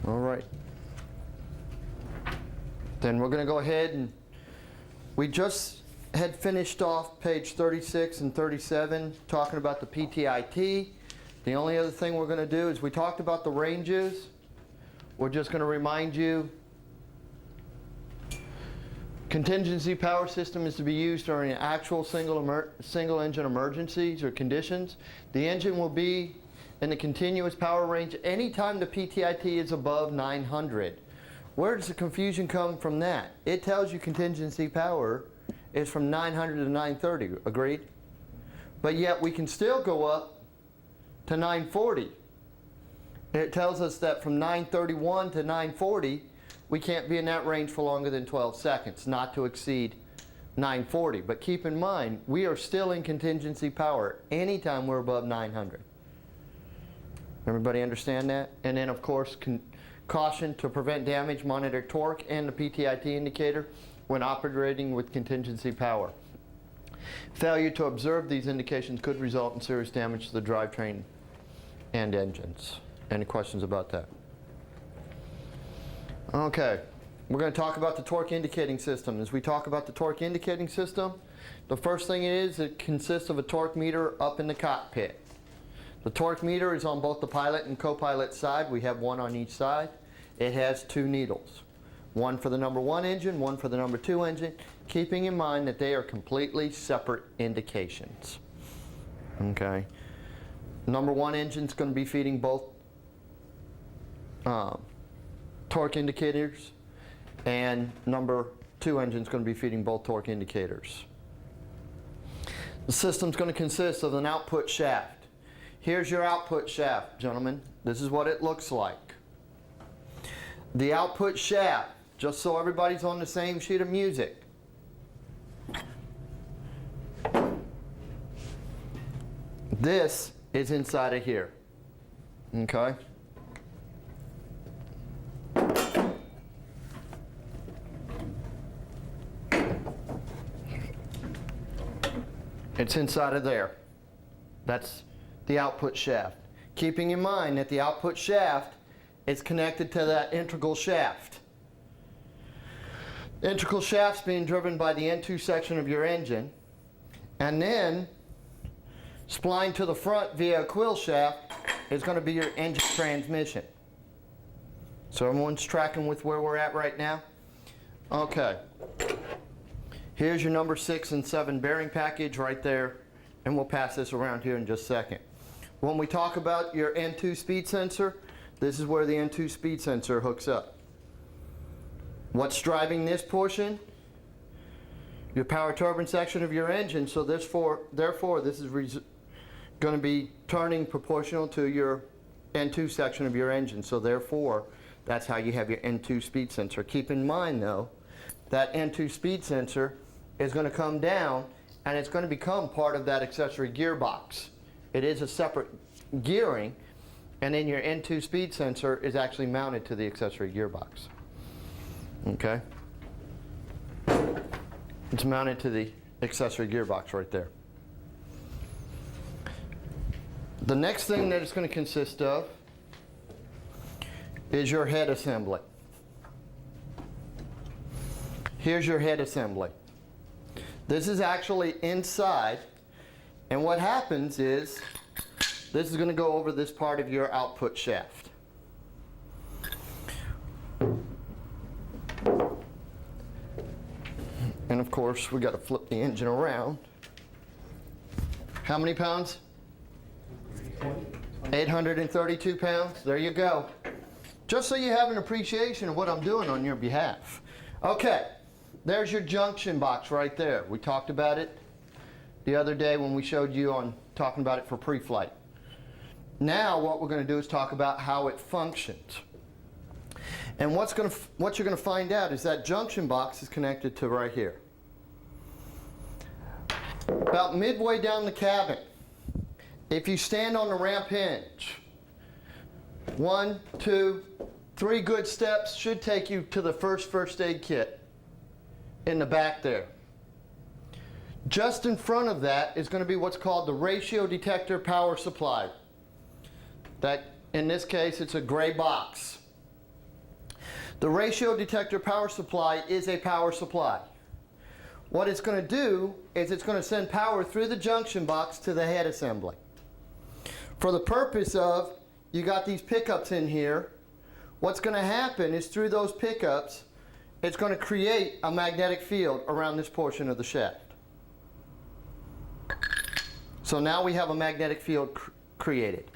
All right. Then we're going to go ahead and we just had finished off page 36 and 37 talking about the PTIT. The only other thing we're going to do is we talked about the ranges. We're just going to remind you contingency power system is to be used during actual single engine emergencies or conditions. The engine will be in the continuous power range anytime the PTIT is above 900. Where does the confusion come from that? It tells you contingency power is from 900 to 930, agreed? But yet we can still go up to 940. It tells us that from 931 to 940, we can't be in that range for longer than 12 seconds, not to exceed 940. But keep in mind, we are still in contingency power anytime we're above 900. Everybody understand that? And then, of course, caution to prevent damage, monitor torque and the PTIT indicator when operating with contingency power. Failure to observe these indications could result in serious damage to the drivetrain and engines. Any questions about that? Okay, we're going to talk about the torque indicating system. As we talk about the torque indicating system, the first thing it consists of a torque meter up in the cockpit. The torque meter is on both the pilot and co-pilot side. We have one on each side. It has two needles. One for the number 1 engine, one for the number 2 engine, keeping in mind that they are completely separate indications. Okay. Number 1 engine is going to be feeding both torque indicators, and number 2 engine is going to be feeding both torque indicators. The system is going to consist of an output shaft. Here's your output shaft, gentlemen. This is what it looks like. The output shaft, just so everybody's on the same sheet of music. This is inside of here. Okay? It's inside of there. That's the output shaft. Keeping in mind that the output shaft is connected to that integral shaft. The integral shaft's being driven by the N2 section of your engine, and then splined to the front via a quill shaft is going to be your engine transmission. So everyone's tracking with where we're at right now? Okay. Here's your number 6 and 7 bearing package right there, and we'll pass this around here in just a second. When we talk about your N2 speed sensor, this is where the N2 speed sensor hooks up. What's driving this portion? Your power turbine section of your engine, so therefore this is going to be turning proportional to your N2 section of your engine, so therefore that's how you have your N2 speed sensor. Keep in mind though, that N2 speed sensor is going to come down and it's going to become part of that accessory gearbox. It is a separate gearing, and then your N2 speed sensor is actually mounted to the accessory gearbox. Okay? It's mounted to the accessory gearbox right there. The next thing that it's going to consist of is your head assembly. Here's your head assembly. This is actually inside, and what happens is this is going to go over this part of your output shaft. And of course, we got to flip the engine around. How many pounds? 832 pounds. There you go. Just so you have an appreciation of what I'm doing on your behalf. Okay, there's your junction box right there. We talked about it the other day when we showed you on talking about it for pre-flight. Now what we're going to do is talk about how it functions. And what you're going to find out is that junction box is connected to right here. About midway down the cabin, if you stand on the ramp hinge, 1, 2, 3 good steps should take you to the first aid kit in the back there. Just in front of that is going to be what's called the ratio detector power supply. That, in this case, it's a gray box. The ratio detector power supply is a power supply. What it's going to do is it's going to send power through the junction box to the head assembly. For the purpose of, you got these pickups in here, what's going to happen is through those pickups, it's going to create a magnetic field around this portion of the shaft. So now we have a magnetic field created.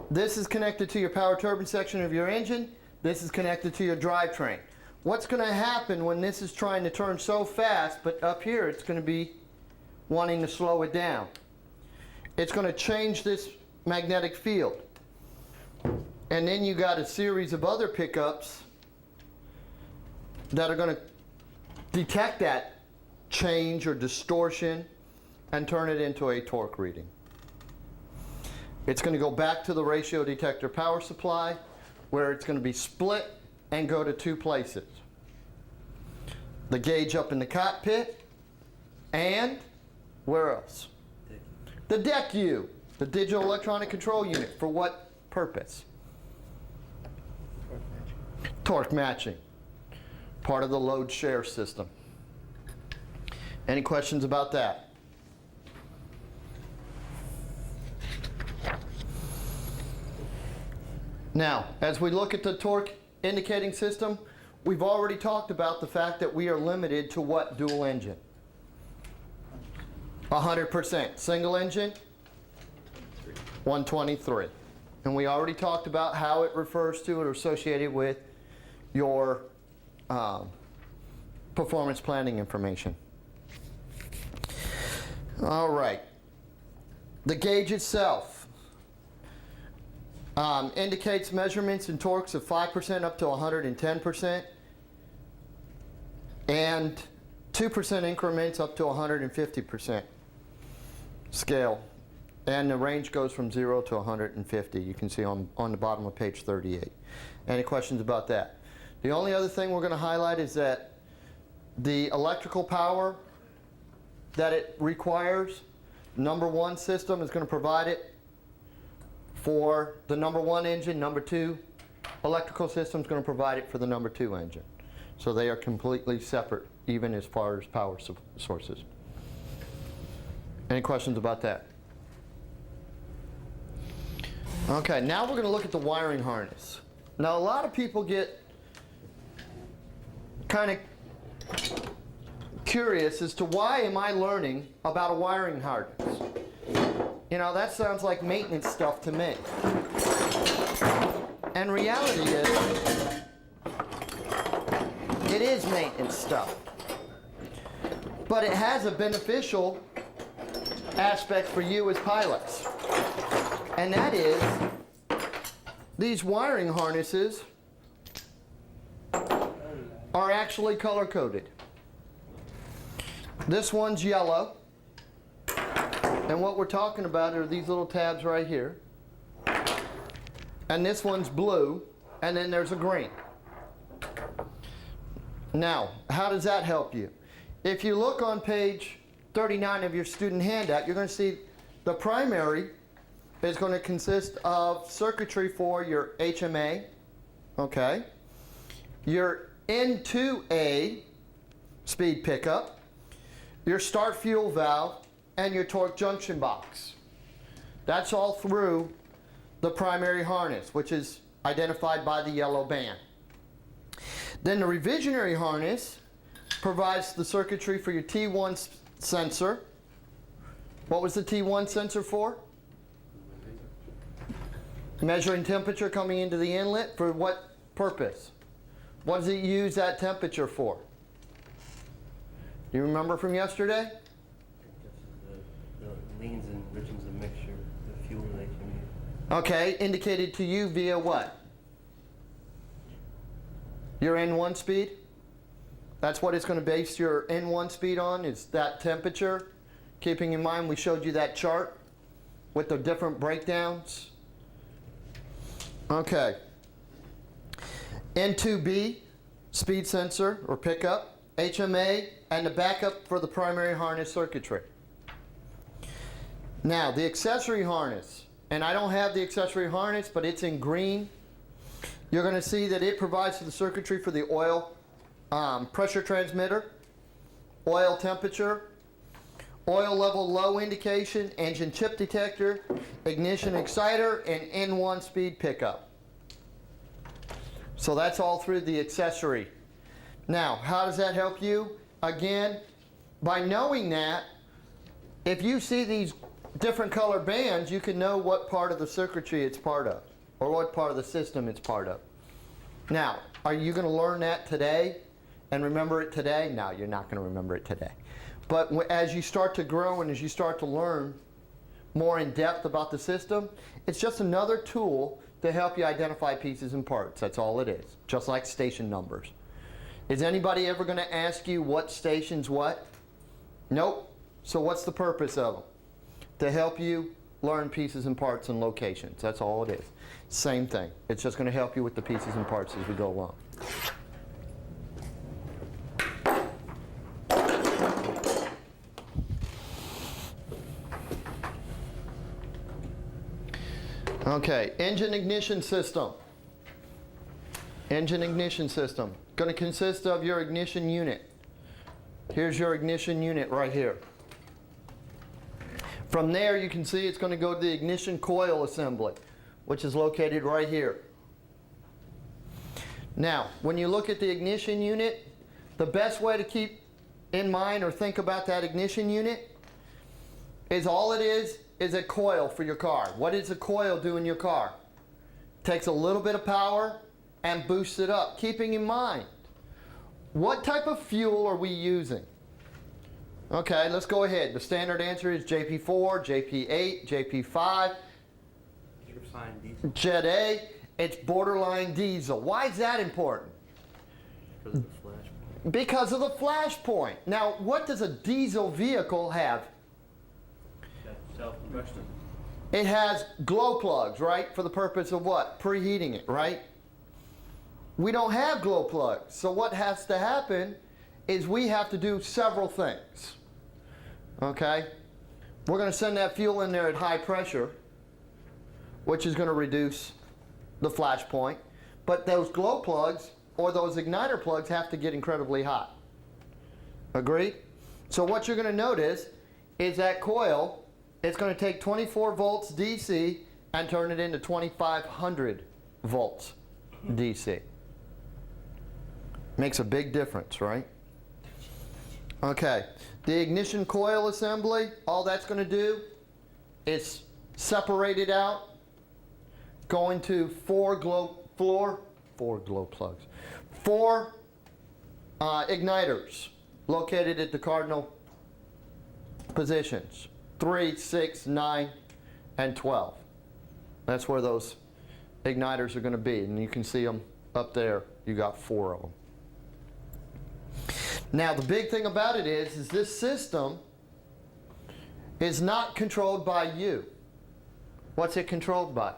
This is connected to your power turbine section of your engine. This is connected to your drivetrain. What's going to happen when this is trying to turn so fast, but up here it's going to be wanting to slow it down? It's going to change this magnetic field. And then you got a series of other pickups that are going to detect that change or distortion and turn it into a torque reading. It's going to go back to the ratio detector power supply, where it's going to be split and go to two places. The gauge up in the cockpit, and where else? The DECU, the digital electronic control unit. For what purpose? Torque matching. Part of the load share system. Any questions about that? Now, as we look at the torque indicating system, we've already talked about the fact that we are limited to what dual engine? 100%. Single engine? 123. And we already talked about how it refers to or associated with your performance planning information. All right. The gauge itself indicates measurements and torques of 5% up to 110%, and 2% increments up to 150% scale. And the range goes from 0 to 150. You can see on the bottom of page 38. Any questions about that? The only other thing we're going to highlight is that the electrical power that it requires, number 1 system is going to provide it for the number 1 engine. Number 2 electrical system is going to provide it for the number 2 engine. So they are completely separate, even as far as power sources. Any questions about that? Okay, now we're going to look at the wiring harness. Now, a lot of people get kind of curious as to why am I learning about a wiring harness? You know, that sounds like maintenance stuff to me. And reality is, it is maintenance stuff. But it has a beneficial aspect for you as pilots. And that is, these wiring harnesses are actually color-coded. This one's yellow. And what we're talking about are these little tabs right here. And this one's blue, and then there's a green. Now, how does that help you? If you look on page 39 of your student handout, you're going to see the primary is going to consist of circuitry for your HMA, okay, your N2A speed pickup, your start fuel valve, and your torque junction box. That's all through the primary harness, which is identified by the yellow band. Then the revisionary harness provides the circuitry for your T1 sensor. What was the T1 sensor for? Measuring temperature coming into the inlet. For what purpose? What does it use that temperature for? Do you remember from yesterday? The leans and riches of mixture, the fuel and HMA. Okay, indicated to you via what? Your N1 speed? That's what it's going to base your N1 speed on, is that temperature. Keeping in mind we showed you that chart with the different breakdowns. Okay. N2B, speed sensor or pickup, HMA, and the backup for the primary harness circuitry. Now, the accessory harness, and I don't have the accessory harness, but it's in green. You're going to see that it provides the circuitry for the oil pressure transmitter, oil temperature, oil level low indication, engine chip detector, ignition exciter, and N1 speed pickup. So that's all through the accessory. Now, how does that help you? Again, by knowing that, if you see these different color bands, you can know what part of the circuitry it's part of, or what part of the system it's part of. Now, are you going to learn that today and remember it today? No, you're not going to remember it today. But as you start to grow and as you start to learn more in depth about the system, it's just another tool to help you identify pieces and parts. That's all it is, just like station numbers. Is anybody ever going to ask you what station's what? Nope. So what's the purpose of them? To help you learn pieces and parts and locations. That's all it is. Same thing. It's just going to help you with the pieces and parts as we go along. Okay, engine ignition system. Engine ignition system. Going to consist of your ignition unit. Here's your ignition unit right here. From there, you can see it's going to go to the ignition coil assembly, which is located right here. Now, when you look at the ignition unit, the best way to keep in mind or think about that ignition unit is all it is a coil for your car. What does a coil do in your car? Takes a little bit of power and boosts it up. Keeping in mind, what type of fuel are we using? Okay, let's go ahead. The standard answer is JP4, JP8, JP5, Jet A. It's borderline diesel. Why is that important? Because of the flash point. Because of the flash point. Now, what does a diesel vehicle have? Self-combustion. It has glow plugs, right? For the purpose of what? Preheating it, right? We don't have glow plugs. So what has to happen is we have to do several things. Okay? We're going to send that fuel in there at high pressure, which is going to reduce the flash point. But those glow plugs or those igniter plugs have to get incredibly hot. Agreed? So what you're going to notice is that coil, it's going to take 24 volts DC and turn it into 2500 volts DC. Makes a big difference, right? Okay, the ignition coil assembly, all that's going to do is separate it out, going to four igniters located at the cardinal positions, 3, 6, 9, and 12. That's where those igniters are going to be, and you can see them up there. You got 4 of them. Now, the big thing about it is this system is not controlled by you. What's it controlled by?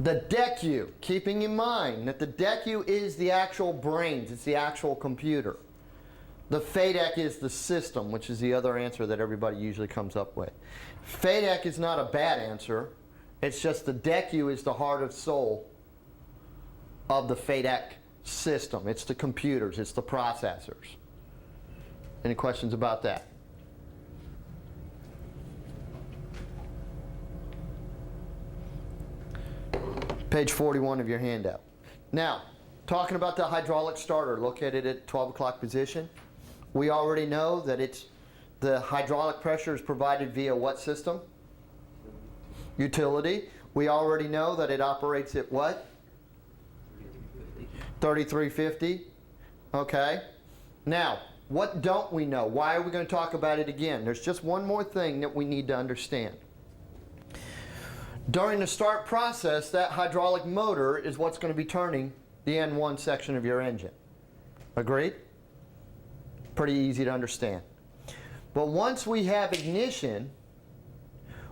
The DECU, keeping in mind that the DECU is the actual brains, it's the actual computer. The FADEC is the system, which is the other answer that everybody usually comes up with. FADEC is not a bad answer, it's just the DECU is the heart and soul of the FADEC system. It's the computers, it's the processors. Any questions about that? Page 41 of your handout. Now, talking about the hydraulic starter located at 12 o'clock position, we already know that the hydraulic pressure is provided via what system? Utility. We already know that it operates at what? 3350. Okay. Now, what don't we know? Why are we going to talk about it again? There's just one more thing that we need to understand. During the start process, that hydraulic motor is what's going to be turning the N1 section of your engine. Agreed? Pretty easy to understand. But once we have ignition,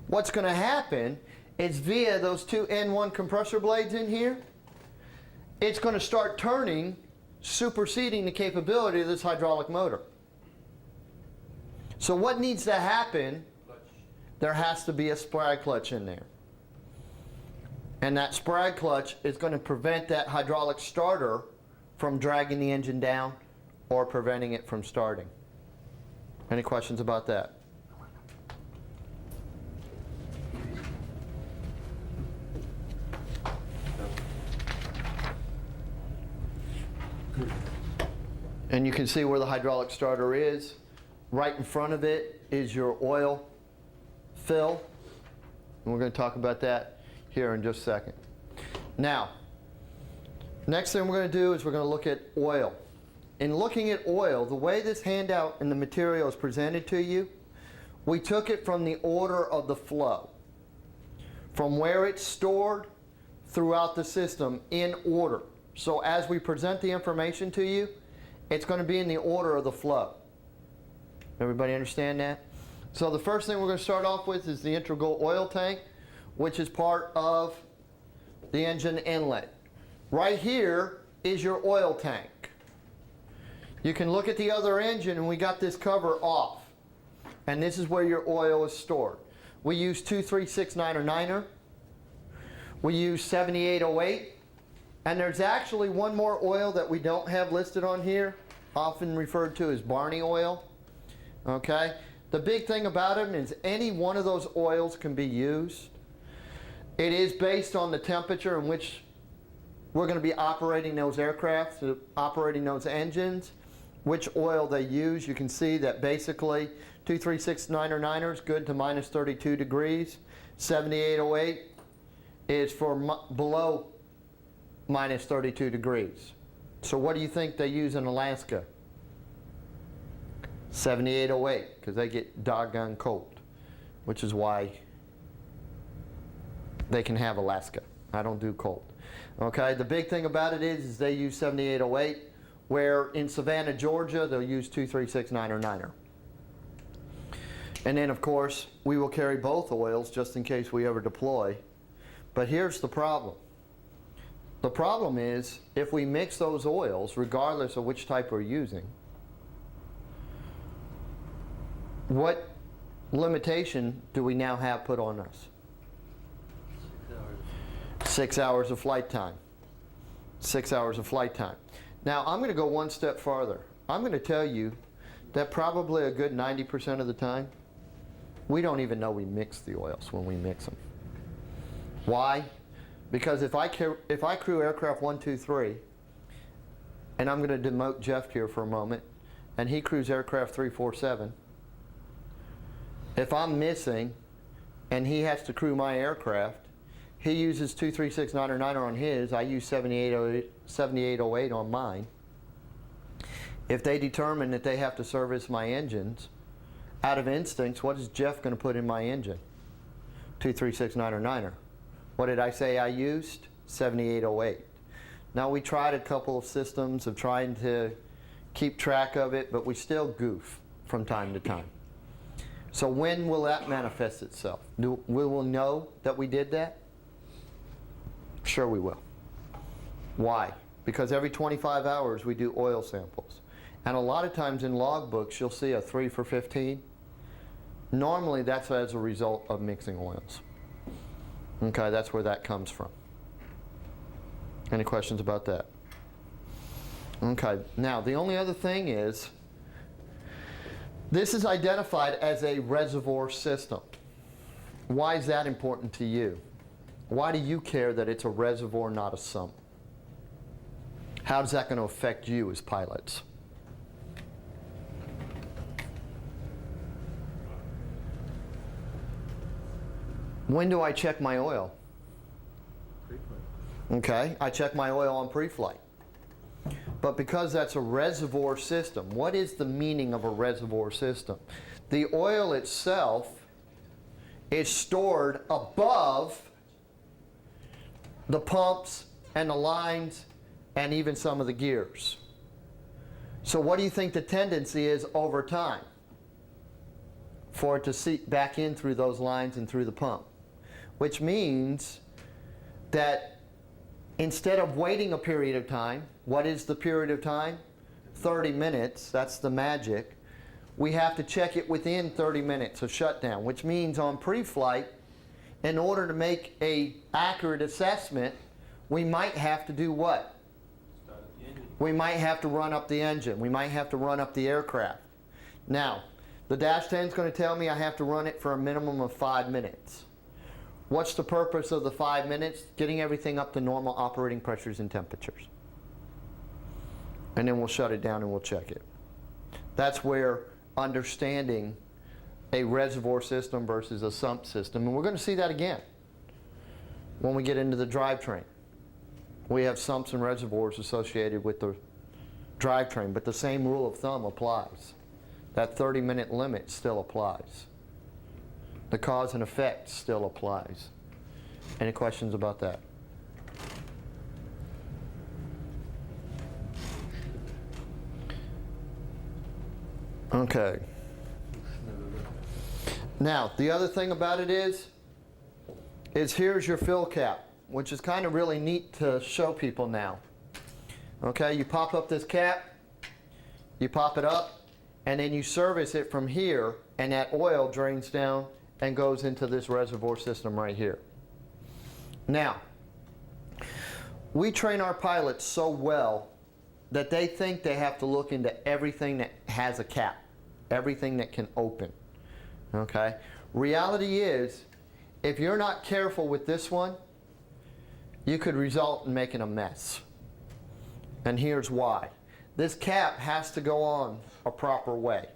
what's going to happen is via those 2 N1 compressor blades in here, it's going to start turning, superseding the capability of this hydraulic motor. So what needs to happen? There has to be a spray clutch in there. And that sprag clutch is going to prevent that hydraulic starter from dragging the engine down or preventing it from starting. Any questions about that? And you can see where the hydraulic starter is. Right in front of it is your oil fill. And we're going to talk about that here in just a second. Now, next thing we're going to do is we're going to look at oil. In looking at oil, the way this handout and the material is presented to you, we took it from the order of the flow. From where it's stored throughout the system in order. So as we present the information to you, it's going to be in the order of the flow. Everybody understand that? So the first thing we're going to start off with is the integral oil tank, which is part of the engine inlet. Right here is your oil tank. You can look at the other engine and we got this cover off. And this is where your oil is stored. We use 23699er. We use 7808. And there's actually one more oil that we don't have listed on here, often referred to as Barney oil. Okay? The big thing about them is any one of those oils can be used. It is based on the temperature in which we're going to be operating those aircraft, operating those engines, which oil they use. You can see that basically 23699er is good to minus 32 degrees. 7808 is for below minus 32 degrees. So what do you think they use in Alaska? 7808, because they get doggone cold, which is why they can have Alaska. I don't do cold. Okay, the big thing about it is they use 7808, where in Savannah, Georgia, they'll use 23699er. And then, of course, we will carry both oils just in case we ever deploy. But here's the problem. The problem is, if we mix those oils, regardless of which type we're using, what limitation do we now have put on us? 6 hours of flight time. 6 hours of flight time. Now, I'm going to go one step farther. I'm going to tell you that probably a good 90% of the time, we don't even know we mix the oils when we mix them. Why? Because if I crew aircraft 1, 2, 3, and I'm going to demote Jeff here for a moment, and he crews aircraft 3, 4, 7, if I'm missing and he has to crew my aircraft, he uses 23699er on his, I use 7808 on mine. If they determine that they have to service my engines, out of instincts, what is Jeff going to put in my engine? 23699er. What did I say I used? 7808. Now we tried a couple of systems of trying to keep track of it, but we still goof from time to time. So when will that manifest itself? We will know that we did that? Sure we will. Why? Because every 25 hours we do oil samples. And a lot of times in logbooks you'll see a 3 for 15. Normally that's as a result of mixing oils. Okay, that's where that comes from. Any questions about that? Okay, now the only other thing is, this is identified as a reservoir system. Why is that important to you? Why do you care that it's a reservoir, not a sump? How is that going to affect you as pilots? When do I check my oil? Pre-flight. Okay, I check my oil on pre-flight. But because that's a reservoir system, what is the meaning of a reservoir system? The oil itself is stored above the pumps and the lines and even some of the gears. So what do you think the tendency is over time? For it to seep back in through those lines and through the pump. Which means that instead of waiting a period of time, what is the period of time? 30 minutes, that's the magic. We have to check it within 30 minutes of shutdown, which means on pre-flight, in order to make a accurate assessment, we might have to do what? We might have to run up the engine. We might have to run up the aircraft. Now, the Dash 10 is going to tell me I have to run it for a minimum of 5 minutes. What's the purpose of the 5 minutes? Getting everything up to normal operating pressures and temperatures. And then we'll shut it down and we'll check it. That's where understanding a reservoir system versus a sump system, and we're going to see that again when we get into the drivetrain. We have sumps and reservoirs associated with the drivetrain, but the same rule of thumb applies. That 30-minute limit still applies. The cause and effect still applies. Any questions about that? Okay. Now, the other thing about it is here's your fill cap, which is kind of really neat to show people now. Okay, you pop up this cap, you pop it up, and then you service it from here, and that oil drains down and goes into this reservoir system right here. Now, we train our pilots so well that they think they have to look into everything that has a cap, everything that can open. Okay? Reality is, if you're not careful with this one, you could result in making a mess. And here's why. This cap has to go on a proper way.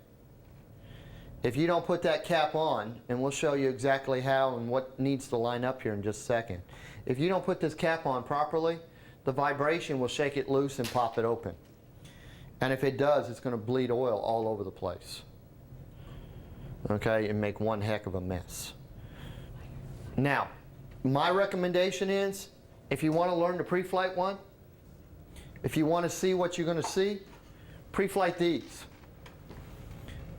If you don't put that cap on, and we'll show you exactly how and what needs to line up here in just a second. If you don't put this cap on properly, the vibration will shake it loose and pop it open. And if it does, it's going to bleed oil all over the place. Okay, and make one heck of a mess. Now, my recommendation is, if you want to learn the pre-flight one, if you want to see what you're going to see, pre-flight these.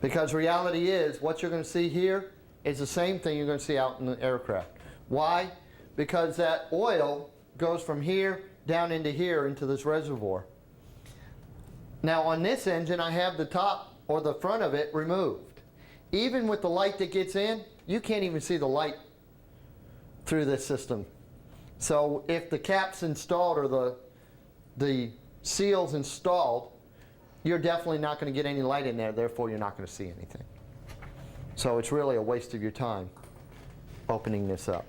Because reality is, what you're going to see here is the same thing you're going to see out in the aircraft. Why? Because that oil goes from here down into here into this reservoir. Now on this engine, I have the top or the front of it removed. Even with the light that gets in, you can't even see the light through this system. So if the cap's installed or the seal's installed, you're definitely not going to get any light in there, therefore you're not going to see anything. So it's really a waste of your time opening this up.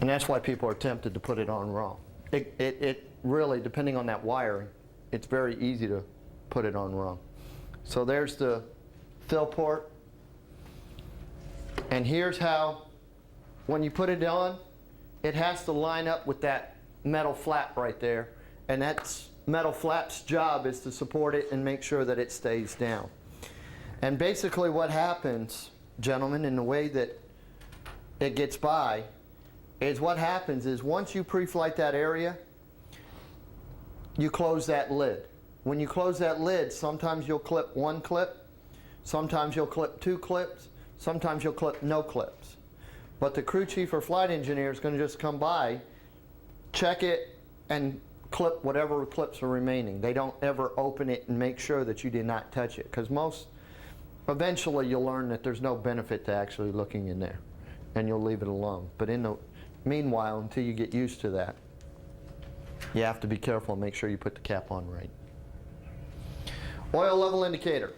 And that's why people are tempted to put it on wrong. It really, depending on that wiring, it's very easy to put it on wrong. So there's the fill port. And here's how, when you put it on, it has to line up with that metal flap right there. And that metal flap's job is to support it and make sure that it stays down. And basically what happens, gentlemen, in the way that it gets by, is what happens is once you pre-flight that area, you close that lid. When you close that lid, sometimes you'll clip one clip, sometimes you'll clip two clips, sometimes you'll clip no clips. But the crew chief or flight engineer is going to just come by, check it, and clip whatever clips are remaining. They don't ever open it and make sure that you did not touch it, because eventually you'll learn that there's no benefit to actually looking in there, and you'll leave it alone. But in the meanwhile, until you get used to that, you have to be careful and make sure you put the cap on right. Oil level indicator.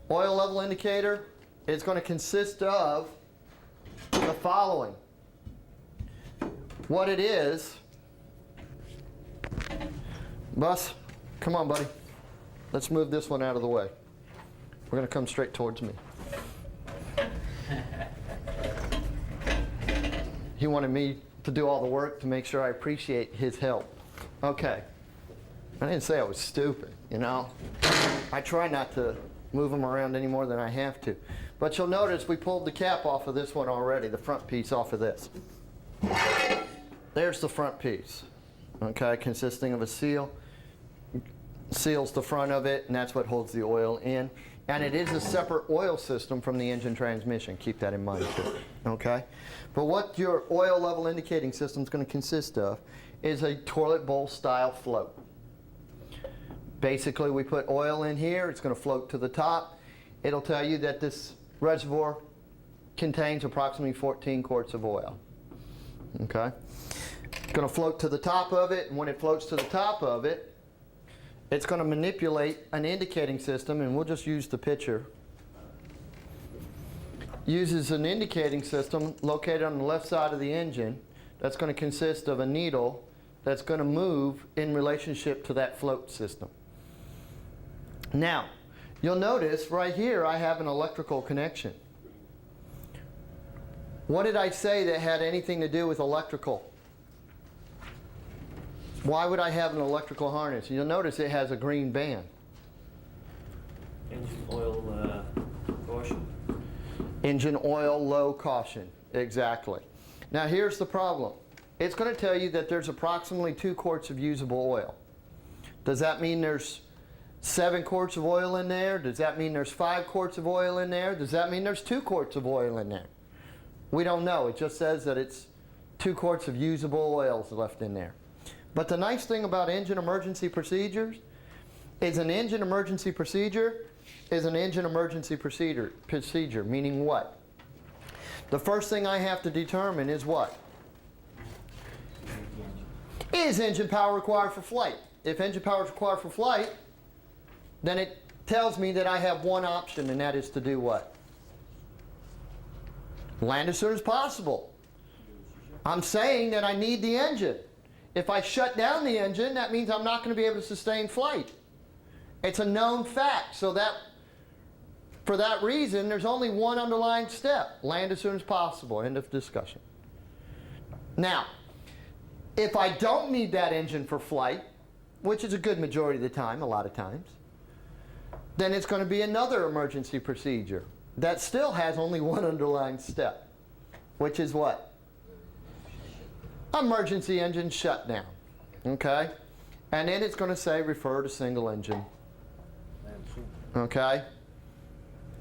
Oil level indicator is going to consist of the following. What it is, Bus, come on buddy. Let's move this one out of the way. We're going to come straight towards me. He wanted me to do all the work to make sure I appreciate his help. Okay. I didn't say I was stupid, you know. I try not to move them around any more than I have to. But you'll notice we pulled the cap off of this one already, the front piece off of this. There's the front piece. okay, consisting of a seal. Seals the front of it, and that's what holds the oil in. And it is a separate oil system from the engine transmission. Keep that in mind too, okay? But what your oil level indicating system is going to consist of is a toilet bowl style float. Basically, we put oil in here, it's going to float to the top. It'll tell you that this reservoir contains approximately 14 quarts of oil, okay? It's going to float to the top of it, and when it floats to the top of it, it's going to manipulate an indicating system, and we'll just use the picture. Uses an indicating system located on the left side of the engine that's going to consist of a needle that's going to move in relationship to that float system. Now, you'll notice right here I have an electrical connection. What did I say that had anything to do with electrical? Why would I have an electrical harness? You'll notice it has a green band. Engine oil caution. Engine oil low caution, exactly. Now here's the problem. It's going to tell you that there's approximately 2 quarts of usable oil. Does that mean there's 7 quarts of oil in there? Does that mean there's 5 quarts of oil in there? Does that mean there's 2 quarts of oil in there? We don't know. It just says that it's 2 quarts of usable oils left in there. But the nice thing about engine emergency procedures is an engine emergency procedure is an engine emergency procedure, meaning what? The first thing I have to determine is what? Is engine power required for flight? If engine power is required for flight, then it tells me that I have one option, and that is to do what? Land as soon as possible. I'm saying that I need the engine. If I shut down the engine, that means I'm not going to be able to sustain flight. It's a known fact, so that for that reason, there's only one underlying step: land as soon as possible. End of discussion. Now, if I don't need that engine for flight, which is a good majority of the time, a lot of times, then it's going to be another emergency procedure that still has only one underlying step, which is what? Emergency engine shutdown, okay? And then it's going to say refer to single engine, okay?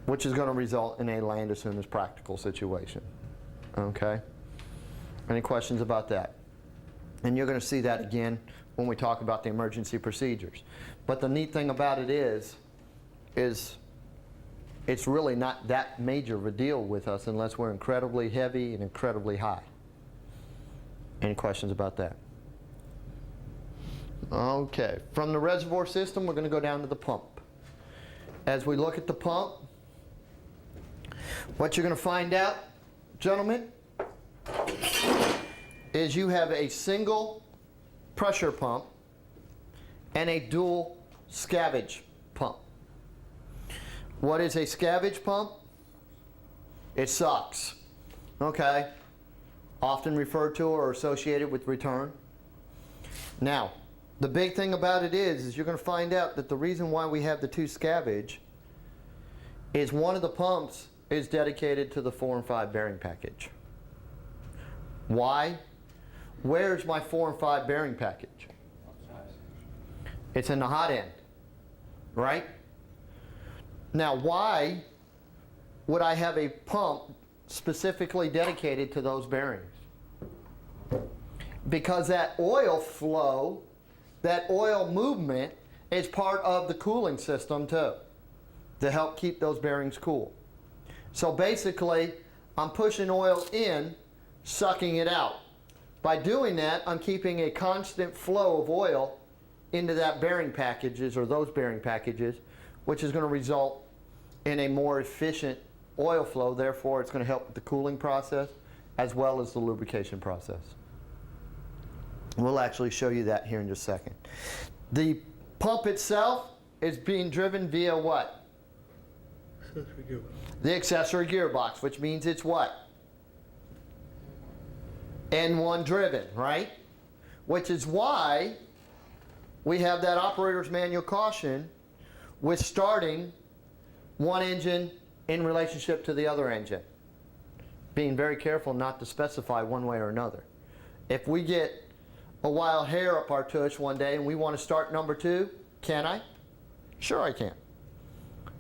Which is going to result in a land as soon as practical situation, okay? Any questions about that? And you're going to see that again when we talk about the emergency procedures. But the neat thing about it is it's really not that major of a deal with us unless we're incredibly heavy and incredibly high. Any questions about that? Okay, from the reservoir system, we're going to go down to the pump. As we look at the pump, what you're going to find out, gentlemen, is you have a single pressure pump and a dual scavenge pump. What is a scavenge pump? It sucks, okay? Often referred to or associated with return. Now, the big thing about it is you're going to find out that the reason why we have the 2 scavenge is one of the pumps is dedicated to the 4 and 5 bearing package. Why? Where's my 4 and 5 bearing package? It's in the hot end, right? Now, why would I have a pump specifically dedicated to those bearings? Because that oil flow, that oil movement is part of the cooling system too, to help keep those bearings cool. So basically, I'm pushing oil in, sucking it out. By doing that, I'm keeping a constant flow of oil into that bearing packages or those bearing packages, which is going to result in a more efficient oil flow. Therefore, it's going to help with the cooling process as well as the lubrication process. We'll actually show you that here in just a second. The pump itself is being driven via what? Accessory gearbox. The accessory gearbox, which means it's what? N1 driven, right? Which is why we have that operator's manual caution with starting one engine in relationship to the other engine. Being very careful not to specify one way or another. If we get a wild hair up our tush one day and we want to start number 2, can I? Sure I can.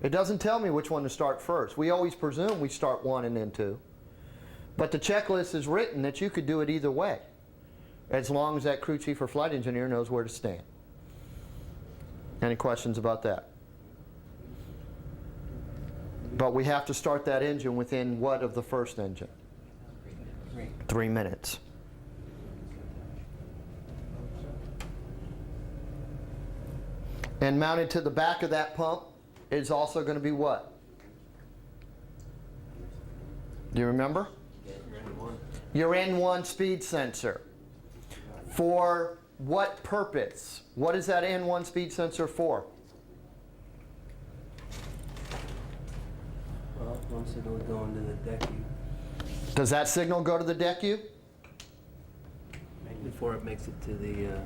It doesn't tell me which one to start first. We always presume we start 1 and then 2. But the checklist is written that you could do it either way, as long as that crew chief or flight engineer knows where to stand. Any questions about that? But we have to start that engine within what of the first engine? 3 minutes. And mounted to the back of that pump is also going to be what? Do you remember? Your N1 speed sensor. For what purpose? What is that N1 speed sensor for? Well, one signal is going to the DECU Does that signal go to the DECU? before it makes it to the.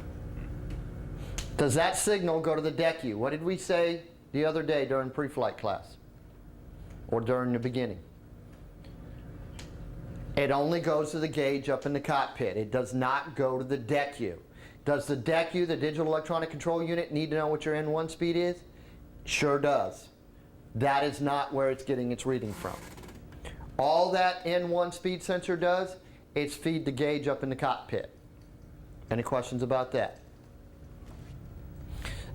Does that signal go to the DECU? What did we say the other day during pre-flight class? Or during the beginning? It only goes to the gauge up in the cockpit. It does not go to the DECU. Does the DECU, the Digital Electronic Control Unit, need to know what your N1 speed is? Sure does. That is not where it's getting its reading from. All that N1 speed sensor does is feed the gauge up in the cockpit. Any questions about that?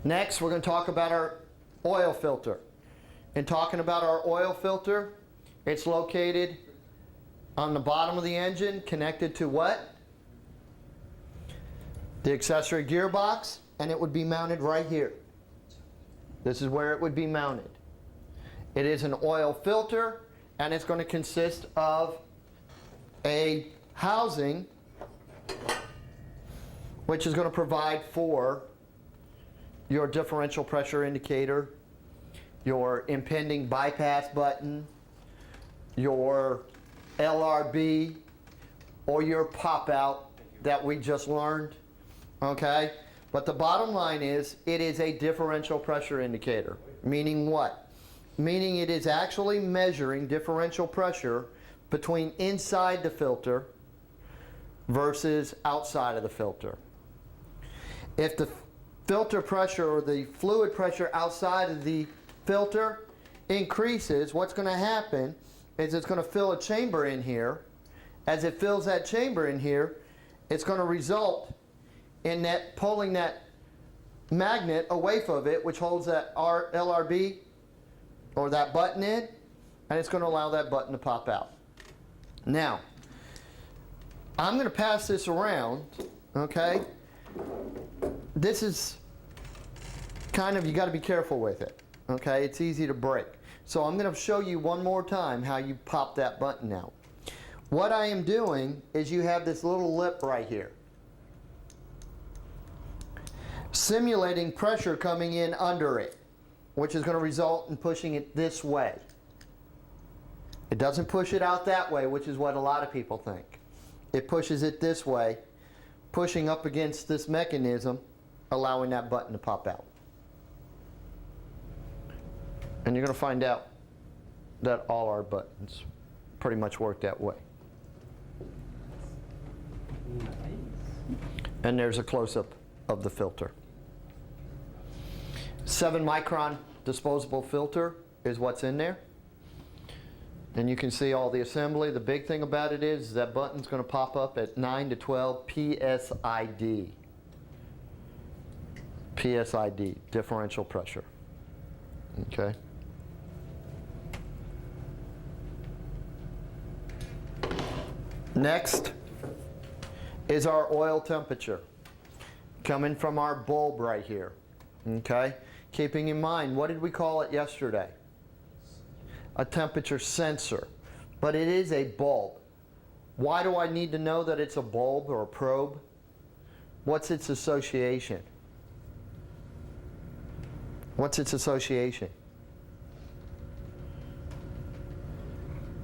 Next, we're going to talk about our oil filter. In talking about our oil filter, it's located on the bottom of the engine, connected to what? The accessory gearbox, and it would be mounted right here. This is where it would be mounted. It is an oil filter, and it's going to consist of a housing which is going to provide for your differential pressure indicator, your impending bypass button, your LRB, or your pop-out that we just learned, okay? But the bottom line is, it is a differential pressure indicator. Meaning what? Meaning it is actually measuring differential pressure between inside the filter versus outside of the filter. If the filter pressure or the fluid pressure outside of the filter increases, what's going to happen is it's going to fill a chamber in here. As it fills that chamber in here, it's going to result in that pulling that magnet away from it, which holds that LRB or that button in, and it's going to allow that button to pop out. Now, I'm going to pass this around, okay? This is kind of, you got to be careful with it, okay? It's easy to break. So I'm going to show you one more time how you pop that button out. What I am doing is you have this little lip right here, simulating pressure coming in under it, which is going to result in pushing it this way. It doesn't push it out that way, which is what a lot of people think. It pushes it this way, pushing up against this mechanism, allowing that button to pop out. And you're going to find out that all our buttons pretty much work that way. And there's a close-up of the filter. 7-micron disposable filter is what's in there. And you can see all the assembly. The big thing about it is that button's going to pop up at 9 to 12 PSID. PSID, differential pressure. Okay. Next is our oil temperature, coming from our bulb right here. Okay. Keeping in mind, what did we call it yesterday? A temperature sensor, but it is a bulb. Why do I need to know that it's a bulb or a probe? What's its association? What's its association?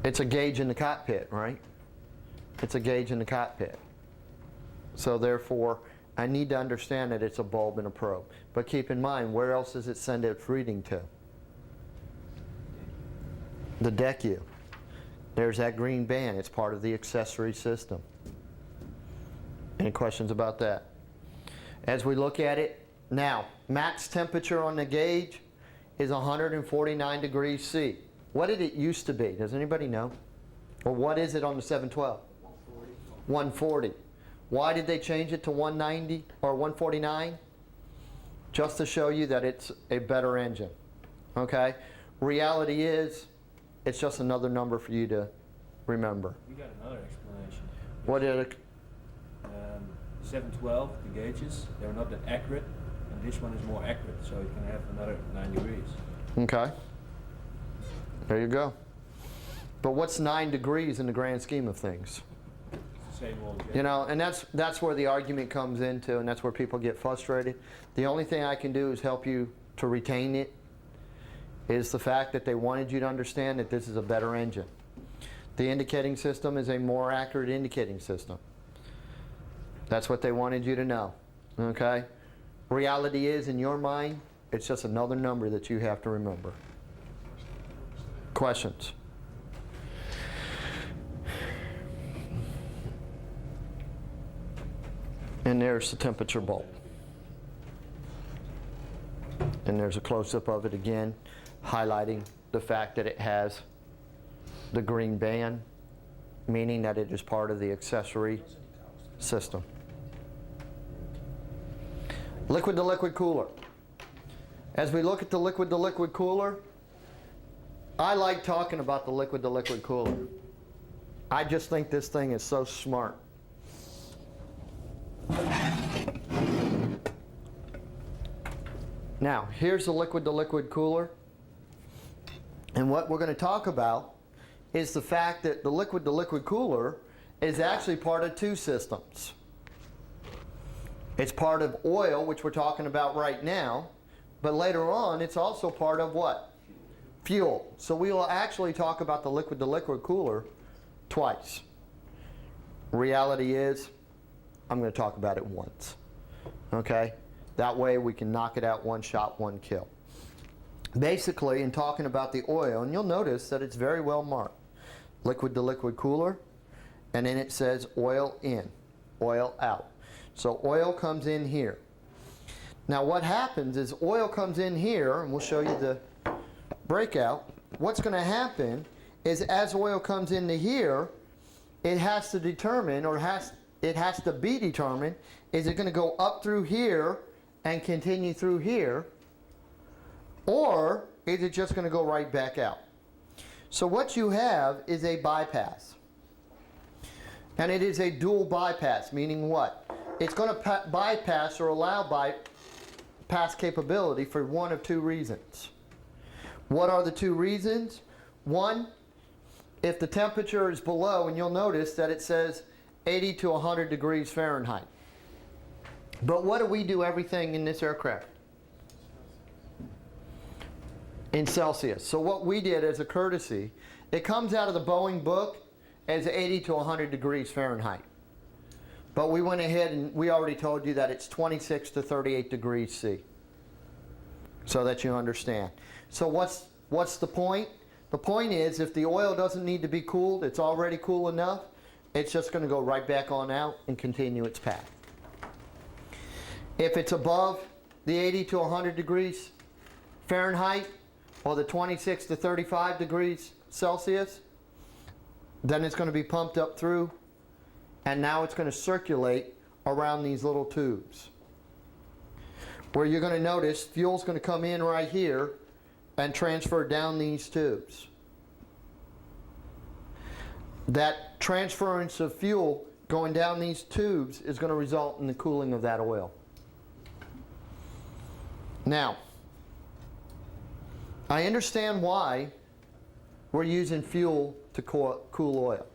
It's a gauge in the cockpit, right? It's a gauge in the cockpit. So therefore, I need to understand that it's a bulb and a probe. But keep in mind, where else does it send its reading to? The DECU. There's that green band. It's part of the accessory system. Any questions about that? As we look at it now, max temperature on the gauge is 149 degrees C. What did it used to be? Does anybody know? Or what is it on the 712? 140. Why did they change it to 190 or 149? Just to show you that it's a better engine. Okay? Reality is, it's just another number for you to remember. We got another explanation. What did it? 712, the gauges, they're not that accurate, and this one is more accurate, so it can have another 9 degrees. Okay. There you go. But what's 9 degrees in the grand scheme of things? It's the same old gauge. You know, and that's where the argument comes into, and that's where people get frustrated. The only thing I can do is help you to retain it, is the fact that they wanted you to understand that this is a better engine. The indicating system is a more accurate indicating system. That's what they wanted you to know, okay? Reality is, in your mind, it's just another number that you have to remember. Questions? And there's the temperature bulb. And there's a close-up of it again, highlighting the fact that it has the green band, meaning that it is part of the accessory system. Liquid-to-liquid cooler. As we look at the liquid-to-liquid cooler, I like talking about the liquid-to-liquid cooler. I just think this thing is so smart. Now, here's the liquid-to-liquid cooler. And what we're going to talk about is the fact that the liquid-to-liquid cooler is actually part of two systems. It's part of oil, which we're talking about right now, but later on it's also part of what? Fuel. So we will actually talk about the liquid-to-liquid cooler twice. Reality is, I'm going to talk about it once. Okay? That way we can knock it out one shot, one kill. Basically, in talking about the oil, and you'll notice that it's very well marked. Liquid-to-liquid cooler, and then it says oil in, oil out. So oil comes in here. Now what happens is oil comes in here, and we'll show you the breakout. What's going to happen is as oil comes into here, it has to determine, or it has to be determined, is it going to go up through here and continue through here, or is it just going to go right back out? So what you have is a bypass. And it is a dual bypass, meaning what? It's going to bypass or allow bypass capability for one of two reasons. What are the two reasons? One, if the temperature is below, and you'll notice that it says 80 to 100 degrees Fahrenheit. But what do we do everything in this aircraft? In Celsius. So what we did as a courtesy, it comes out of the Boeing book as 80 to 100 degrees Fahrenheit. But we went ahead and we already told you that it's 26 to 38 degrees C. So that you understand. So what's the point? The point is, if the oil doesn't need to be cooled, it's already cool enough, it's just going to go right back on out and continue its path. If it's above the 80 to 100 degrees Fahrenheit, or the 26 to 35 degrees Celsius, then it's going to be pumped up through, and now it's going to circulate around these little tubes. Where you're going to notice fuel's going to come in right here and transfer down these tubes. That transference of fuel going down these tubes is going to result in the cooling of that oil. Now, I understand why we're using fuel to cool oil.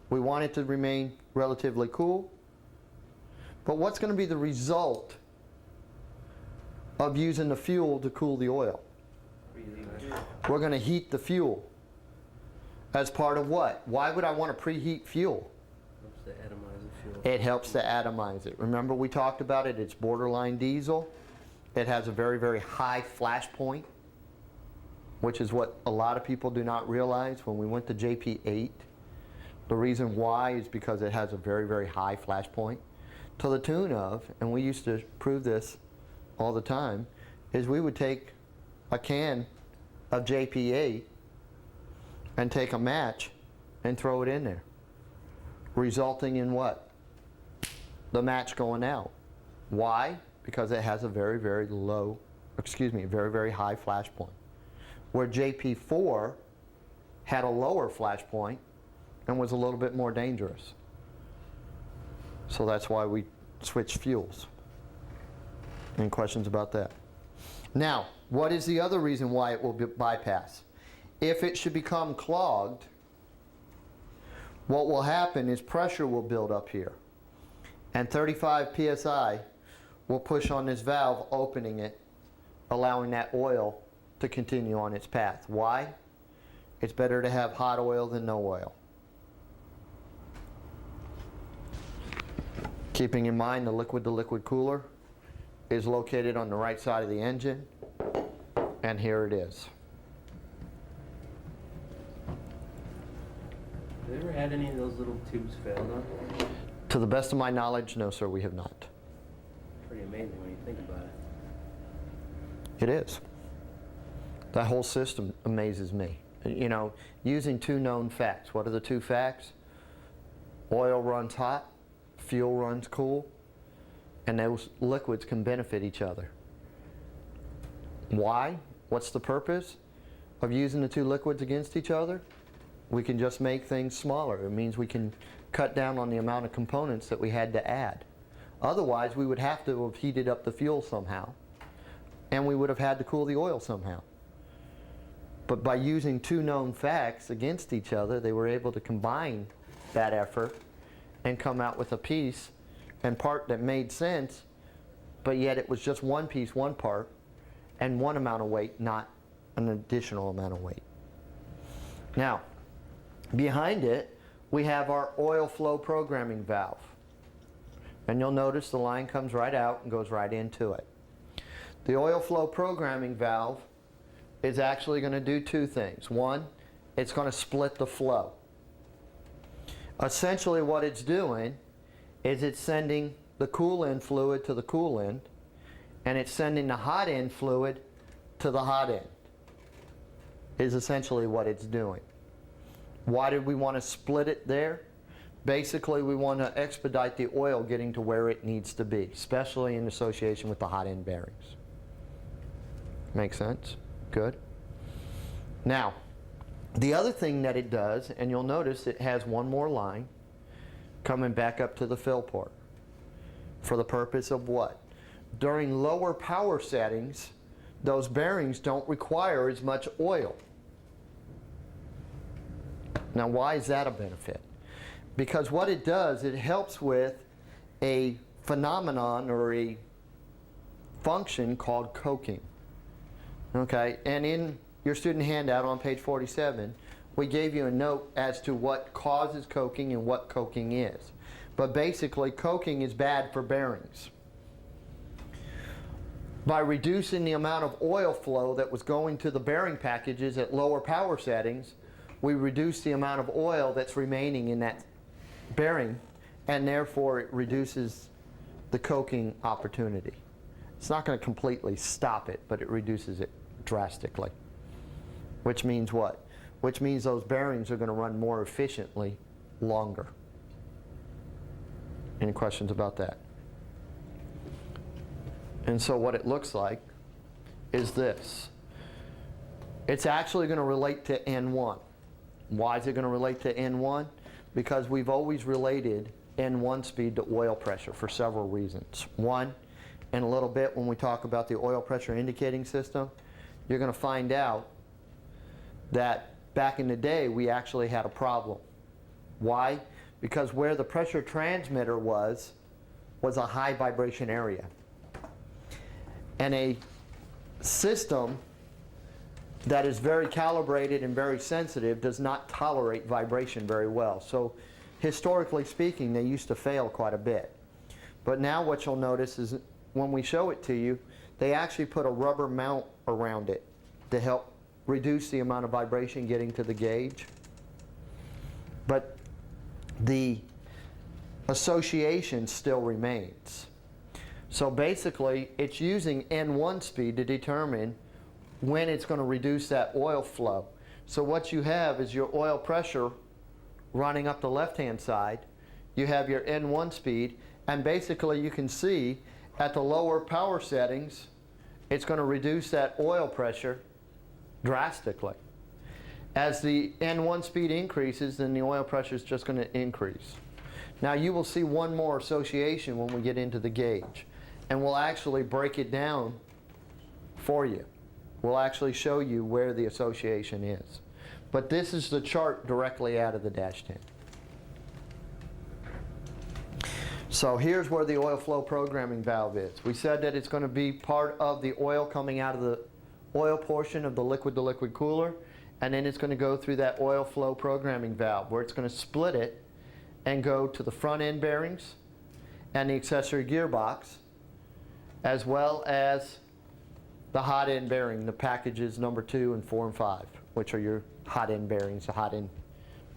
We want it to remain relatively cool. But what's going to be the result of using the fuel to cool the oil? We're going to heat the fuel. As part of what? Why would I want to preheat fuel? Helps to atomize the fuel. It helps to atomize it. Remember we talked about it, it's borderline diesel. It has a very, very high flash point, which is what a lot of people do not realize. When we went to JP8, the reason why is because it has a very, very high flash point. to the tune of, and we used to prove this all the time, is we would take a can of JP8 and take a match and throw it in there, resulting in what? The match going out. Why? Because it has a very, very low, very, very high flash point. Where JP4 had a lower flash point and was a little bit more dangerous. So that's why we switched fuels. Any questions about that? Now, what is the other reason why it will bypass? If it should become clogged, what will happen is pressure will build up here. And 35 psi will push on this valve, opening it, allowing that oil to continue on its path. Why? It's better to have hot oil than no oil. Keeping in mind the liquid-to-liquid cooler is located on the right side of the engine, and here it is. Have you ever had any of those little tubes failed on? To the best of my knowledge, no sir, we have not. Pretty amazing when you think about it. It is. That whole system amazes me. You know, using two known facts. What are the two facts? Oil runs hot, fuel runs cool, and those liquids can benefit each other. Why? What's the purpose of using the two liquids against each other? We can just make things smaller. It means we can cut down on the amount of components that we had to add. Otherwise, we would have to have heated up the fuel somehow, and we would have had to cool the oil somehow. But by using two known facts against each other, they were able to combine that effort and come out with a piece and part that made sense, but yet it was just one piece, one part, and one amount of weight, not an additional amount of weight. Now, behind it, we have our oil flow programming valve. And you'll notice the line comes right out and goes right into it. The oil flow programming valve is actually going to do two things. One, it's going to split the flow. Essentially what it's doing is it's sending the cool end fluid to the cool end, and it's sending the hot end fluid to the hot end, is essentially what it's doing. Why did we want to split it there? Basically, we want to expedite the oil getting to where it needs to be, especially in association with the hot end bearings. Make sense? Good. Now, the other thing that it does, and you'll notice it has one more line coming back up to the fill port. For the purpose of what? During lower power settings, those bearings don't require as much oil. Now, why is that a benefit? Because what it does, it helps with a phenomenon or a function called coking. Okay, and in your student handout on page 47, we gave you a note as to what causes coking and what coking is. But basically, coking is bad for bearings. By reducing the amount of oil flow that was going to the bearing packages at lower power settings, we reduce the amount of oil that's remaining in that bearing, and therefore it reduces the coking opportunity. It's not going to completely stop it, but it reduces it drastically. Which means what? Which means those bearings are going to run more efficiently longer. Any questions about that? And so what it looks like is this. It's actually going to relate to N1. Why is it going to relate to N1? Because we've always related N1 speed to oil pressure for several reasons. One, in a little bit when we talk about the oil pressure indicating system, you're going to find out that back in the day we actually had a problem. Why? Because where the pressure transmitter was a high vibration area. And a system that is very calibrated and very sensitive does not tolerate vibration very well. So historically speaking, they used to fail quite a bit. But now what you'll notice is when we show it to you, they actually put a rubber mount around it to help reduce the amount of vibration getting to the gauge. But the association still remains. So basically, it's using N1 speed to determine when it's going to reduce that oil flow. So what you have is your oil pressure running up the left-hand side. You have your N1 speed, and basically you can see at the lower power settings, it's going to reduce that oil pressure drastically. As the N1 speed increases, then the oil pressure is just going to increase. Now you will see one more association when we get into the gauge, and we'll actually break it down for you. We'll actually show you where the association is. But this is the chart directly out of the dash 10. So here's where the oil flow programming valve is. We said that it's going to be part of the oil coming out of the oil portion of the liquid to liquid cooler, and then it's going to go through that oil flow programming valve where it's going to split it and go to the front end bearings and the accessory gearbox, as well as the hot end bearing, the packages number 2 and 4 and 5, which are your hot end bearings, the hot end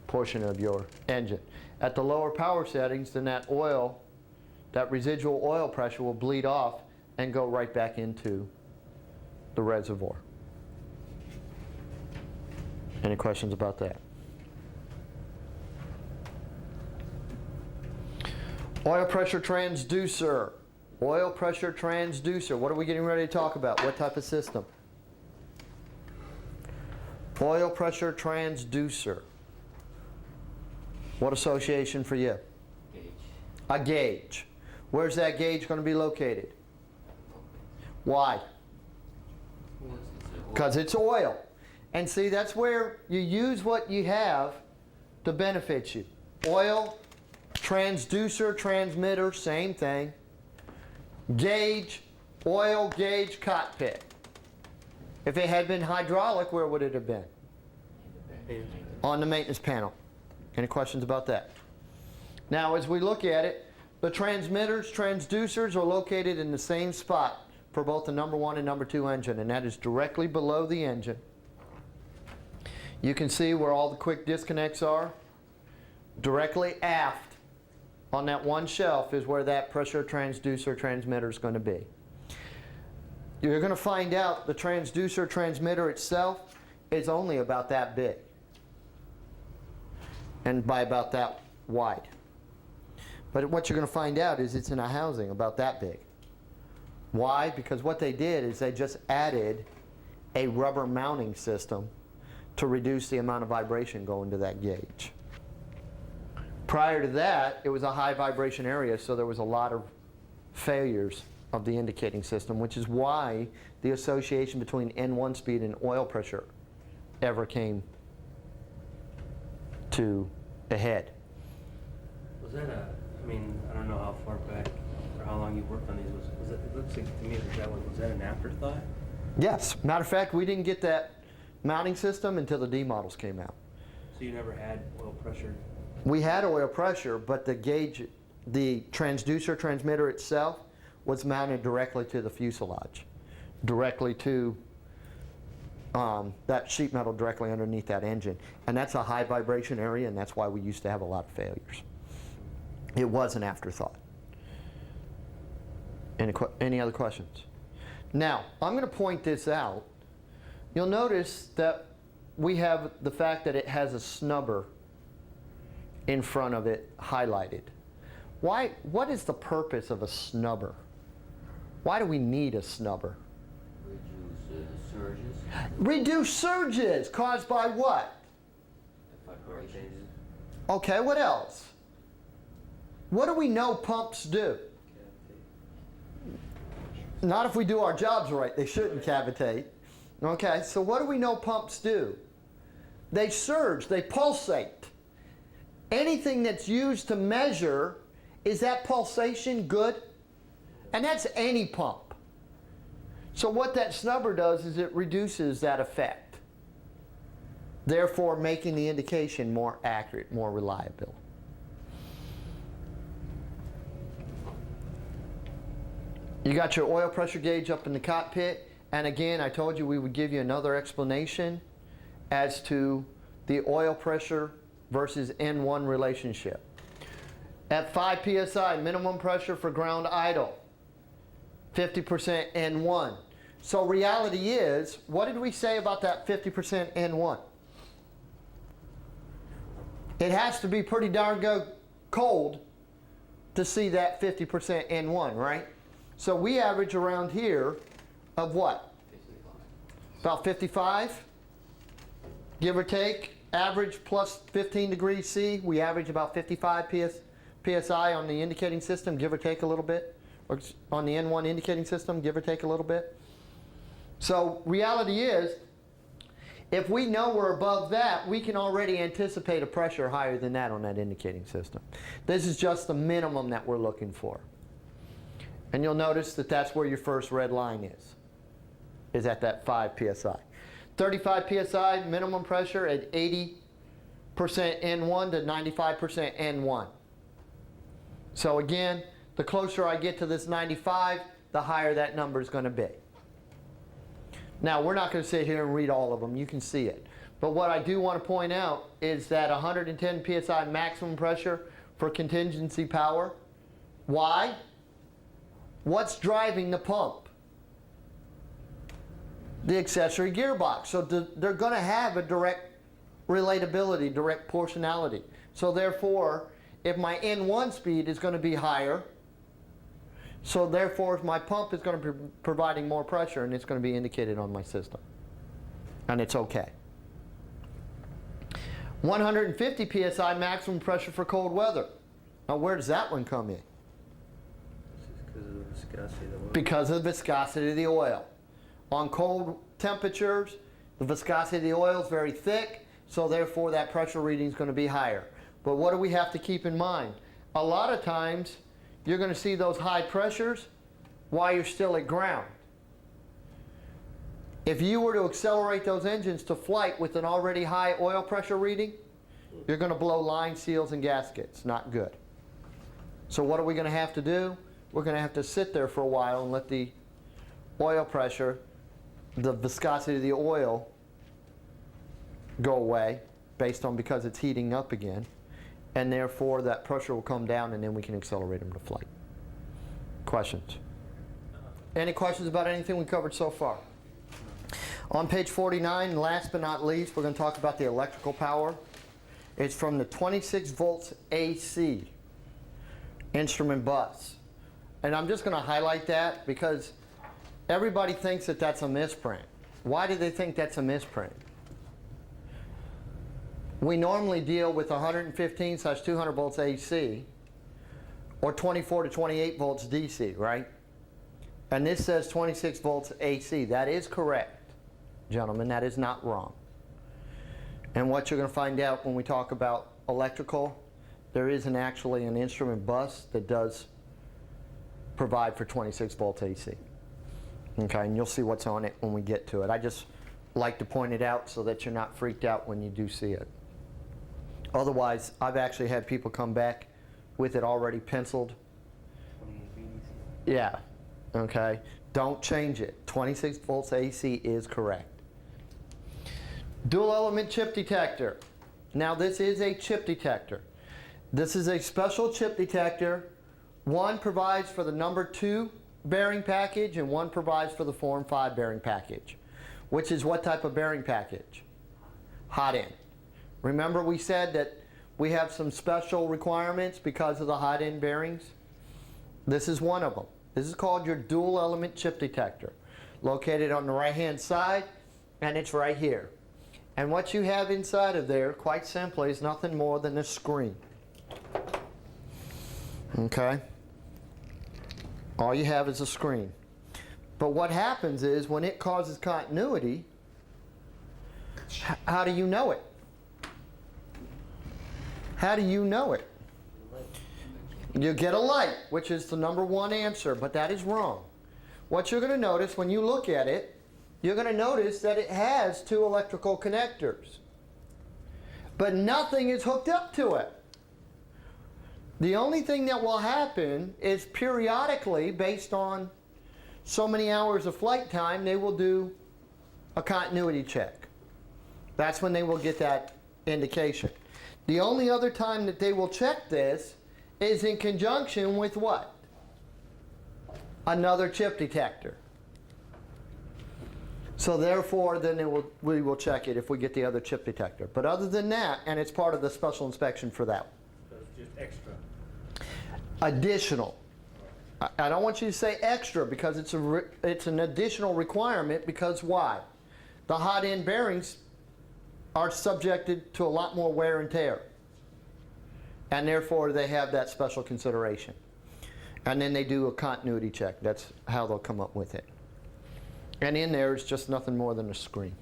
portion of your engine. At the lower power settings, then that oil, that residual oil pressure will bleed off and go right back into the reservoir. Any questions about that? Oil pressure transducer. Oil pressure transducer. What are we getting ready to talk about? What type of system? Oil pressure transducer. What association for you? Gauge. A gauge. Where's that gauge going to be located? Why? Because it's oil. And see, that's where you use what you have to benefit you. Oil, transducer, transmitter, same thing. Gauge, oil gauge, cockpit. If it had been hydraulic, where would it have been? On the maintenance panel. Any questions about that? Now, as we look at it, the transmitters, transducers are located in the same spot for both the number 1 and number 2 engine, and that is directly below the engine. You can see where all the quick disconnects are. Directly aft on that one shelf is where that pressure transducer transmitter is going to be. You're going to find out the transducer transmitter itself is only about that big, and by about that wide. But what you're going to find out is it's in a housing about that big. Why? Because what they did is they just added a rubber mounting system to reduce the amount of vibration going to that gauge. Prior to that, it was a high vibration area, so there was a lot of failures of the indicating system, which is why the association between N1 speed and oil pressure ever came to a head. Was that I mean, I don't know how far back or how long you worked on these. Was it looks like to me was that an afterthought? Yes. Matter of fact, we didn't get that mounting system until the D models came out. So you never had oil pressure? We had oil pressure, but the gauge, the transducer transmitter itself was mounted directly to the fuselage, directly to that sheet metal directly underneath that engine. And that's a high vibration area, and that's why we used to have a lot of failures. It was an afterthought. Any other questions? Now, I'm going to point this out. You'll notice that we have the fact that it has a snubber in front of it highlighted. Why? What is the purpose of a snubber? Why do we need a snubber? Reduce surges. Reduce surges caused by what? Vibrations. Okay, what else? What do we know pumps do? Not if we do our jobs right. They shouldn't cavitate. Okay, so what do we know pumps do? They surge, they pulsate. Anything that's used to measure, is that pulsation good? And that's any pump. So what that snubber does is it reduces that effect, therefore making the indication more accurate, more reliable. You got your oil pressure gauge up in the cockpit, and again, I told you we would give you another explanation as to the oil pressure versus N1 relationship. At 5 psi, minimum pressure for ground idle. 50% N1. So reality is, what did we say about that 50% N1? It has to be pretty darn cold to see that 50% N1, right? So we average around here of what? 55. About 55, give or take. Average plus 15 degrees C, we average about 55 psi on the indicating system, give or take a little bit. Or on the N1 indicating system, give or take a little bit. So reality is, if we know we're above that, we can already anticipate a pressure higher than that on that indicating system. This is just the minimum that we're looking for. And you'll notice that that's where your first red line is at that 5 psi. 35 psi minimum pressure at 80% N1 to 95% N1. So again, the closer I get to this 95, the higher that number is going to be. Now, we're not going to sit here and read all of them. You can see it. But what I do want to point out is that 110 psi maximum pressure for contingency power. Why? What's driving the pump? The accessory gearbox. So they're going to have a direct relatability, direct proportionality. So therefore, if my N1 speed is going to be higher, so therefore my pump is going to be providing more pressure, and it's going to be indicated on my system. And it's okay. 150 psi maximum pressure for cold weather. Now where does that one come in? This is because of the viscosity of the oil. Because of the viscosity of the oil. On cold temperatures, the viscosity of the oil is very thick, so therefore that pressure reading is going to be higher. But what do we have to keep in mind? A lot of times, you're going to see those high pressures while you're still at ground. If you were to accelerate those engines to flight with an already high oil pressure reading, you're going to blow line seals and gaskets. Not good. So what are we going to have to do? We're going to have to sit there for a while and let the oil pressure, the viscosity of the oil, go away because it's heating up again. And therefore that pressure will come down, and then we can accelerate them to flight. Questions? Any questions about anything we covered so far? On page 49, last but not least, we're going to talk about the electrical power. It's from the 26 volts AC instrument bus. And I'm just going to highlight that because everybody thinks that that's a misprint. Why do they think that's a misprint? We normally deal with 115/200 volts AC or 24 to 28 volts DC, right? And this says 26 volts AC. That is correct, gentlemen. That is not wrong. And what you're going to find out when we talk about electrical, there isn't actually an instrument bus that does provide for 26 volts AC. Okay, and you'll see what's on it when we get to it. I just like to point it out so that you're not freaked out when you do see it. Otherwise, I've actually had people come back with it already penciled. 28 VDC. Yeah, okay. Don't change it. 26 volts AC is correct. Dual element chip detector. Now this is a chip detector. This is a special chip detector. One provides for the number 2 bearing package and one provides for the form 5 bearing package. Which is what type of bearing package? Hot end. Remember we said that we have some special requirements because of the hot end bearings? This is one of them. This is called your dual element chip detector. Located on the right hand side, and it's right here. And what you have inside of there, quite simply, is nothing more than a screen. Okay? All you have is a screen. But what happens is when it causes continuity, how do you know it? How do you know it? You get a light, which is the number 1 answer, but that is wrong. What you're going to notice when you look at it, you're going to notice that it has 2 electrical connectors. But nothing is hooked up to it. The only thing that will happen is periodically, based on so many hours of flight time, they will do a continuity check. That's when they will get that indication. The only other time that they will check this is in conjunction with what? Another chip detector. So therefore, then we will check it if we get the other chip detector. But other than that, and it's part of the special inspection for that. So it's just extra. Additional. I don't want you to say extra because it's an additional requirement, because why? The hot end bearings are subjected to a lot more wear and tear. And therefore they have that special consideration. And then they do a continuity check. That's how they'll come up with it. And in there is just nothing more than a screen.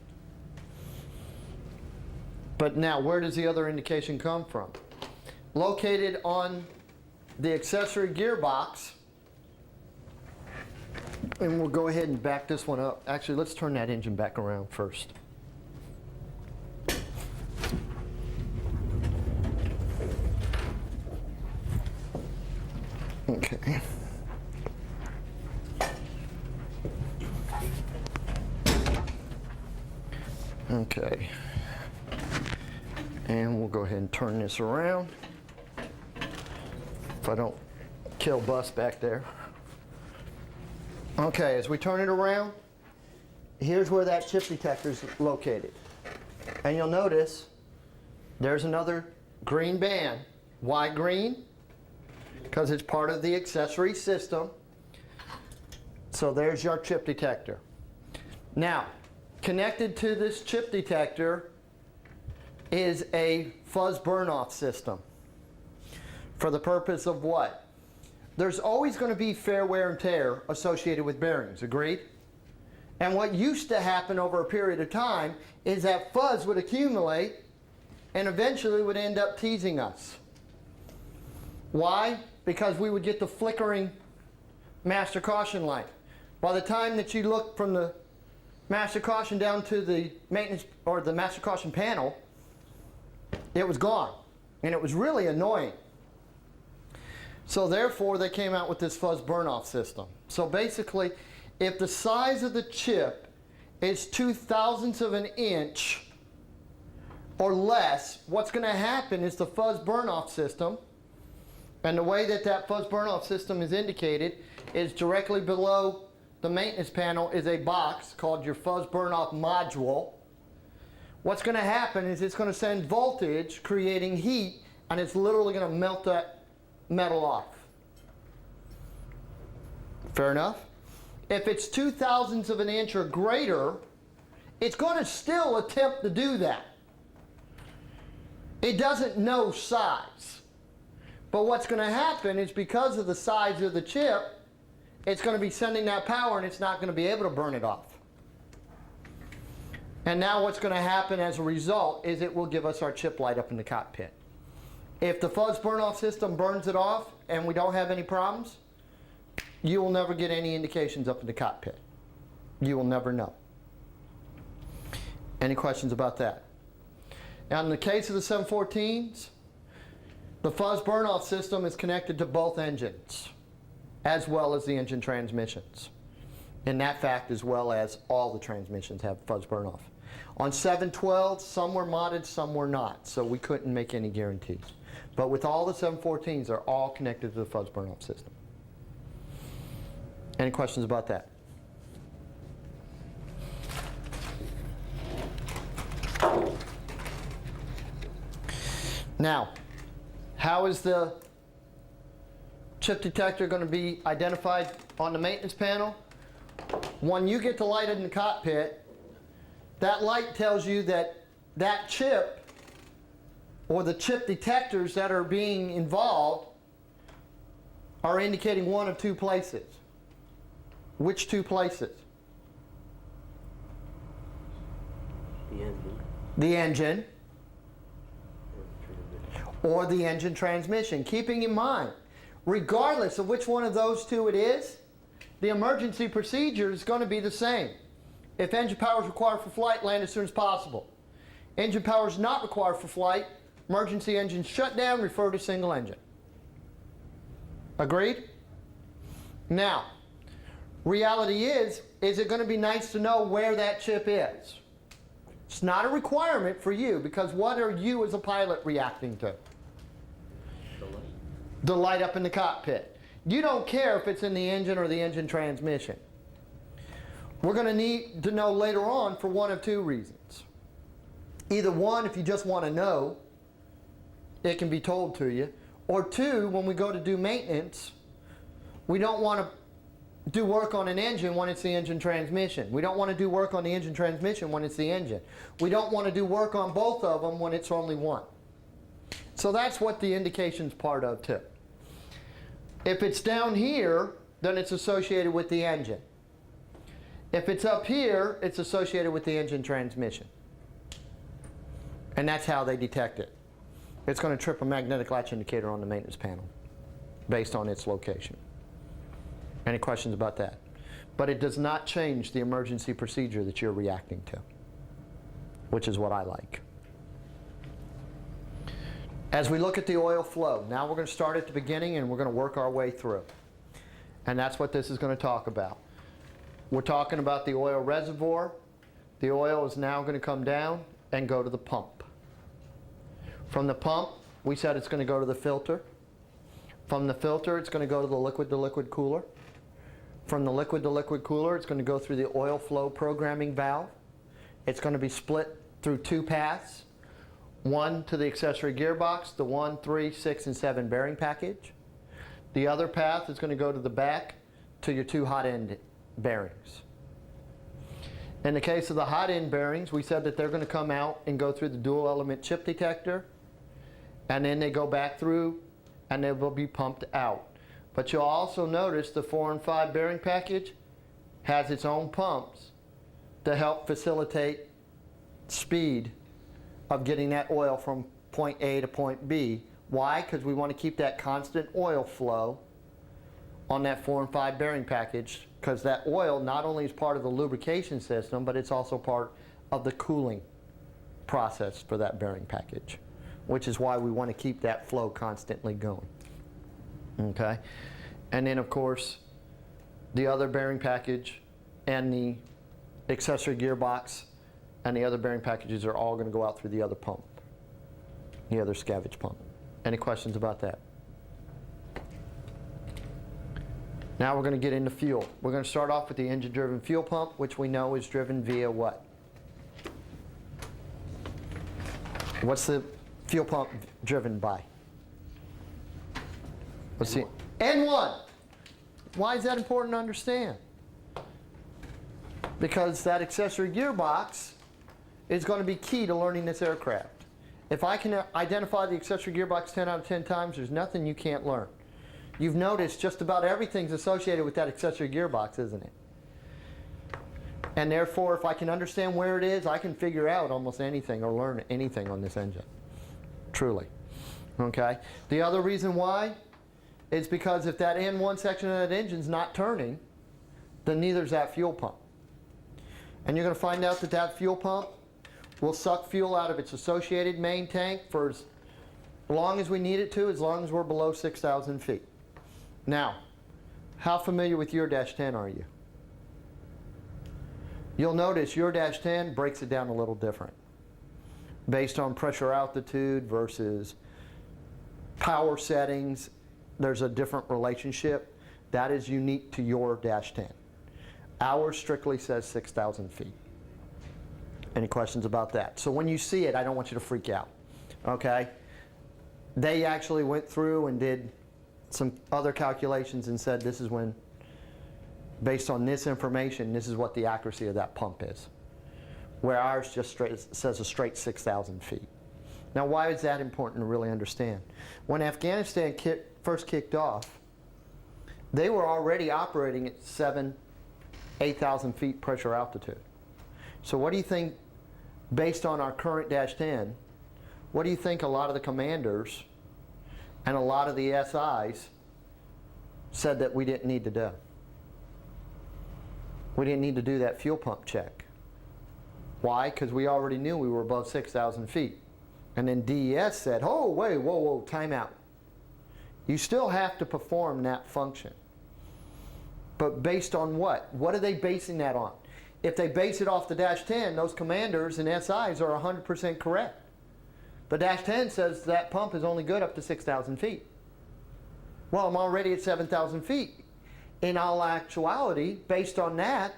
But now, where does the other indication come from? Located on the accessory gearbox. And we'll go ahead and back this one up. Actually, let's turn that engine back around first. Okay. Okay. And we'll go ahead and turn this around. If I don't kill Bus back there. Okay, as we turn it around, here's where that chip detector is located. And you'll notice there's another green band. Why green? Because it's part of the accessory system. So there's your chip detector. Now, connected to this chip detector is a fuzz burn-off system. For the purpose of what? There's always going to be fair wear and tear associated with bearings, agreed? And what used to happen over a period of time is that fuzz would accumulate and eventually would end up teasing us. Why? Because we would get the flickering master caution light. By the time that you look from the master caution down to the maintenance or the master caution panel, it was gone. And it was really annoying. So therefore, they came out with this fuzz burn-off system. So basically, if the size of the chip is 0.02 of an inch or less, what's going to happen is the fuzz burn-off system, and the way that that fuzz burn-off system is indicated is directly below the maintenance panel is a box called your fuzz burn-off module. What's going to happen is it's going to send voltage, creating heat, and it's literally going to melt that metal off. Fair enough? If it's 0.02 of an inch or greater, it's going to still attempt to do that. It doesn't know size. But what's going to happen is because of the size of the chip, it's going to be sending that power and it's not going to be able to burn it off. And now what's going to happen as a result is it will give us our chip light up in the cockpit. If the fuzz burn-off system burns it off and we don't have any problems, you will never get any indications up in the cockpit. You will never know. Any questions about that? Now in the case of the 714s, the fuzz burn-off system is connected to both engines, as well as the engine transmissions. In that fact, as well as all the transmissions have fuzz burn-off. On 712, some were modded, some were not, so we couldn't make any guarantees. But with all the 714s, they're all connected to the fuzz burn-off system. Any questions about that? Now, how is the chip detector going to be identified on the maintenance panel? When you get the light in the cockpit, that light tells you that that chip or the chip detectors that are being involved are indicating one of two places. Which two places? The engine. The engine Or the transmission. or the engine transmission. Keeping in mind, regardless of which one of those two it is, the emergency procedure is going to be the same. If engine power is required for flight, land as soon as possible. Engine power is not required for flight, emergency engine shut down, refer to single engine. Agreed? Now, reality is it going to be nice to know where that chip is? It's not a requirement for you, because what are you as a pilot reacting to? The light. the light up in the cockpit. You don't care if it's in the engine or the engine transmission. We're going to need to know later on for one of two reasons. Either one, if you just want to know, it can be told to you. Or two, when we go to do maintenance, we don't want to do work on an engine when it's the engine transmission. We don't want to do work on the engine transmission when it's the engine. We don't want to do work on both of them when it's only one. So that's what the indication's part of too. If it's down here, then it's associated with the engine. If it's up here, it's associated with the engine transmission. And that's how they detect it. It's going to trip a magnetic latch indicator on the maintenance panel based on its location. Any questions about that? But it does not change the emergency procedure that you're reacting to, which is what I like. As we look at the oil flow, now we're going to start at the beginning and we're going to work our way through. And that's what this is going to talk about. We're talking about the oil reservoir. The oil is now going to come down and go to the pump. From the pump, we said it's going to go to the filter. From the filter, it's going to go to the liquid-to-liquid cooler. From the liquid-to-liquid cooler, it's going to go through the oil flow programming valve. It's going to be split through two paths. One to the accessory gearbox, the 1, 3, 6, and 7 bearing package. The other path is going to go to the back to your two hot end bearings. In the case of the hot end bearings, we said that they're going to come out and go through the dual element chip detector, and then they go back through and they will be pumped out. But you'll also notice the 4 and 5 bearing package has its own pumps to help facilitate speed of getting that oil from point A to point B. Why? Because we want to keep that constant oil flow on that 4 and 5 bearing package, because that oil not only is part of the lubrication system, but it's also part of the cooling process for that bearing package, which is why we want to keep that flow constantly going. Okay? And then of course, the other bearing package and the accessory gearbox and the other bearing packages are all going to go out through the other pump, the other scavenge pump. Any questions about that? Now we're going to get into fuel. We're going to start off with the engine-driven fuel pump, which we know is driven via what? What's the fuel pump driven by? Let's see. N1. Why is that important to understand? Because that accessory gearbox is going to be key to learning this aircraft. If I can identify the accessory gearbox 10 out of 10 times, there's nothing you can't learn. You've noticed just about everything's associated with that accessory gearbox, isn't it? And therefore, if I can understand where it is, I can figure out almost anything or learn anything on this engine. Truly. Okay? The other reason why is because if that N1 section of that engine's not turning, then neither's that fuel pump. And you're going to find out that that fuel pump will suck fuel out of its associated main tank for as long as we need it to, as long as we're below 6,000 feet. Now, how familiar with your Dash 10 are you? You'll notice your Dash 10 breaks it down a little different based on pressure altitude versus power settings. There's a different relationship that is unique to your Dash 10. Ours strictly says 6,000 feet. Any questions about that? So when you see it, I don't want you to freak out, okay? They actually went through and did some other calculations and said this is when, based on this information, this is what the accuracy of that pump is. Where ours just says a straight 6,000 feet. Now why is that important to really understand? When Afghanistan first kicked off, they were already operating at 8,000 feet pressure altitude. So what do you think, based on our current Dash 10, what do you think a lot of the commanders and a lot of the SIs said that we didn't need to do? We didn't need to do that fuel pump check. Why? Because we already knew we were above 6,000 feet. And then DES said, oh, wait, whoa, time out. You still have to perform that function. But based on what? What are they basing that on? If they base it off the Dash 10, those commanders and SIs are 100% correct. The Dash 10 says that pump is only good up to 6,000 feet. Well, I'm already at 7,000 feet. In all actuality, based on that,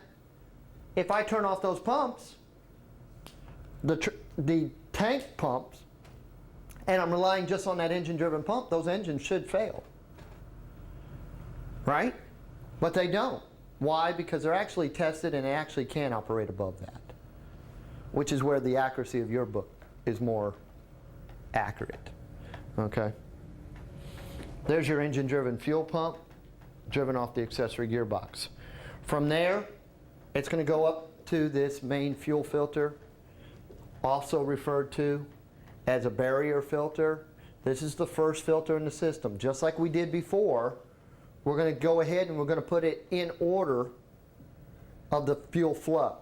if I turn off those pumps, the tank pumps, and I'm relying just on that engine-driven pump, those engines should fail. Right? But they don't. Why? Because they're actually tested and they actually can operate above that, which is where the accuracy of your book is more accurate. Okay? There's your engine-driven fuel pump, driven off the accessory gearbox. From there, it's going to go up to this main fuel filter, also referred to as a barrier filter. This is the first filter in the system. Just like we did before, we're going to go ahead and we're going to put it in order of the fuel flow.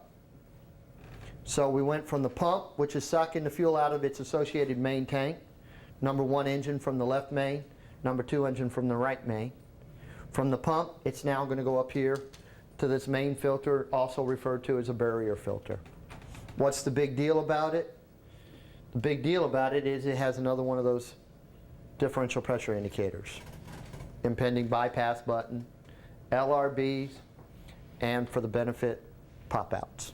So we went from the pump, which is sucking the fuel out of its associated main tank, number 1 engine from the left main, number 2 engine from the right main. From the pump, it's now going to go up here to this main filter, also referred to as a barrier filter. What's the big deal about it? The big deal about it is it has another one of those differential pressure indicators. Impending bypass button, LRBs, and for the benefit, pop-outs.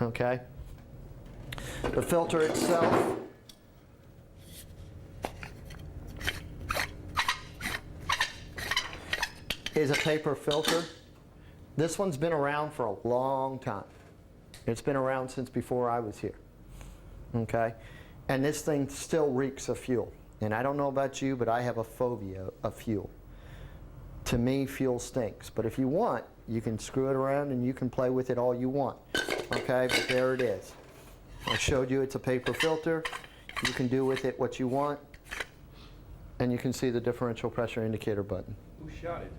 Okay? The filter itself is a paper filter. This one's been around for a long time. It's been around since before I was here. Okay? And this thing still reeks of fuel. And I don't know about you, but I have a phobia of fuel. To me, fuel stinks. But if you want, you can screw it around and you can play with it all you want. Okay? But there it is. I showed you it's a paper filter. You can do with it what you want. And you can see the differential pressure indicator button. Who shot it?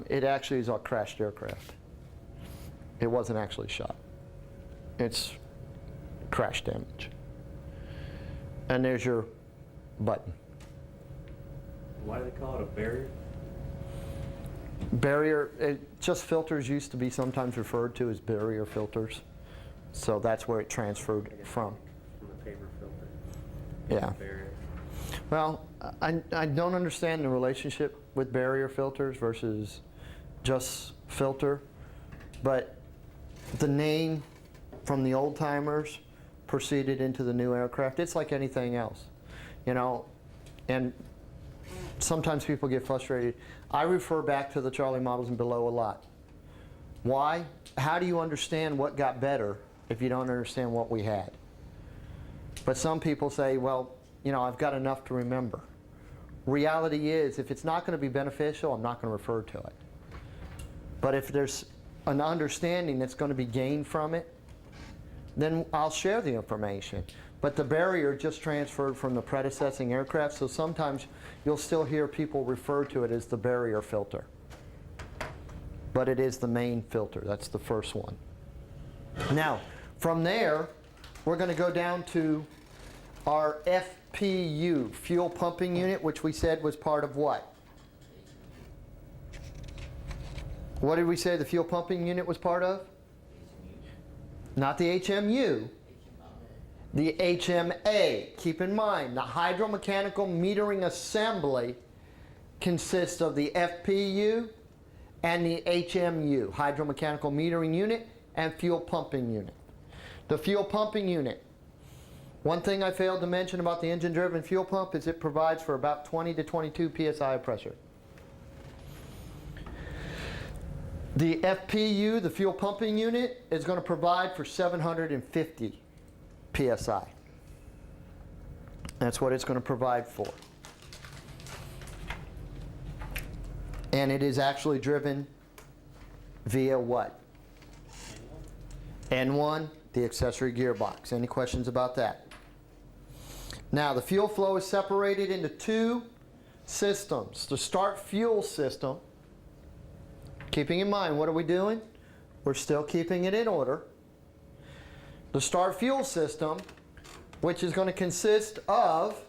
It actually is a crashed aircraft. It wasn't actually shot. It's crash damage. And there's your button. Why do they call it a barrier? Barrier, just filters used to be sometimes referred to as barrier filters. So that's where it transferred from. From the paper filter. Yeah. Barrier. Well, I don't understand the relationship with barrier filters versus just filter, but the name from the old timers proceeded into the new aircraft. It's like anything else, you know, and sometimes people get frustrated. I refer back to the Charlie models and below a lot. Why? How do you understand what got better if you don't understand what we had? But some people say, well, you know, I've got enough to remember. Reality is, if it's not going to be beneficial, I'm not going to refer to it. But if there's an understanding that's going to be gained from it, then I'll share the information. But the barrier just transferred from the predecessing aircraft, so sometimes you'll still hear people refer to it as the barrier filter. But it is the main filter. That's the first one. Now, from there, we're going to go down to our FPU, fuel pumping unit, which we said was part of what? What did we say the fuel pumping unit was part of? Not the HMU. The HMA. Keep in mind, the hydromechanical metering assembly consists of the FPU and the HMU, hydromechanical metering unit and fuel pumping unit. The fuel pumping unit. One thing I failed to mention about the engine-driven fuel pump is it provides for about 20 to 22 psi of pressure. The FPU, the fuel pumping unit, is going to provide for 750 psi. That's what it's going to provide for. And it is actually driven via what? N1, the accessory gearbox. Any questions about that? Now, the fuel flow is separated into two systems. The start fuel system, keeping in mind, what are we doing? We're still keeping it in order. The start fuel system, which is going to consist of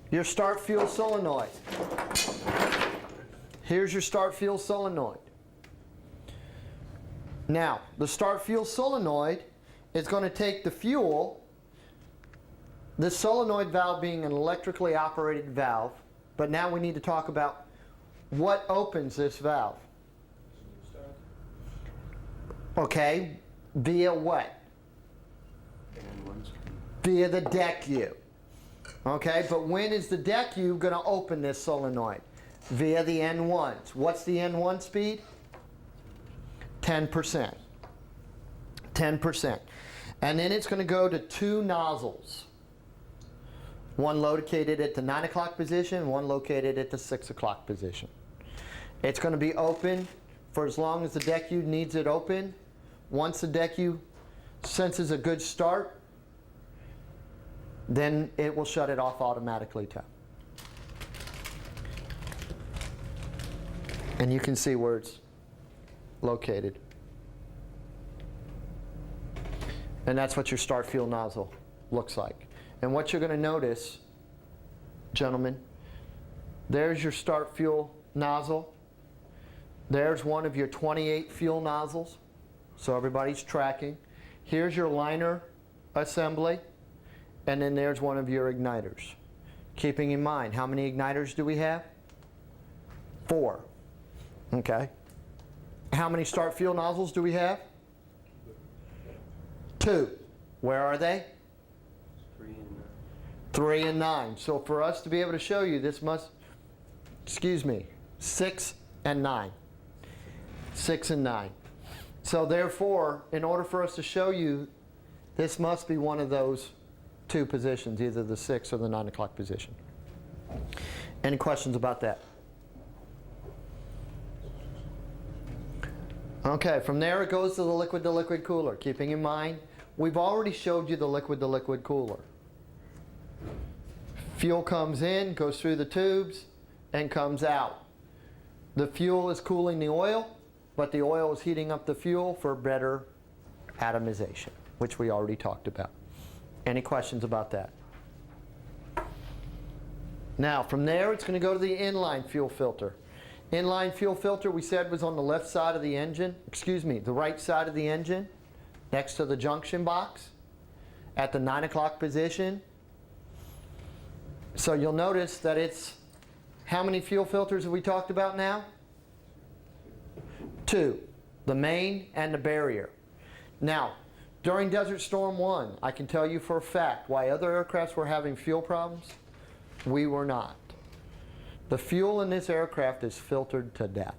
your start fuel solenoid. Here's your start fuel solenoid. Now, the start fuel solenoid is going to take the fuel, this solenoid valve being an electrically operated valve, But now we need to talk about what opens this valve. Okay, via what? And then one's Via the deck U. Okay, but when is the deck U going to open this solenoid? Via the N1s. What's the N1 speed? 10%. 10%. And then it's going to go to two nozzles. One located at the 9 o'clock position, one located at the 6 o'clock position. It's going to be open for as long as the deck U needs it open. Once the deck U senses a good start, then it will shut it off automatically too. And you can see where it's located. And that's what your start fuel nozzle looks like. And what you're going to notice, gentlemen, there's your start fuel nozzle. There's one of your 28 fuel nozzles, so everybody's tracking. Here's your liner assembly, and then there's one of your igniters. Keeping in mind, how many igniters do we have? 4. Okay. How many start fuel nozzles do we have? 2. Where are they? 3 and 9. So for us to be able to show you, this must, 6 and 9. 6 and 9. So therefore, in order for us to show you, this must be one of those 2 positions, either the 6 or the 9 o'clock position. Any questions about that? Okay, from there it goes to the liquid cooler. Keeping in mind, we've already showed you the liquid cooler. Fuel comes in, goes through the tubes, and comes out. The fuel is cooling the oil, but the oil is heating up the fuel for better atomization, which we already talked about. Any questions about that? Now, from there, it's going to go to the inline fuel filter. Inline fuel filter, we said, was on the left side of the engine, the right side of the engine, next to the junction box, at the 9 o'clock position. So you'll notice that it's, how many fuel filters have we talked about now? 2, the main and the barrier. Now, during Desert Storm 1, I can tell you for a fact why other aircrafts were having fuel problems. We were not. The fuel in this aircraft is filtered to death.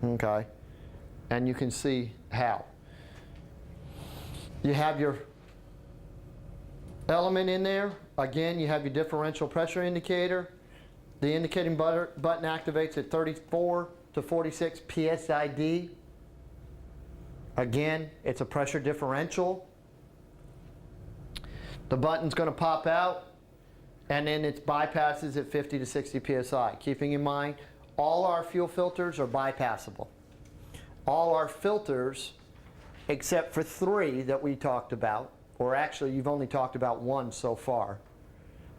Okay? And you can see how. You have your element in there. Again, you have your differential pressure indicator. The indicating button activates at 34 to 46 psid. Again, it's a pressure differential. The button's going to pop out, and then it bypasses at 50 to 60 psi. Keeping in mind, all our fuel filters are bypassable. All our filters, except for 3 that we talked about, or actually you've only talked about 1 so far,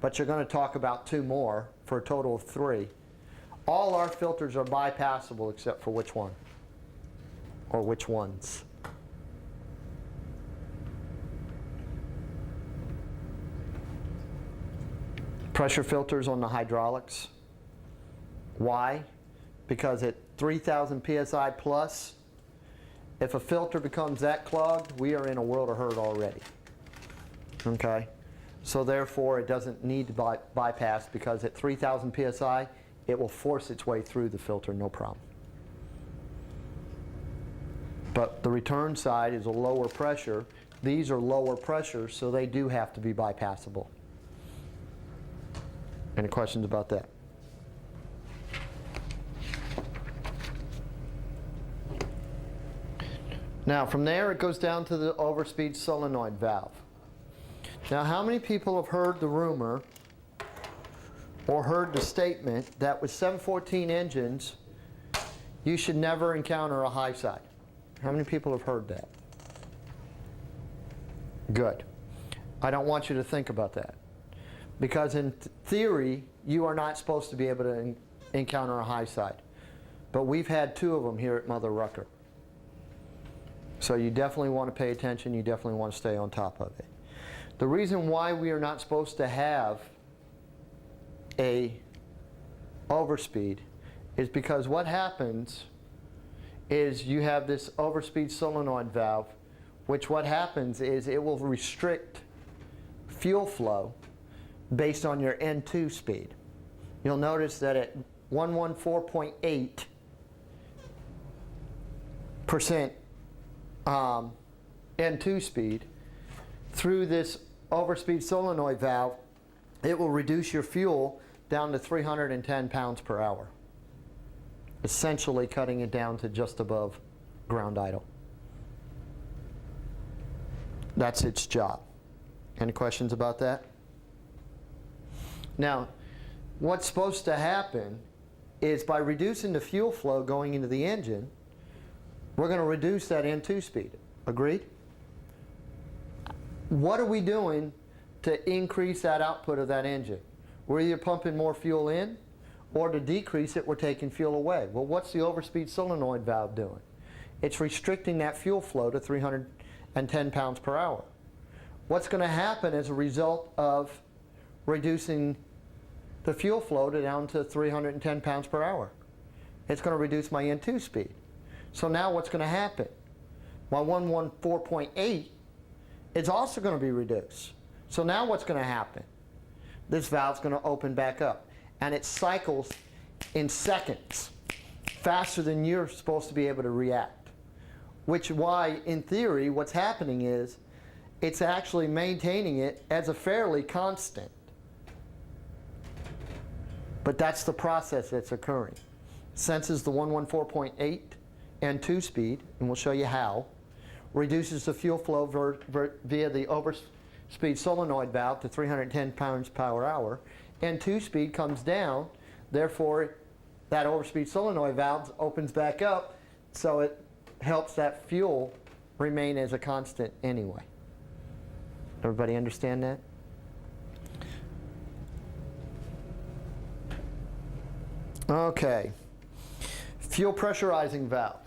but you're going to talk about 2 more for a total of 3. All our filters are bypassable except for which one? Or which ones? Pressure filters on the hydraulics. Why? Because at 3,000 psi plus, if a filter becomes that clogged, we are in a world of hurt already. Okay? So therefore, it doesn't need to bypass, because at 3,000 psi, it will force its way through the filter, no problem. But the return side is a lower pressure. These are lower pressure, so they do have to be bypassable. Any questions about that? Now, from there, it goes down to the overspeed solenoid valve. Now, how many people have heard the rumor or heard the statement that with 714 engines, you should never encounter a high side? How many people have heard that? Good. I don't want you to think about that. Because in theory, you are not supposed to be able to encounter a high side. But we've had 2 of them here at Mother Rucker. So you definitely want to pay attention. You definitely want to stay on top of it. The reason why we are not supposed to have a overspeed is because what happens is you have this overspeed solenoid valve, which what happens is it will restrict fuel flow based on your N2 speed. You'll notice that at 114.8% N2 speed, through this overspeed solenoid valve, it will reduce your fuel down to 310 pounds per hour, essentially cutting it down to just above ground idle. That's its job. Any questions about that? Now, what's supposed to happen is by reducing the fuel flow going into the engine, we're going to reduce that N2 speed. Agreed? What are we doing to increase that output of that engine? We're either pumping more fuel in, or to decrease it, we're taking fuel away. Well, what's the overspeed solenoid valve doing? It's restricting that fuel flow to 310 pounds per hour. What's going to happen as a result of reducing the fuel flow down to 310 pounds per hour? It's going to reduce my N2 speed. So now what's going to happen? My 114.8 is also going to be reduced. So now what's going to happen? This valve's going to open back up. And it cycles in seconds, faster than you're supposed to be able to react. Which is why, in theory, what's happening is it's actually maintaining it as a fairly constant. But that's the process that's occurring. Senses the 114.8 N2 speed, and we'll show you how, reduces the fuel flow via the overspeed solenoid valve to 310 pounds per hour. N2 speed comes down, therefore that overspeed solenoid valve opens back up, so it helps that fuel remain as a constant anyway. Everybody understand that? Okay. Fuel pressurizing valve.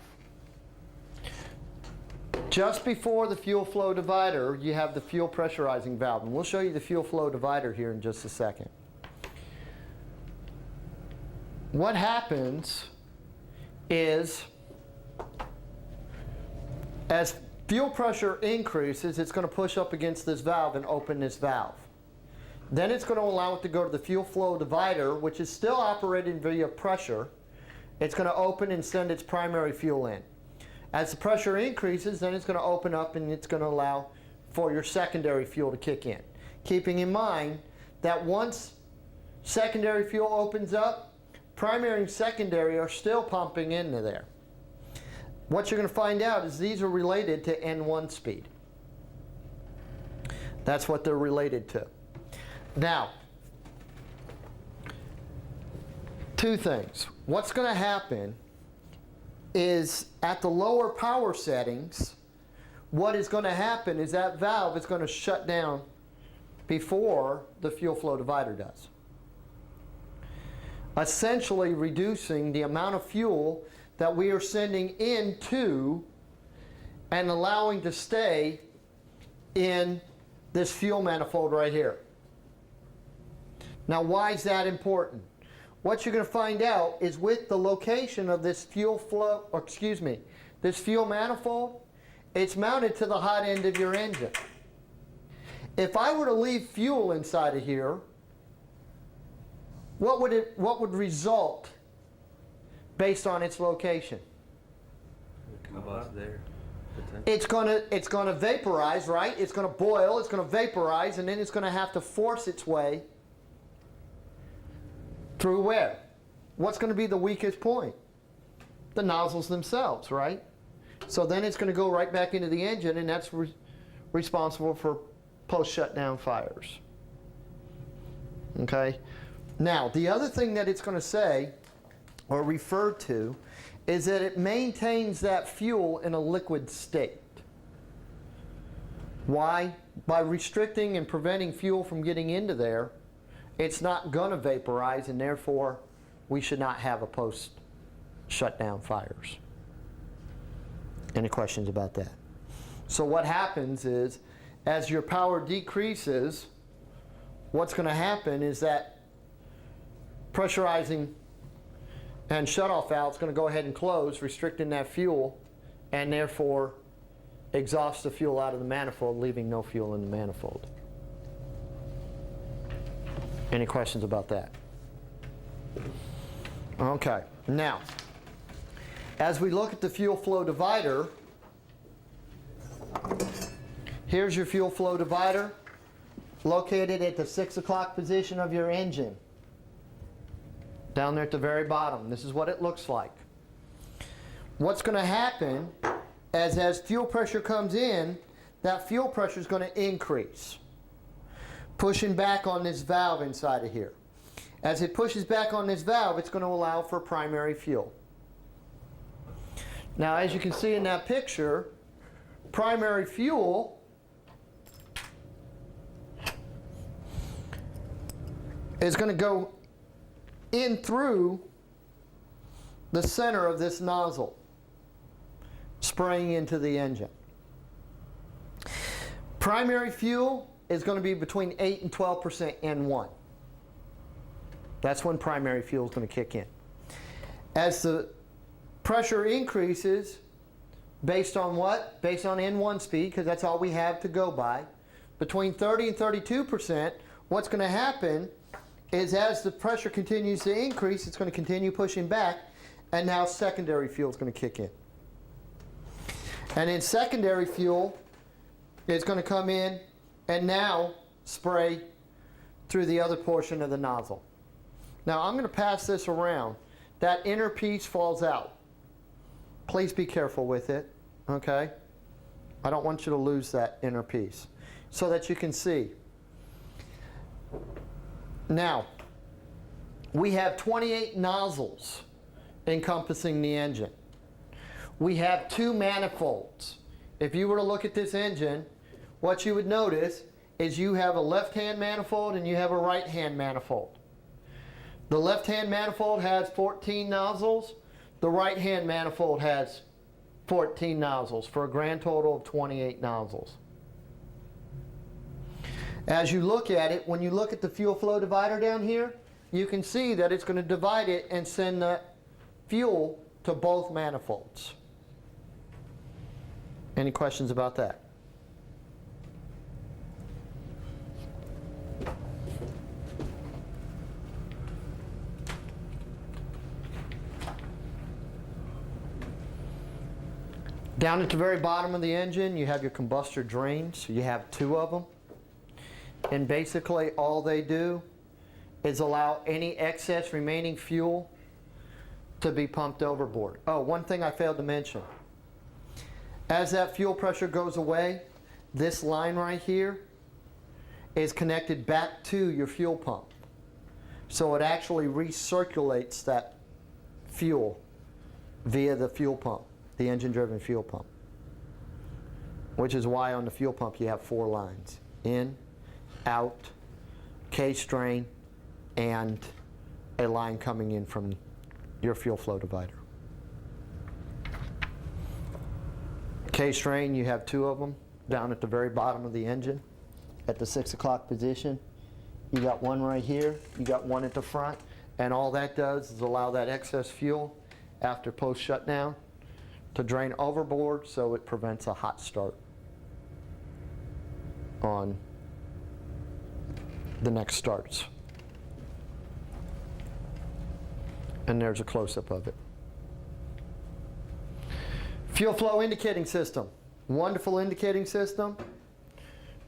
Just before the fuel flow divider, you have the fuel pressurizing valve. And we'll show you the fuel flow divider here in just a second. What happens is, as fuel pressure increases, it's going to push up against this valve and open this valve. Then it's going to allow it to go to the fuel flow divider, which is still operating via pressure. It's going to open and send its primary fuel in. As the pressure increases, then it's going to open up and it's going to allow for your secondary fuel to kick in. Keeping in mind that once secondary fuel opens up, primary and secondary are still pumping into there. What you're going to find out is these are related to N1 speed. That's what they're related to. Now, two things. What's going to happen is at the lower power settings, what is going to happen is that valve is going to shut down before the fuel flow divider does, essentially reducing the amount of fuel that we are sending into and allowing to stay in this fuel manifold right here. Now, why is that important? What you're going to find out is with the location of this fuel manifold, it's mounted to the hot end of your engine. If I were to leave fuel inside of here, what would result based on its location? Combust there. It's going to vaporize, right? It's going to boil, it's going to vaporize, and then it's going to have to force its way through where? What's going to be the weakest point? The nozzles themselves, right? So then it's going to go right back into the engine, and that's responsible for post-shutdown fires. Okay? Now, the other thing that it's going to say, or refer to, is that it maintains that fuel in a liquid state. Why? By restricting and preventing fuel from getting into there, it's not going to vaporize, and therefore we should not have a post-shutdown fires. Any questions about that? So what happens is, as your power decreases, what's going to happen is that pressurizing and shutoff valve is going to go ahead and close, restricting that fuel, and therefore exhaust the fuel out of the manifold, leaving no fuel in the manifold. Any questions about that? Okay, now, as we look at the fuel flow divider, here's your fuel flow divider, located at the 6 o'clock position of your engine. Down there at the very bottom. This is what it looks like. What's going to happen is as fuel pressure comes in, that fuel pressure is going to increase, pushing back on this valve inside of here. As it pushes back on this valve, it's going to allow for primary fuel. Now, as you can see in that picture, primary fuel is going to go in through the center of this nozzle, spraying into the engine. Primary fuel is going to be between 8 and 12% N1. That's when primary fuel is going to kick in. As the pressure increases, based on what? Based on N1 speed, because that's all we have to go by, between 30 and 32%, what's going to happen is as the pressure continues to increase, it's going to continue pushing back, and now secondary fuel is going to kick in. And then secondary fuel is going to come in and now spray through the other portion of the nozzle. Now I'm going to pass this around. That inner piece falls out. Please be careful with it, okay? I don't want you to lose that inner piece so that you can see. Now, we have 28 nozzles encompassing the engine. We have 2 manifolds. If you were to look at this engine, what you would notice is you have a left-hand manifold and you have a right-hand manifold. The left-hand manifold has 14 nozzles. The right-hand manifold has 14 nozzles for a grand total of 28 nozzles. As you look at it, when you look at the fuel flow divider down here, you can see that it's going to divide it and send the fuel to both manifolds. Any questions about that? Down at the very bottom of the engine, you have your combustor drains. You have 2 of them. And basically all they do is allow any excess remaining fuel to be pumped overboard. Oh, one thing I failed to mention. As that fuel pressure goes away, this line right here is connected back to your fuel pump. So it actually recirculates that fuel via the fuel pump, the engine-driven fuel pump. Which is why on the fuel pump you have 4 lines. In, out, case drain, and a line coming in from your fuel flow divider. Case drain, you have 2 of them down at the very bottom of the engine at the 6 o'clock position. You got one right here, you got one at the front, and all that does is allow that excess fuel after post shutdown to drain overboard, so it prevents a hot start on the next starts. And there's a close-up of it. Fuel flow indicating system. Wonderful indicating system.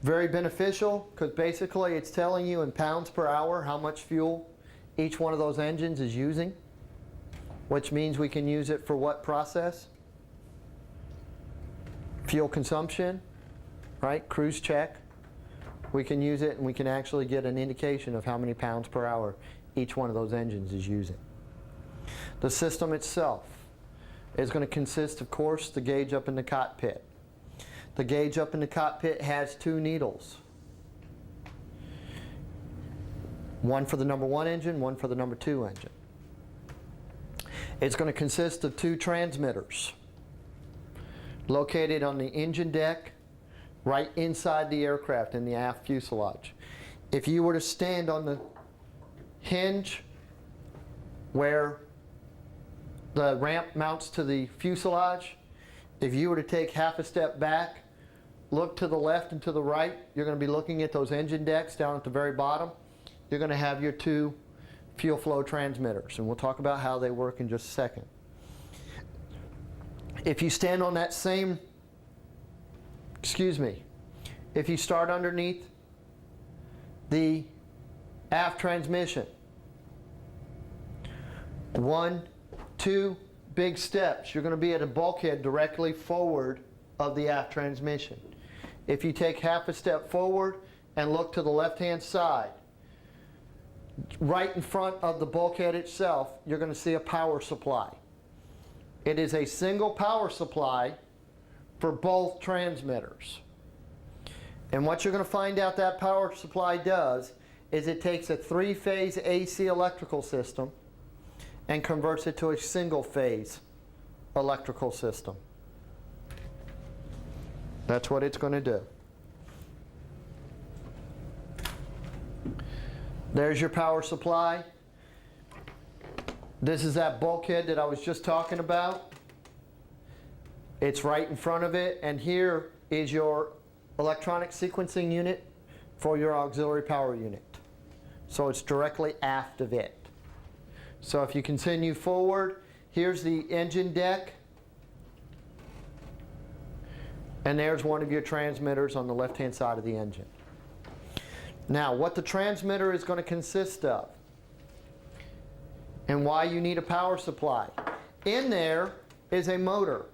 Very beneficial because basically it's telling you in pounds per hour how much fuel each one of those engines is using, which means we can use it for what process? Fuel consumption, right? Cruise check. We can use it and we can actually get an indication of how many pounds per hour each one of those engines is using. The system itself is going to consist, of course, the gauge up in the cockpit. The gauge up in the cockpit has 2 needles. One for the number 1 engine, one for the number 2 engine. It's going to consist of 2 transmitters located on the engine deck right inside the aircraft in the aft fuselage. If you were to stand on the hinge where the ramp mounts to the fuselage. If you were to take half a step back, look to the left and to the right, you're going to be looking at those engine decks down at the very bottom. You're going to have your two fuel flow transmitters, and we'll talk about how they work in just a second. If you stand on that same, if you start underneath the aft transmission, 1, 2 big steps, you're going to be at a bulkhead directly forward of the aft transmission. If you take half a step forward and look to the left-hand side, right in front of the bulkhead itself, you're going to see a power supply. It is a single power supply for both transmitters. And what you're going to find out that power supply does is it takes a 3-phase AC electrical system and converts it to a single-phase electrical system. That's what it's going to do. There's your power supply. This is that bulkhead that I was just talking about. It's right in front of it, and here is your electronic sequencing unit for your auxiliary power unit. So it's directly aft of it. So if you continue forward, here's the engine deck, and there's one of your transmitters on the left-hand side of the engine. Now, what the transmitter is going to consist of, and why you need a power supply. In there is a motor.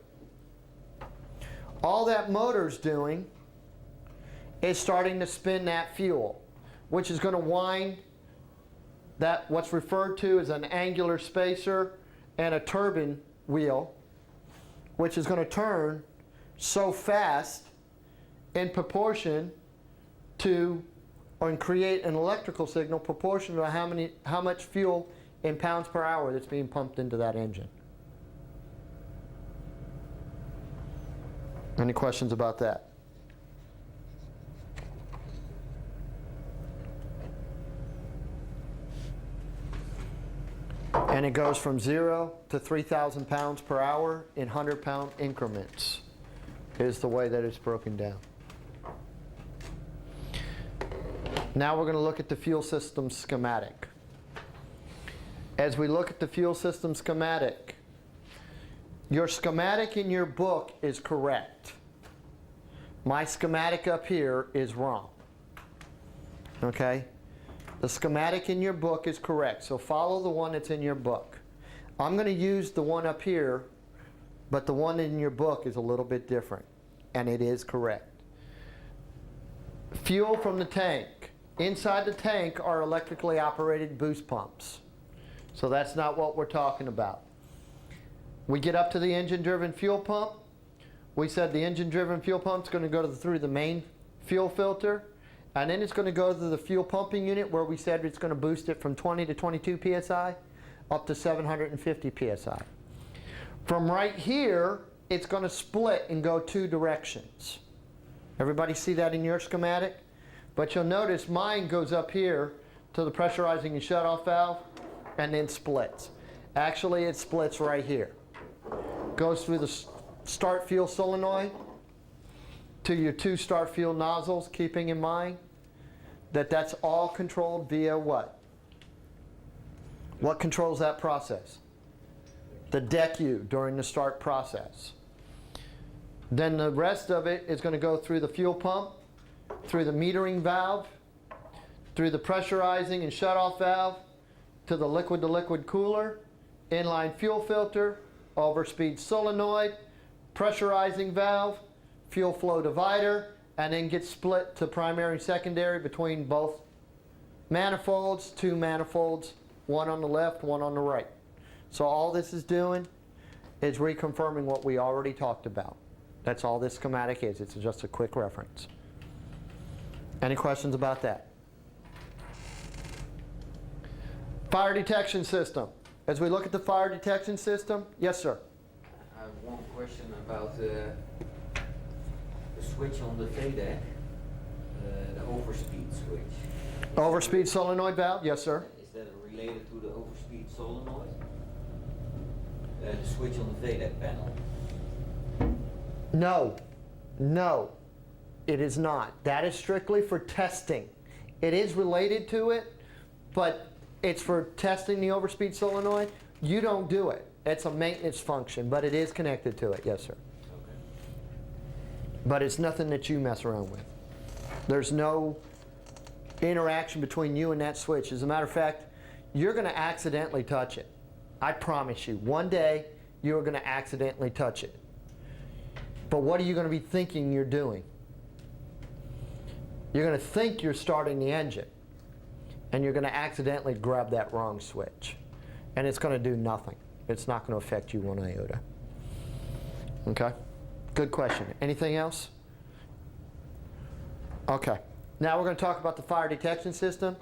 All that motor's doing is starting to spin that fuel, which is going to wind that what's referred to as an angular spacer and a turbine wheel, which is going to turn so fast in proportion to, and create an electrical signal proportional to how much fuel in pounds per hour that's being pumped into that engine. Any questions about that? And it goes from 0 to 3,000 pounds per hour in 100-pound increments is the way that it's broken down. Now we're going to look at the fuel system schematic. As we look at the fuel system schematic, your schematic in your book is correct. My schematic up here is wrong. Okay? The schematic in your book is correct, so follow the one that's in your book. I'm going to use the one up here, but the one in your book is a little bit different, and it is correct. Fuel from the tank. Inside the tank are electrically operated boost pumps. So that's not what we're talking about. We get up to the engine-driven fuel pump. We said the engine-driven fuel pump is going to go through the main fuel filter, and then it's going to go to the fuel pumping unit where we said it's going to boost it from 20 to 22 psi up to 750 psi. From right here, it's going to split and go 2 directions. Everybody see that in your schematic? But you'll notice mine goes up here to the pressurizing and shutoff valve and then splits. Actually, it splits right here. Goes through the start fuel solenoid to your 2 start fuel nozzles, keeping in mind that that's all controlled via what? What controls that process? The DECU during the start process. Then the rest of it is going to go through the fuel pump, through the metering valve, through the pressurizing and shutoff valve, to the liquid-to-liquid cooler, inline fuel filter, overspeed solenoid, pressurizing valve, fuel flow divider, and then gets split to primary and secondary between both manifolds, 2 manifolds, one on the left, one on the right. So all this is doing is reconfirming what we already talked about. That's all this schematic is. It's just a quick reference. Any questions about that? Fire detection system. As we look at the fire detection system, yes, sir? I have one question about the switch on the FADEC, the overspeed switch. Overspeed solenoid valve, yes, sir. Is that related to the overspeed solenoid? The switch on the FADEC panel. No, no, it is not. That is strictly for testing. It is related to it, but it's for testing the overspeed solenoid. You don't do it. It's a maintenance function, but it is connected to it, yes, sir. Okay. But it's nothing that you mess around with. There's no interaction between you and that switch. As a matter of fact, you're going to accidentally touch it. I promise you, one day you're going to accidentally touch it. But what are you going to be thinking you're doing? You're going to think you're starting the engine, and you're going to accidentally grab that wrong switch. And it's going to do nothing. It's not going to affect you one iota. Okay? Good question. Anything else? Okay. Now we're going to talk about the fire detection system.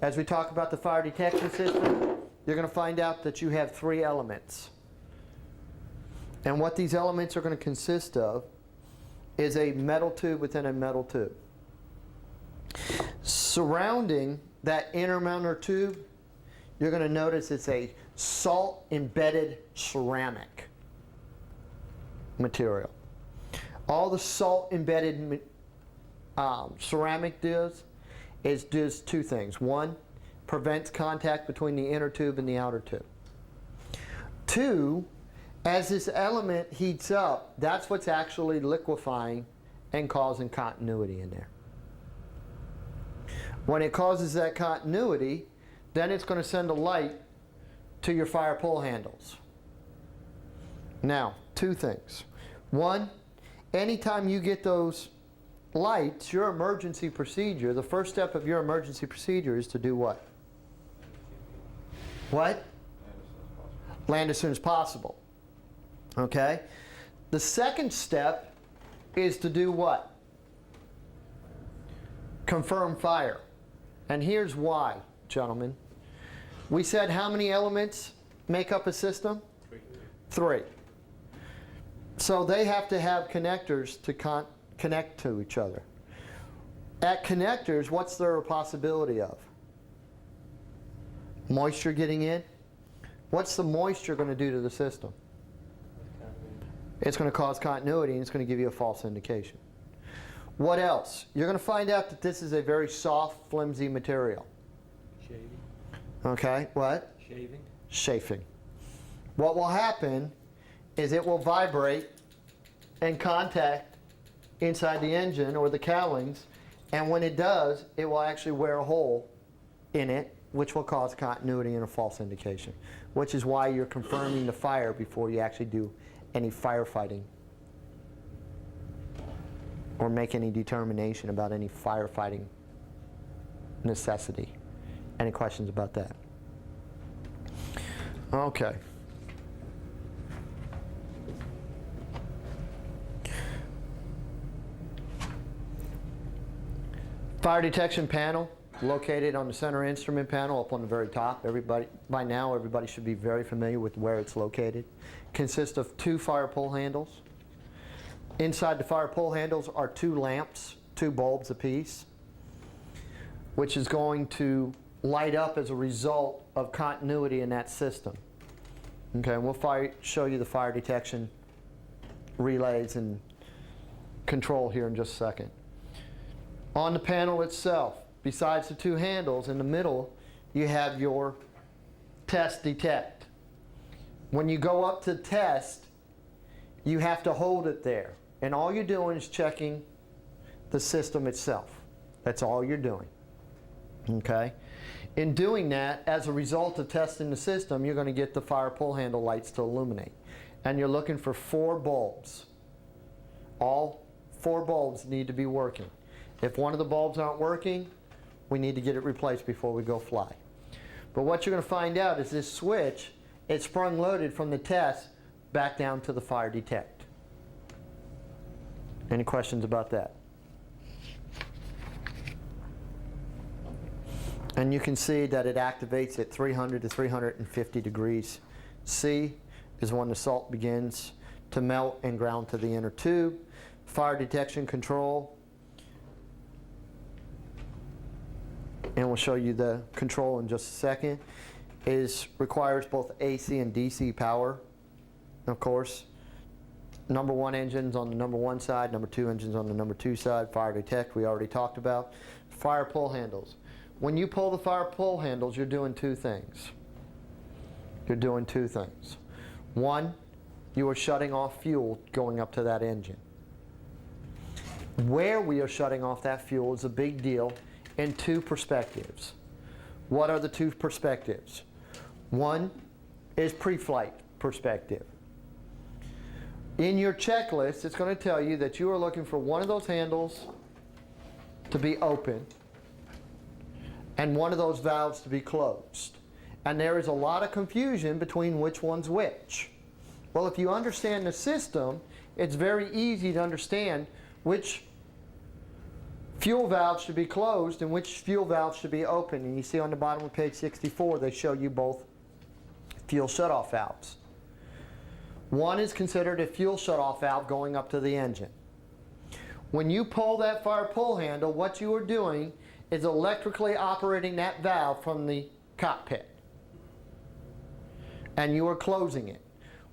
As we talk about the fire detection system, you're going to find out that you have 3 elements. And what these elements are going to consist of is a metal tube within a metal tube. Surrounding that inner outer tube, you're going to notice it's a salt-embedded ceramic material. All the salt-embedded ceramic does is 2 things. 1, prevents contact between the inner tube and the outer tube. 2, as this element heats up, that's what's actually liquefying and causing continuity in there. When it causes that continuity, then it's going to send a light to your fire pull handles. Now, 2 things. 1, anytime you get those lights, your emergency procedure, the first step of your emergency procedure is to do what? What? Land as soon as possible. Okay? The second step is to do what? Confirm fire. And here's why, gentlemen. We said how many elements make up a system? 3. So they have to have connectors to connect to each other. At connectors, what's there a possibility of? Moisture getting in? What's the moisture going to do to the system? It's going to cause continuity, and it's going to give you a false indication. What else? You're going to find out that this is a very soft, flimsy material. Shaving. Okay, what? Shaving. Chafing. What will happen is it will vibrate and contact inside the engine or the cowlings, and when it does, it will actually wear a hole in it, which will cause continuity and a false indication, which is why you're confirming the fire before you actually do any firefighting or make any determination about any firefighting necessity. Any questions about that? Okay. Fire detection panel located on the center instrument panel up on the very top. By now everybody should be very familiar with where it's located. Consists of 2 fire pull handles. Inside the fire pull handles are 2 lamps, 2 bulbs apiece, which is going to light up as a result of continuity in that system. Okay, and we'll show you the fire detection relays and control here in just a second. On the panel itself, besides the 2 handles, in the middle, you have your test detect. When you go up to test, you have to hold it there. And all you're doing is checking the system itself. That's all you're doing. Okay? In doing that, as a result of testing the system, you're going to get the fire pull handle lights to illuminate. And you're looking for 4 bulbs. All 4 bulbs need to be working. If one of the bulbs aren't working, we need to get it replaced before we go fly. But what you're going to find out is this switch, it's sprung loaded from the test back down to the fire detect. Any questions about that? And you can see that it activates at 300 to 350 degrees C is when the salt begins to melt and ground to the inner tube. Fire detection control. And we'll show you the control in just a second. Requires both AC and DC power of course, number 1 engines on the number 1 side, number 2 engines on the number 2 side, fire detect we already talked about. Fire pull handles. When you pull the fire pull handles, you're doing 2 things. You're doing 2 things. 1, you are shutting off fuel going up to that engine. Where we are shutting off that fuel is a big deal in 2 perspectives. What are the 2 perspectives? 1 is pre-flight perspective. In your checklist, it's going to tell you that you are looking for one of those handles to be open and one of those valves to be closed. And there is a lot of confusion between which one's which. Well, if you understand the system, it's very easy to understand which fuel valves should be closed and which fuel valves should be open. And you see on the bottom of page 64, they show you both fuel shutoff valves. One is considered a fuel shutoff valve going up to the engine. When you pull that fire pull handle, what you are doing is electrically operating that valve from the cockpit. And you are closing it.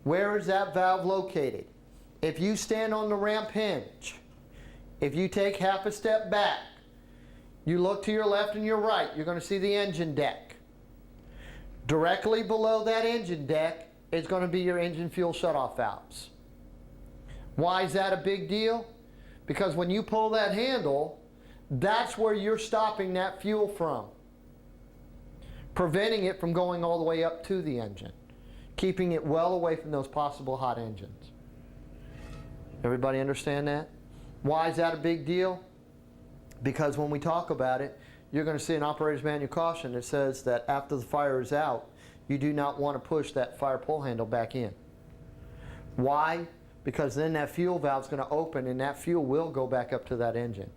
Where is that valve located? If you stand on the ramp hinge, if you take half a step back, you look to your left and your right, you're going to see the engine deck. Directly below that engine deck is going to be your engine fuel shutoff valves. Why is that a big deal? Because when you pull that handle, that's where you're stopping that fuel from, preventing it from going all the way up to the engine, keeping it well away from those possible hot engines. Everybody understand that? Why is that a big deal? Because when we talk about it, you're going to see an operator's manual caution that says that after the fire is out, you do not want to push that fire pull handle back in. Why? Because then that fuel valve is going to open and that fuel will go back up to that engine.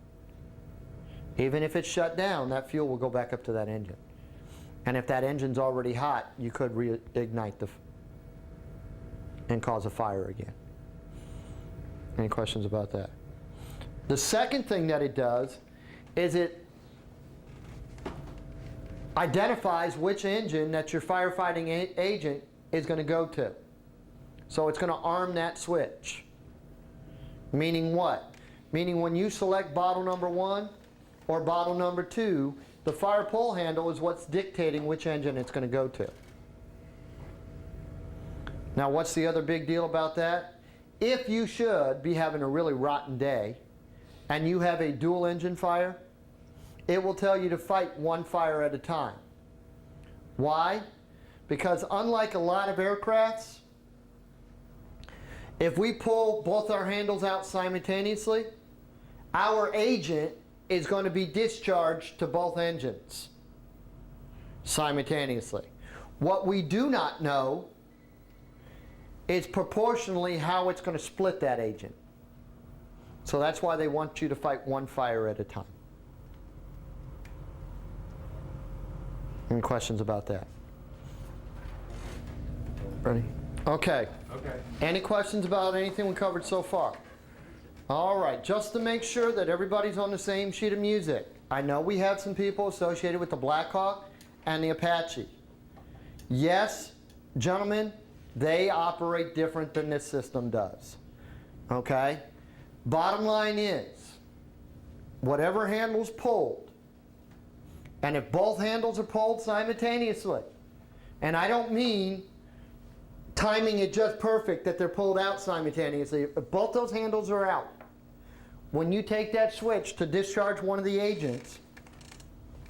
Even if it's shut down, that fuel will go back up to that engine. And if that engine's already hot, you could reignite and cause a fire again. Any questions about that? The second thing that it does is it identifies which engine that your firefighting agent is going to go to. So it's going to arm that switch. Meaning what? Meaning when you select bottle number 1 or bottle number 2, the fire pull handle is what's dictating which engine it's going to go to. Now what's the other big deal about that? If you should be having a really rotten day and you have a dual engine fire, it will tell you to fight one fire at a time. Why? Because unlike a lot of aircrafts, if we pull both our handles out simultaneously, our agent is going to be discharged to both engines simultaneously. What we do not know is proportionally how it's going to split that agent. So that's why they want you to fight one fire at a time. Any questions about that? Ready? Okay. Okay. Any questions about anything we covered so far? All right, just to make sure that everybody's on the same sheet of music. I know we have some people associated with the Blackhawk and the Apache. Yes, gentlemen, they operate different than this system does. Okay? Bottom line is, whatever handle's pulled, and if both handles are pulled simultaneously, and I don't mean timing it just perfect that they're pulled out simultaneously, if both those handles are out, when you take that switch to discharge one of the agents,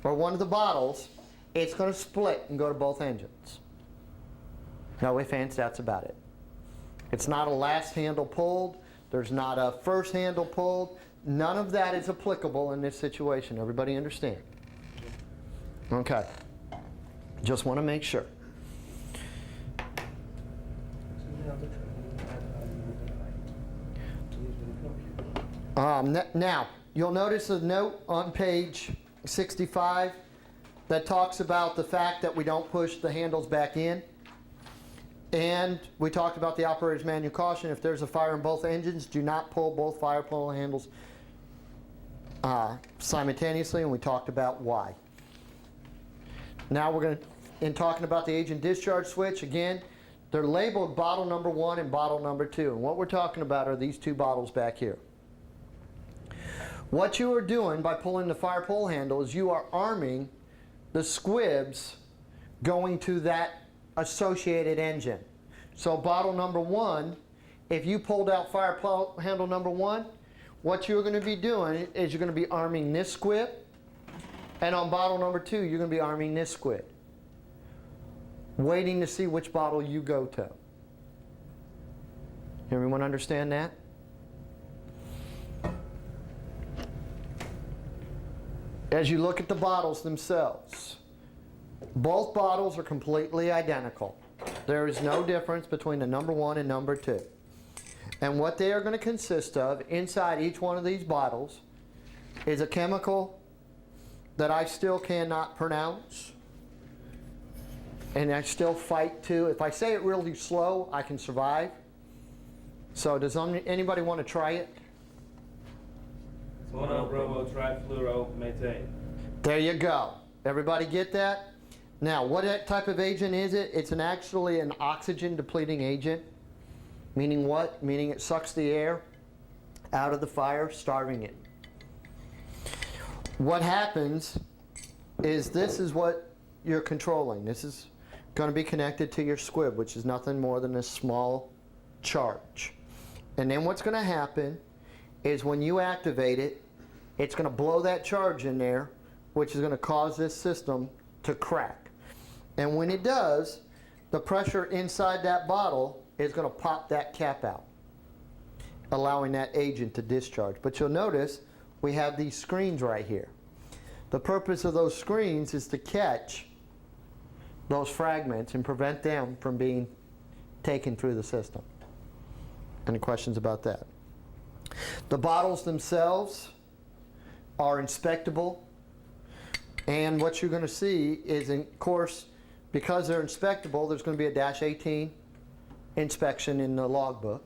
or one of the bottles, it's going to split and go to both engines. No ifs, ands, that's about it. It's not a last handle pulled. There's not a first handle pulled. None of that is applicable in this situation. Everybody understand? Okay. Just want to make sure. Now, you'll notice a note on page 65 that talks about the fact that we don't push the handles back in. And we talked about the operator's manual caution. If there's a fire in both engines, do not pull both fire pull handles simultaneously, and we talked about why. Now we're going to, in talking about the agent discharge switch, again, They're labeled bottle number 1 and bottle number 2. And what we're talking about are these two bottles back here. What you are doing by pulling the fire pole handle is you are arming the squibs going to that associated engine. So bottle number 1, if you pulled out fire pole handle number 1, what you're going to be doing is you're going to be arming this squib, and on bottle number 2 you're going to be arming this squib, waiting to see which bottle you go to. Everyone understand that? As you look at the bottles themselves, both bottles are completely identical. There is no difference between the number 1 and number 2. And what they are going to consist of inside each one of these bottles is a chemical that I still cannot pronounce. And I still fight to. If I say it really slow, I can survive. So does anybody want to try it? Monobromotrifluoromethane. There you go. Everybody get that? Now, what type of agent is it? It's actually an oxygen depleting agent. Meaning what? Meaning it sucks the air out of the fire, starving it. What happens is this is what you're controlling. This is going to be connected to your squib, which is nothing more than a small charge. And then what's going to happen is when you activate it, it's going to blow that charge in there, which is going to cause this system to crack. And when it does, the pressure inside that bottle is going to pop that cap out, allowing that agent to discharge. But you'll notice we have these screens right here. The purpose of those screens is to catch those fragments and prevent them from being taken through the system. Any questions about that? The bottles themselves are inspectable, and what you're going to see is, of course, because they're inspectable, there's going to be a -18 inspection in the logbook,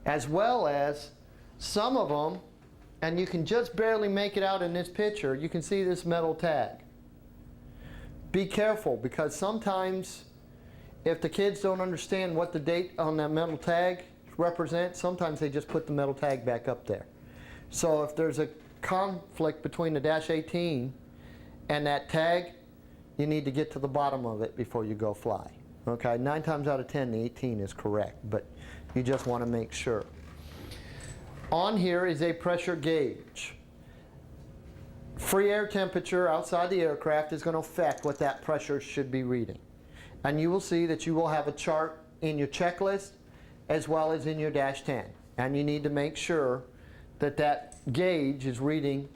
as well as some of them, and you can just barely make it out in this picture, you can see this metal tag. Be careful, because sometimes if the kids don't understand what the date on that metal tag represents, sometimes they just put the metal tag back up there. So if there's a conflict between the -18 and that tag, you need to get to the bottom of it before you go fly. Okay, 9 times out of 10, the 18 is correct, but you just want to make sure. On here is a pressure gauge. Free air temperature outside the aircraft is going to affect what that pressure should be reading. And you will see that you will have a chart in your checklist as well as in your -10. And you need to make sure that that gauge is reading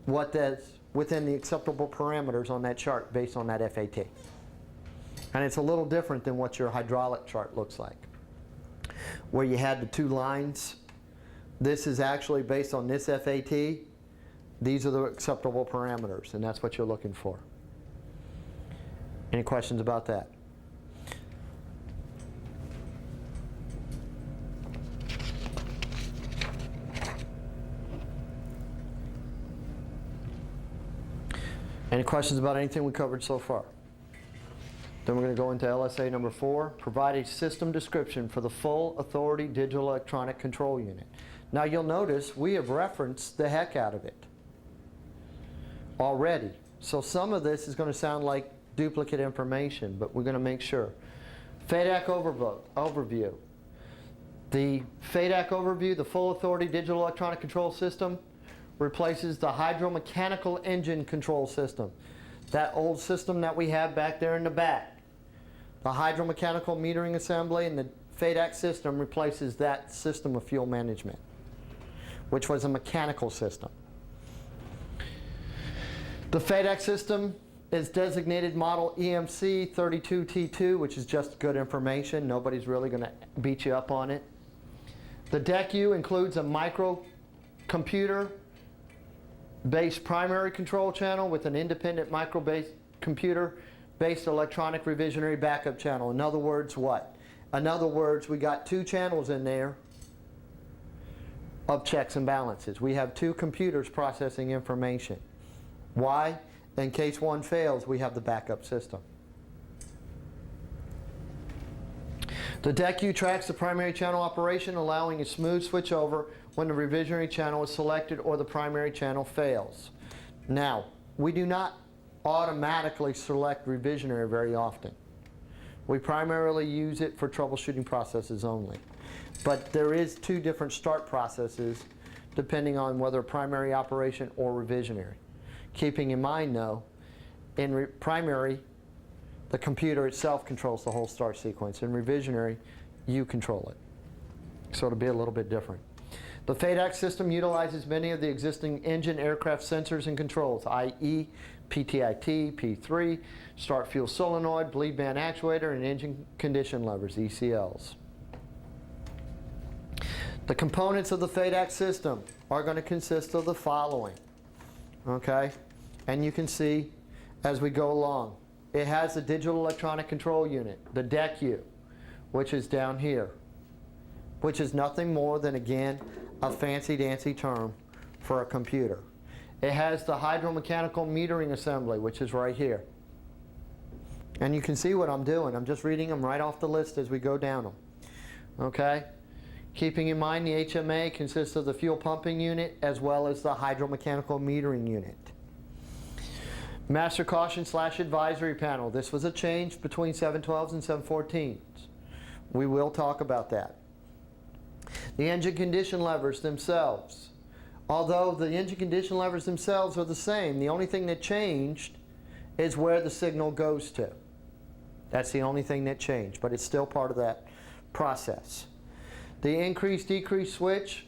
what that's within the acceptable parameters on that chart based on that FAT. And it's a little different than what your hydraulic chart looks like, where you had the 2 lines. This is actually based on this FAT. These are the acceptable parameters, and that's what you're looking for. Any questions about that? Any questions about anything we covered so far? Then we're going to go into LSA number 4, provide a system description for the full authority digital electronic control unit. Now you'll notice we have referenced the heck out of it already. So some of this is going to sound like duplicate information, but we're going to make sure. FADEC overview. The FADEC overview, the full authority digital electronic control system, replaces the hydromechanical engine control system. That old system that we have back there in the back. The hydromechanical metering assembly and the FADEC system replaces that system of fuel management, which was a mechanical system. The FADEC system is designated model EMC 32T2, which is just good information. Nobody's really going to beat you up on it. The DECU includes a microcomputer-based primary control channel with an independent micro-based computer-based electronic revisionary backup channel. In other words, what? In other words, we got 2 channels in there of checks and balances. We have 2 computers processing information. Why? In case one fails, we have the backup system. The DECU tracks the primary channel operation, allowing a smooth switch over when the revisionary channel is selected or the primary channel fails. Now, we do not automatically select revisionary very often. We primarily use it for troubleshooting processes only. But there is two different start processes depending on whether primary operation or revisionary. Keeping in mind though, in primary, the computer itself controls the whole start sequence. In revisionary, you control it. So it'll be a little bit different. The FADEC system utilizes many of the existing engine aircraft sensors and controls, i.e. PTIT, P3, start fuel solenoid, bleed band actuator, and engine condition levers, ECLs. The components of the FADEC system are going to consist of the following, okay? And you can see as we go along. It has the digital electronic control unit, the DECU, which is down here, which is nothing more than, again, a fancy-dancy term for a computer. It has the hydromechanical metering assembly, which is right here. And you can see what I'm doing. I'm just reading them right off the list as we go down them. Okay? Keeping in mind the HMA consists of the fuel pumping unit as well as the hydromechanical metering unit. Master caution / advisory panel. This was a change between 712s and 714s. We will talk about that. The engine condition levers themselves. Although the engine condition levers themselves are the same, the only thing that changed is where the signal goes to. That's the only thing that changed, but it's still part of that process. The increase-decrease switch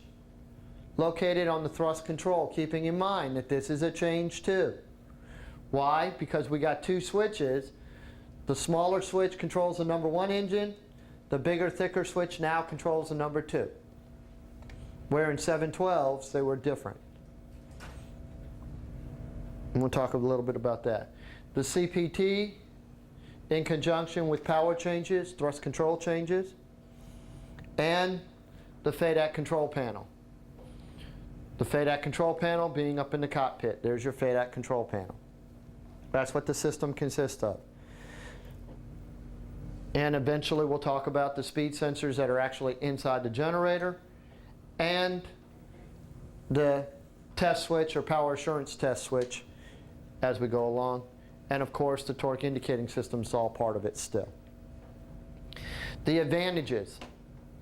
located on the thrust control, keeping in mind that this is a change too. Why? Because we got two switches. The smaller switch controls the number 1 engine. The bigger, thicker switch now controls the number 2. Where in 712s they were different. And we'll talk a little bit about that. The CPT, in conjunction with power changes, thrust control changes, and the FADEC control panel. The FADEC control panel being up in the cockpit. There's your FADEC control panel. That's what the system consists of. And eventually we'll talk about the speed sensors that are actually inside the generator and the test switch or power assurance test switch as we go along. And of course the torque indicating system is all part of it still. The advantages.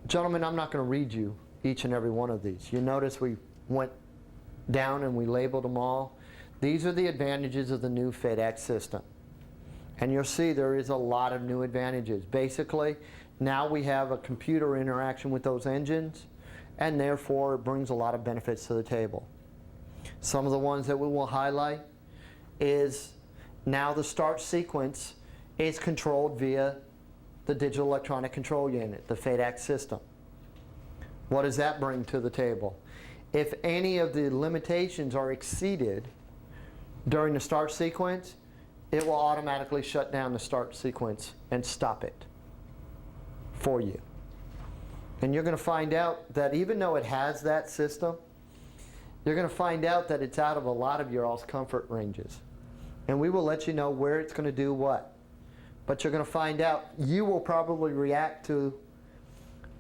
Gentlemen, I'm not going to read you each and every one of these. You notice we went down and we labeled them all. These are the advantages of the new FADEC system. And you'll see there is a lot of new advantages. Basically, now we have a computer interaction with those engines, and therefore it brings a lot of benefits to the table. Some of the ones that we will highlight is now the start sequence is controlled via the digital electronic control unit, the FADEC system. What does that bring to the table? If any of the limitations are exceeded during the start sequence, it will automatically shut down the start sequence and stop it for you. And you're going to find out that even though it has that system, you're going to find out that it's out of a lot of your all's comfort ranges. And we will let you know where it's going to do what. But you're going to find out you will probably react to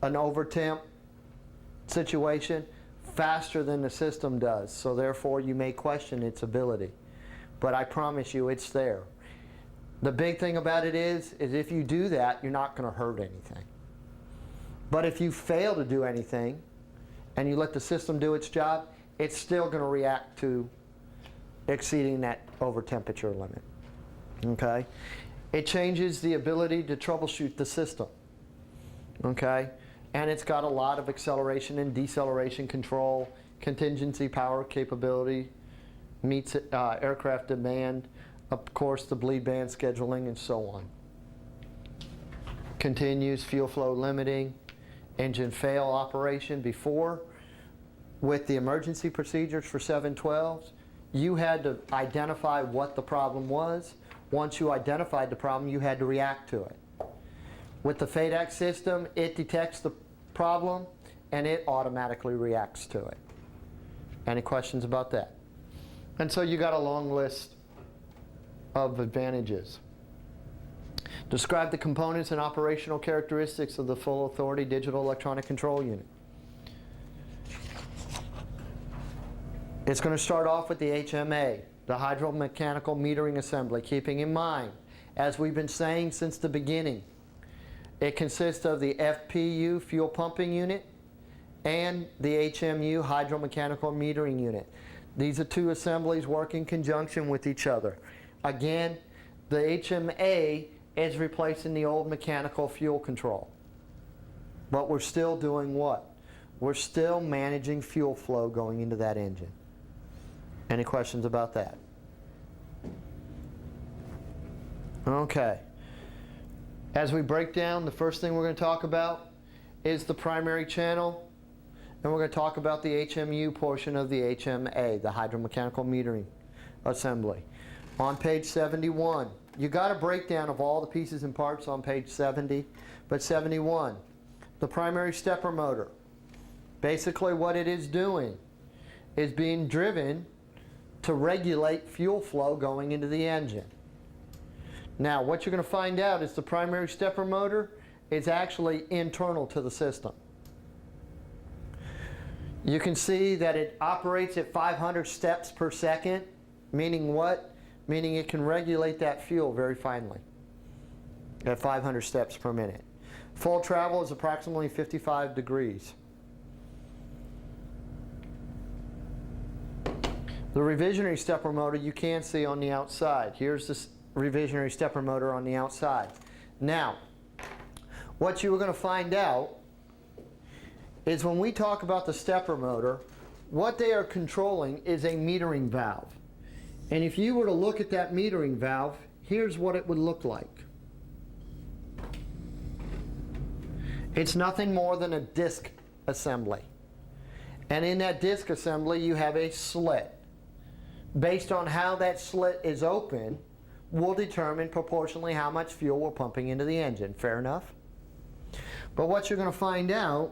an overtemp situation faster than the system does. So therefore you may question its ability. But I promise you it's there. The big thing about it is if you do that, you're not going to hurt anything. But if you fail to do anything and you let the system do its job, it's still going to react to exceeding that over temperature limit. Okay? It changes the ability to troubleshoot the system. Okay? And it's got a lot of acceleration and deceleration control, contingency power capability, meets aircraft demand, of course the bleed band scheduling and so on. Continues fuel flow limiting, engine fail operation. Before, with the emergency procedures for 712s, you had to identify what the problem was. Once you identified the problem, you had to react to it. With the FADEC system, it detects the problem and it automatically reacts to it. Any questions about that? And so you got a long list of advantages. Describe the components and operational characteristics of the full authority digital electronic control unit. It's going to start off with the HMA, the hydromechanical metering assembly, keeping in mind, as we've been saying since the beginning, it consists of the FPU fuel pumping unit and the HMU hydromechanical metering unit. These are two assemblies work in conjunction with each other. Again, the HMA is replacing the old mechanical fuel control. But we're still doing what? We're still managing fuel flow going into that engine. Any questions about that? Okay. As we break down, the first thing we're going to talk about is the primary channel, and we're going to talk about the HMU portion of the HMA, the hydromechanical metering assembly. On page 71, you got a breakdown of all the pieces and parts on page 70, but 71, the primary stepper motor. Basically what it is doing is being driven to regulate fuel flow going into the engine. Now, what you're going to find out is the primary stepper motor is actually internal to the system. You can see that it operates at 500 steps per second, meaning what? Meaning it can regulate that fuel very finely at 500 steps per minute. Full travel is approximately 55 degrees. The revisionary stepper motor you can see on the outside. Here's the revisionary stepper motor on the outside. Now, what you are going to find out is when we talk about the stepper motor, what they are controlling is a metering valve. And if you were to look at that metering valve, here's what it would look like. It's nothing more than a disc assembly. And in that disc assembly, you have a slit. Based on how that slit is open, will determine proportionally how much fuel we're pumping into the engine. Fair enough? But what you're going to find out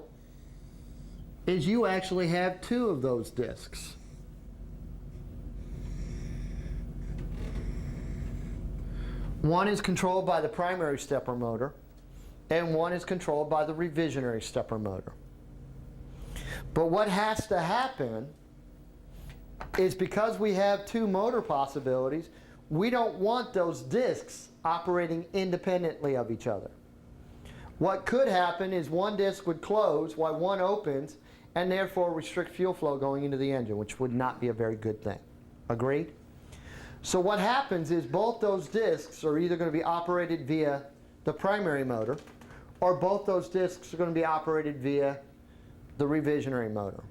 is you actually have two of those discs. One is controlled by the primary stepper motor, and one is controlled by the revisionary stepper motor. But what has to happen is because we have two motor possibilities, we don't want those discs operating independently of each other. What could happen is one disc would close while one opens and therefore restrict fuel flow going into the engine, which would not be a very good thing. Agreed? So what happens is both those discs are either going to be operated via the primary motor, or both those discs are going to be operated via the revisionary motor.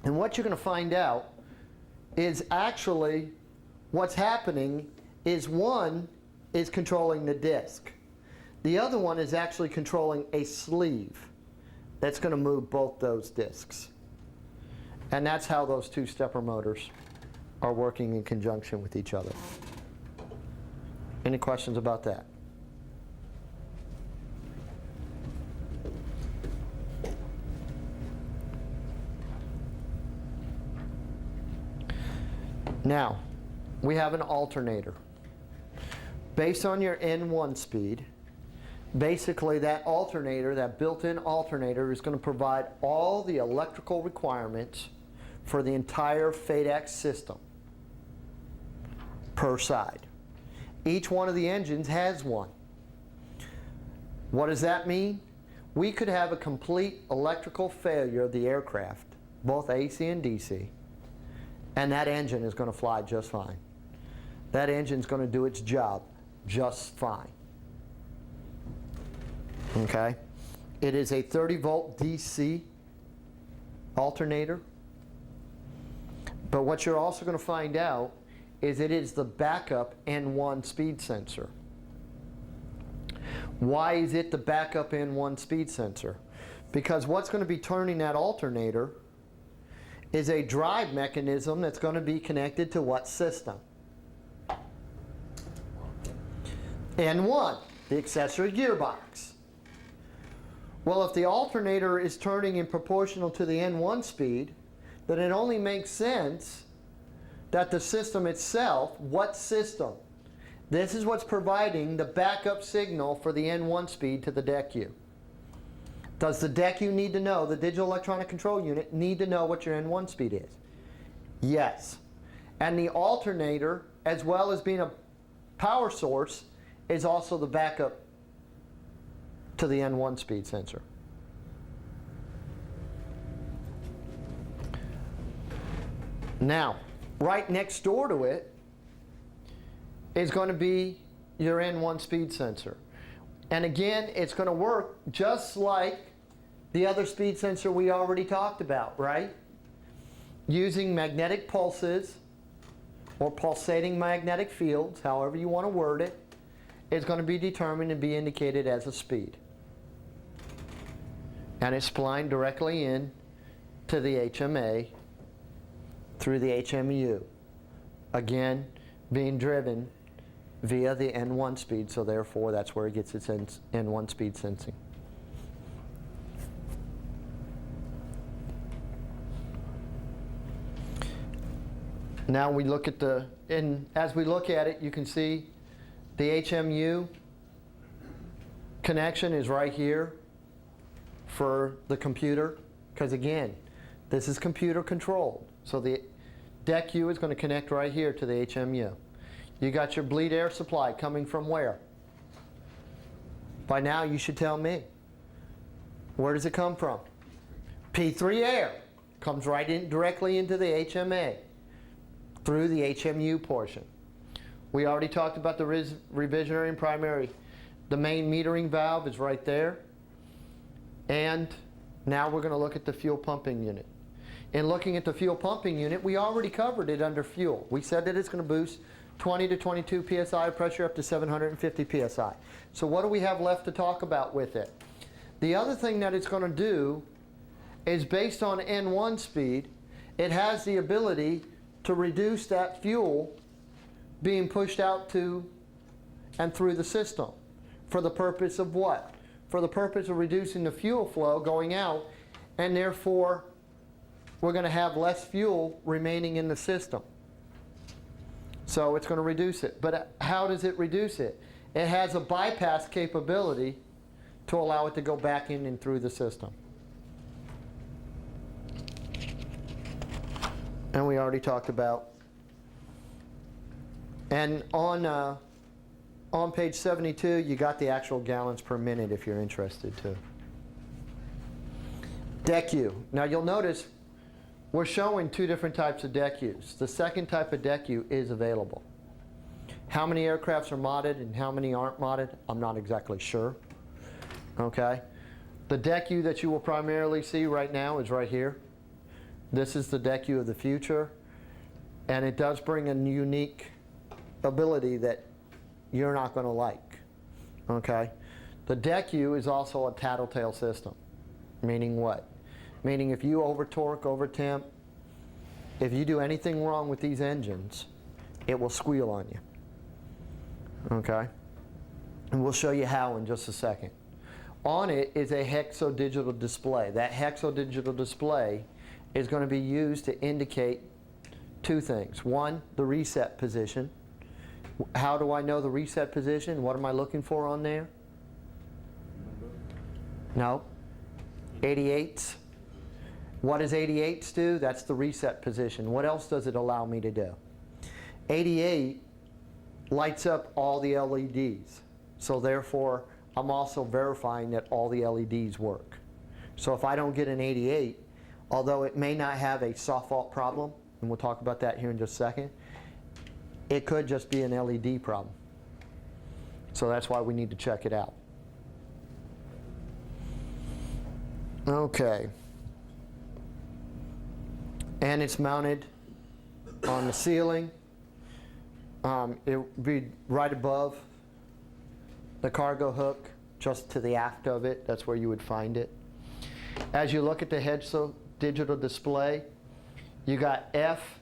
And what you're going to find out is actually what's happening is one is controlling the disc. The other one is actually controlling a sleeve that's going to move both those discs. And that's how those two stepper motors are working in conjunction with each other. Any questions about that? Now, we have an alternator. Based on your N1 speed, basically that alternator, that built-in alternator, is going to provide all the electrical requirements for the entire FADEC system per side. Each one of the engines has one. What does that mean? We could have a complete electrical failure of the aircraft, both AC and DC, and that engine is going to fly just fine. That engine's going to do its job just fine. Okay? It is a 30-volt DC alternator. But what you're also going to find out is it is the backup N1 speed sensor. Why is it the backup N1 speed sensor? Because what's going to be turning that alternator is a drive mechanism that's going to be connected to what system? N1, the accessory gearbox. Well, if the alternator is turning in proportional to the N1 speed, then it only makes sense that the system itself, what system? This is what's providing the backup signal for the N1 speed to the DECU. Does the DECU need to know, the digital electronic control unit, need to know what your N1 speed is? Yes. And the alternator, as well as being a power source, is also the backup to the N1 speed sensor. Now, right next door to it is going to be your N1 speed sensor. And again, it's going to work just like the other speed sensor we already talked about, right? Using magnetic pulses or pulsating magnetic fields, however you want to word it, is going to be determined and be indicated as a speed. And it's splined directly in to the HMA through the HMU. Again, being driven via the N1 speed, so therefore that's where it gets its N1 speed sensing. Now we look at the, and as we look at it, you can see the HMU connection is right here for the computer, because again, this is computer controlled. So the DECU is going to connect right here to the HMU. You got your bleed air supply coming from where? By now you should tell me. Where does it come from? P3 air. Comes right in directly into the HMA through the HMU portion. We already talked about the revisionary and primary. The main metering valve is right there. And now we're going to look at the fuel pumping unit. In looking at the fuel pumping unit, we already covered it under fuel. We said that it's going to boost 20 to 22 psi pressure up to 750 psi. So what do we have left to talk about with it? The other thing that it's going to do is, based on N1 speed, it has the ability to reduce that fuel being pushed out to and through the system. For the purpose of what? For the purpose of reducing the fuel flow going out, and therefore we're going to have less fuel remaining in the system. So it's going to reduce it. But how does it reduce it? It has a bypass capability to allow it to go back in and through the system. And we already talked about. And on page 72, you got the actual gallons per minute if you're interested too. DECU. Now you'll notice we're showing two different types of DECUs. The second type of DECU is available. How many aircrafts are modded and how many aren't modded, I'm not exactly sure. Okay. The DECU that you will primarily see right now is right here. This is the DECU of the future, and it does bring a unique ability that you're not going to like. Okay. The DECU is also a tattletale system. Meaning what? Meaning if you over torque, over temp, if you do anything wrong with these engines, it will squeal on you. Okay? And we'll show you how in just a second. On it is a hexadigital display. That hexadigital display is going to be used to indicate two things. One, the reset position. How do I know the reset position? What am I looking for on there? No. 88s. What does 88s do? That's the reset position. What else does it allow me to do? 88 lights up all the LEDs. So therefore, I'm also verifying that all the LEDs work. So if I don't get an 88, although it may not have a soft fault problem, and we'll talk about that here in just a second, it could just be an LED problem. So that's why we need to check it out. Okay. And it's mounted on the ceiling. It would be right above the cargo hook, just to the aft of it. That's where you would find it. As you look at the digital display, you got F.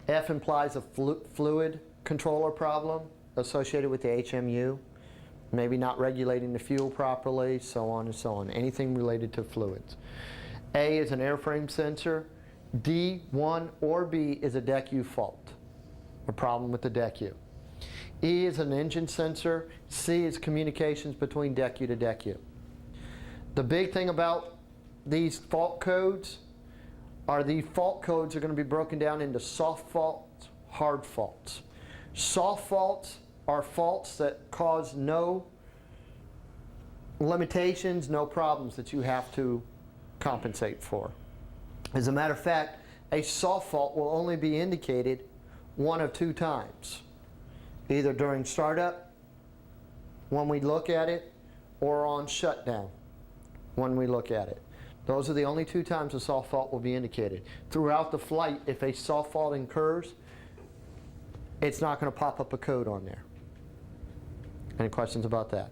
F implies a fluid controller problem associated with the HMU. Maybe not regulating the fuel properly, so on and so on. Anything related to fluids. A is an airframe sensor. D, 1, or B is a DECU fault, a problem with the DECU. E is an engine sensor. C is communications between deck U to deck U. The big thing about these fault codes are the fault codes are going to be broken down into soft faults, hard faults. Soft faults are faults that cause no limitations, no problems that you have to compensate for. As a matter of fact, a soft fault will only be indicated one of two times. Either during startup, when we look at it, or on shutdown, when we look at it. Those are the only two times a soft fault will be indicated. Throughout the flight, if a soft fault occurs, it's not going to pop up a code on there. Any questions about that?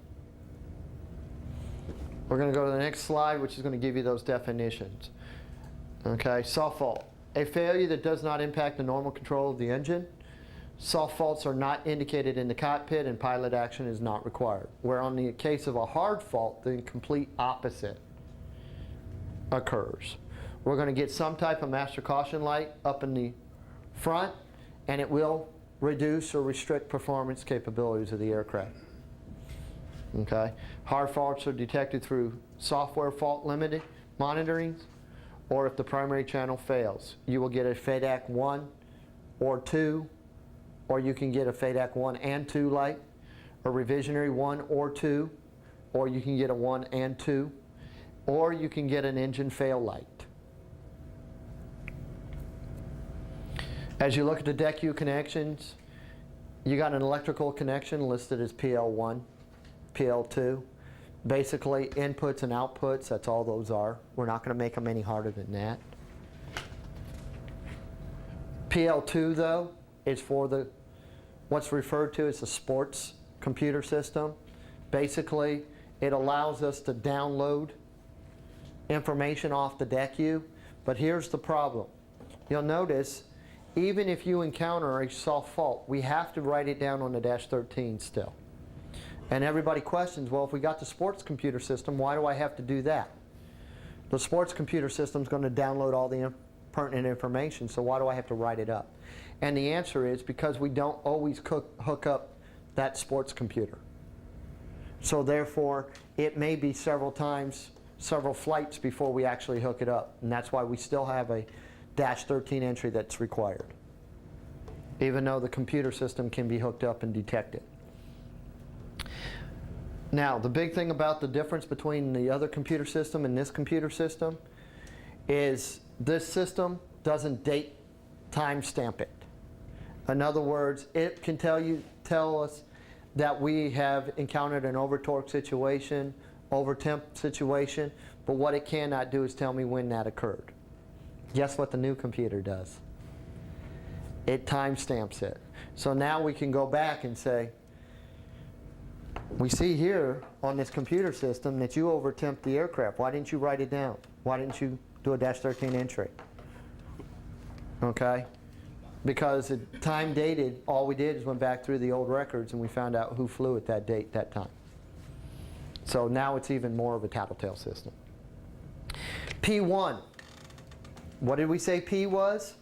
We're going to go to the next slide, which is going to give you those definitions. Okay, soft fault. A failure that does not impact the normal control of the engine. Soft faults are not indicated in the cockpit and pilot action is not required. Where on the case of a hard fault, the complete opposite occurs. We're going to get some type of master caution light up in the front, and it will reduce or restrict performance capabilities of the aircraft. Okay? Hard faults are detected through software fault limited monitoring, or if the primary channel fails. You will get a FADEC 1 or 2, or you can get a FADEC 1 and 2 light, a revisionary 1 or 2, or you can get a 1 and 2, or you can get an engine fail light. As you look at the deck U connections, you got an electrical connection listed as PL1, PL2. Basically, inputs and outputs, that's all those are. We're not going to make them any harder than that. PL2, though, is for what's referred to as the sports computer system. Basically, it allows us to download information off the deck U, but here's the problem. You'll notice, even if you encounter a soft fault, we have to write it down on the Dash 13 still. And everybody questions, well, if we got the sports computer system, why do I have to do that? The sports computer system is going to download all the pertinent information, so why do I have to write it up? And the answer is because we don't always hook up that sports computer. So therefore, it may be several flights before we actually hook it up. And that's why we still have a Dash 13 entry that's required, even though the computer system can be hooked up and detect it. Now, the big thing about the difference between the other computer system and this computer system is this system doesn't date timestamp it. In other words, it can tell us that we have encountered an over-torque situation, over-temp situation, but what it cannot do is tell me when that occurred. Guess what the new computer does? It timestamps it. So now we can go back and say, we see here on this computer system that you over-temped the aircraft. Why didn't you write it down? Why didn't you do a Dash 13 entry? Okay? Because it time dated, all we did is went back through the old records and we found out who flew at that date, that time. So now it's even more of a tattletale system. P1. What did we say P was?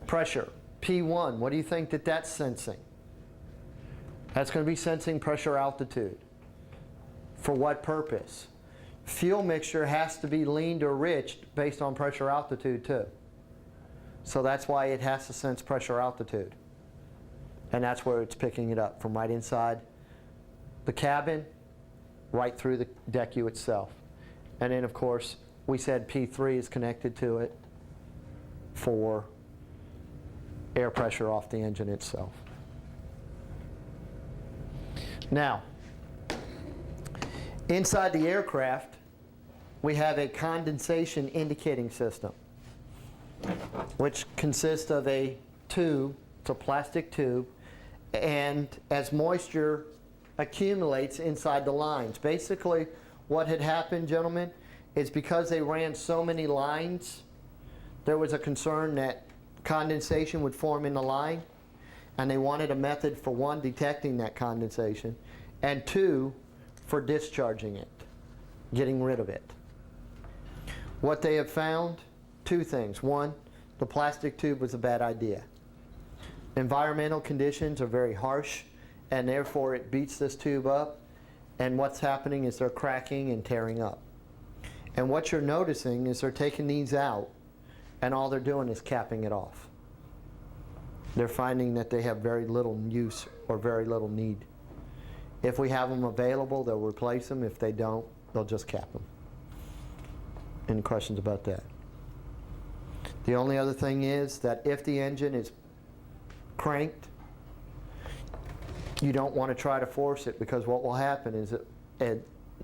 Pressure. P1. What do you think that that's sensing? That's going to be sensing pressure altitude. For what purpose? Fuel mixture has to be leaned or rich based on pressure altitude too. So that's why it has to sense pressure altitude. And that's where it's picking it up, from right inside the cabin, right through the deck U itself. And then of course, we said P3 is connected to it for air pressure off the engine itself. Now, inside the aircraft, we have a condensation indicating system, which consists of a tube, it's a plastic tube, and as moisture accumulates inside the lines. Basically, what had happened, gentlemen, is because they ran so many lines, there was a concern that condensation would form in the line, and they wanted a method for one, detecting that condensation, and two, for discharging it, getting rid of it. What they have found, two things. One, the plastic tube was a bad idea. environmental conditions are very harsh, and therefore it beats this tube up, and what's happening is they're cracking and tearing up. And what you're noticing is they're taking these out, and all they're doing is capping it off. They're finding that they have very little use or very little need. If we have them available, they'll replace them. If they don't, they'll just cap them. Any questions about that? The only other thing is that if the engine is cranked, you don't want to try to force it, because what will happen is that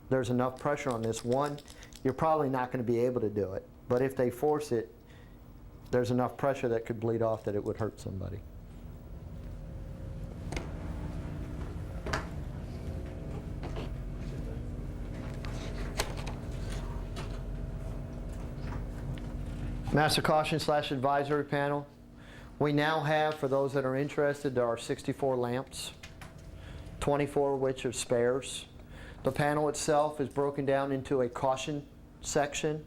there's enough pressure on this. One, you're probably not going to be able to do it. But if they force it, there's enough pressure that could bleed off that it would hurt somebody. Master caution / advisory panel. We now have, for those that are interested, there are 64 lamps, 24 of which are spares. The panel itself is broken down into a caution section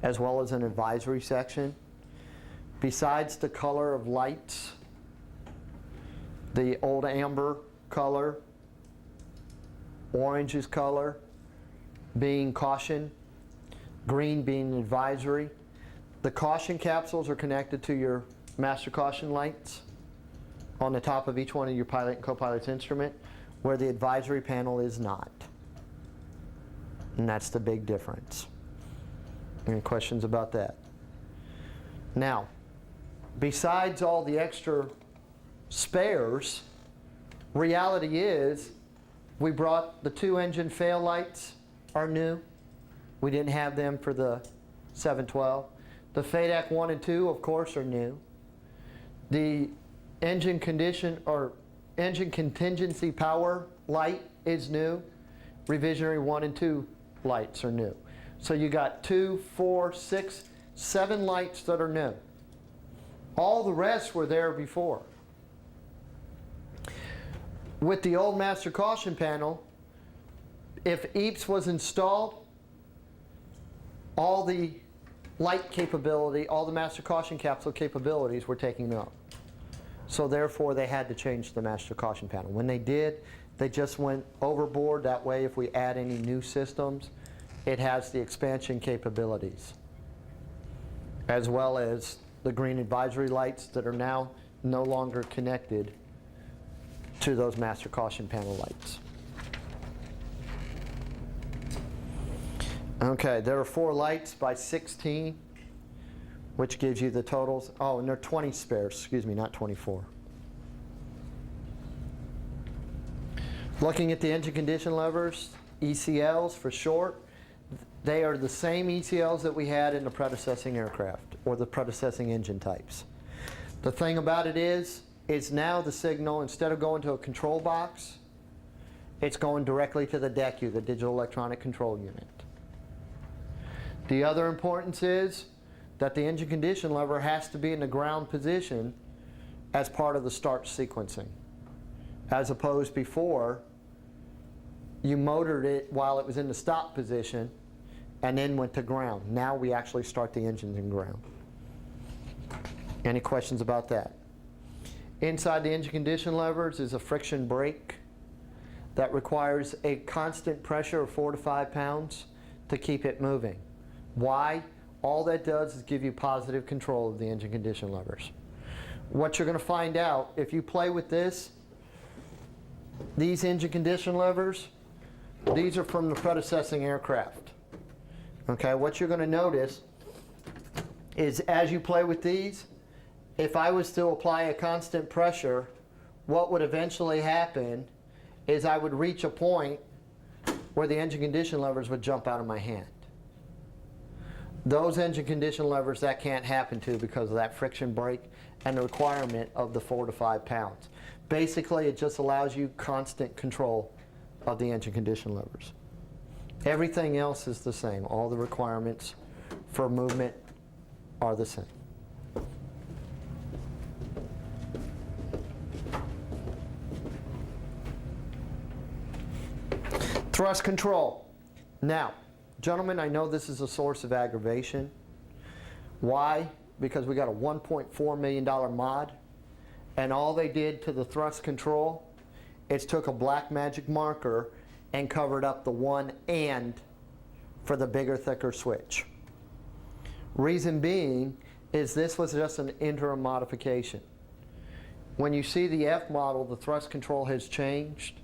as well as an advisory section. Besides the color of lights, the old amber color, orange is color being caution, green being advisory. The caution capsules are connected to your master caution lights on the top of each one of your pilot and co-pilot's instrument, where the advisory panel is not. And that's the big difference. Any questions about that? Now, besides all the extra spares, reality is we brought the 2 engine fail lights are new. We didn't have them for the 712. The FADEC 1 and 2, of course, are new. The engine contingency power light is new. Revisionary 1 and 2 lights are new. So you got 2, 4, 6, 7 lights that are new. All the rest were there before. With the old master caution panel, if EAPS was installed, all the light capability, all the master caution capsule capabilities were taken up. So therefore they had to change the master caution panel. When they did, they just went overboard. That way if we add any new systems, it has the expansion capabilities, as well as the green advisory lights that are now no longer connected to those master caution panel lights. Okay, there are 4 lights by 16, which gives you the totals. Oh, and there are 20 spares, excuse me, not 24. Looking at the engine condition levers, ECLs for short, they are the same ECLs that we had in the predecessing aircraft, or the predecessing engine types. The thing about it is now the signal, instead of going to a control box, it's going directly to the DECU, the digital electronic control unit. The other importance is that the engine condition lever has to be in the ground position as part of the start sequencing, as opposed before you motored it while it was in the stop position and then went to ground. Now we actually start the engines in ground. Any questions about that? Inside the engine condition levers is a friction brake that requires a constant pressure of 4 to 5 pounds to keep it moving. Why? All that does is give you positive control of the engine condition levers. What you're going to find out if you play with this, these engine condition levers, these are from the predecessing aircraft. Okay, what you're going to notice is as you play with these, if I was to apply a constant pressure, what would eventually happen is I would reach a point where the engine condition levers would jump out of my hand. Those engine condition levers, that can't happen to because of that friction brake and the requirement of the 4 to 5 pounds. Basically, it just allows you constant control of the engine condition levers. Everything else is the same. All the requirements for movement are the same. Thrust control. Now, gentlemen, I know this is a source of aggravation. Why? Because we got a $1.4 million mod, and all they did to the thrust control is took a black magic marker and covered up the one "and" for the bigger, thicker switch. Reason being is this was just an interim modification. When you see the F model, the thrust control has changed,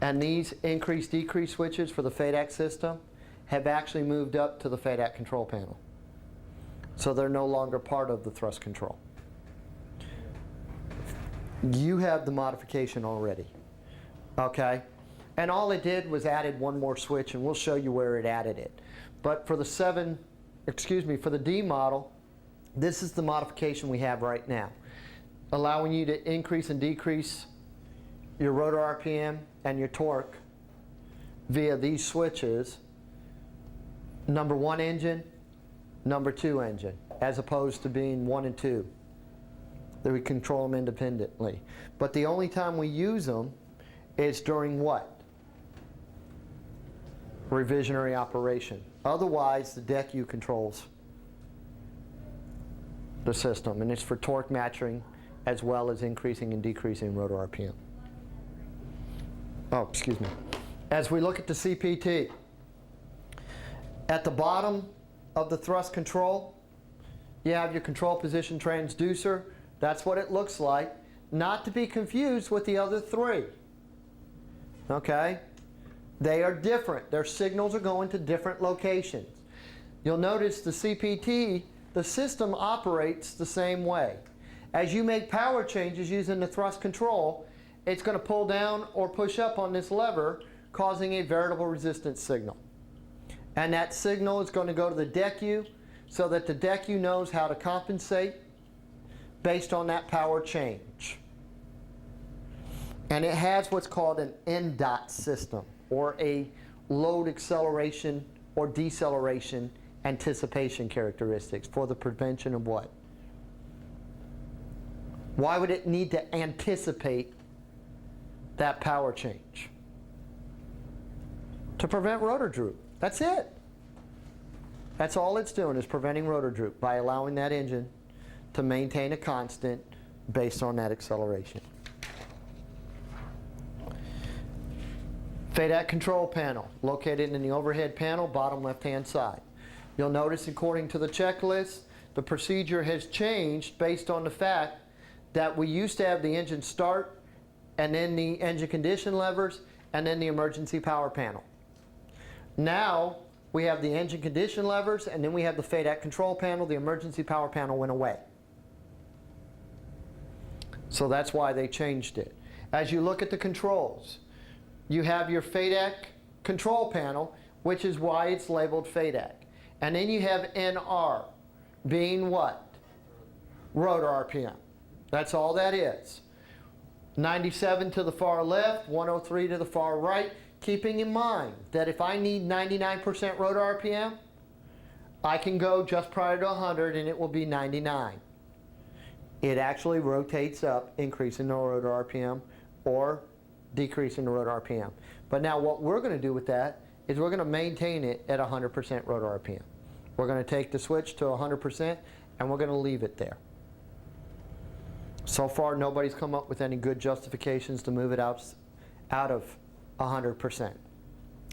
and these increase-decrease switches for the FADEC system have actually moved up to the FADEC control panel. So they're no longer part of the thrust control. You have the modification already, okay? And all it did was added one more switch, and we'll show you where it added it. But for the for the D model, this is the modification we have right now, allowing you to increase and decrease your rotor RPM and your torque via these switches, number 1 engine, number 2 engine, as opposed to being 1 and 2. That we control them independently. But the only time we use them is during what? Revisionary operation. Otherwise, the DECU controls the system, and it's for torque matching as well as increasing and decreasing rotor RPM. Oh, excuse me. As we look at the CPT, at the bottom of the thrust control, you have your control position transducer. That's what it looks like, not to be confused with the other 3. Okay? They are different. Their signals are going to different locations. You'll notice the CPT, the system operates the same way. As you make power changes using the thrust control, it's going to pull down or push up on this lever, causing a variable resistance signal. And that signal is going to go to the DECU so that the DECU knows how to compensate based on that power change. And it has what's called an NDOT system, or a load acceleration or deceleration anticipation characteristics for the prevention of what? Why would it need to anticipate that power change? To prevent rotor droop. That's it. That's all it's doing, is preventing rotor droop by allowing that engine to maintain a constant based on that acceleration. FADEC control panel, located in the overhead panel, bottom left-hand side. You'll notice, according to the checklist, the procedure has changed based on the fact that we used to have the engine start, and then the engine condition levers, and then the emergency power panel. Now, we have the engine condition levers, and then we have the FADEC control panel. The emergency power panel went away. So that's why they changed it. As you look at the controls, you have your FADEC control panel, which is why it's labeled FADEC. And then you have NR, being what? Rotor RPM. That's all that is. 97 to the far left, 103 to the far right, keeping in mind that if I need 99% rotor RPM, I can go just prior to 100 and it will be 99. It actually rotates up, increasing the rotor RPM or decreasing the rotor RPM. But now what we're going to do with that is we're going to maintain it at 100% rotor RPM. We're going to take the switch to 100% and we're going to leave it there. So far, nobody's come up with any good justifications to move it out of 100%.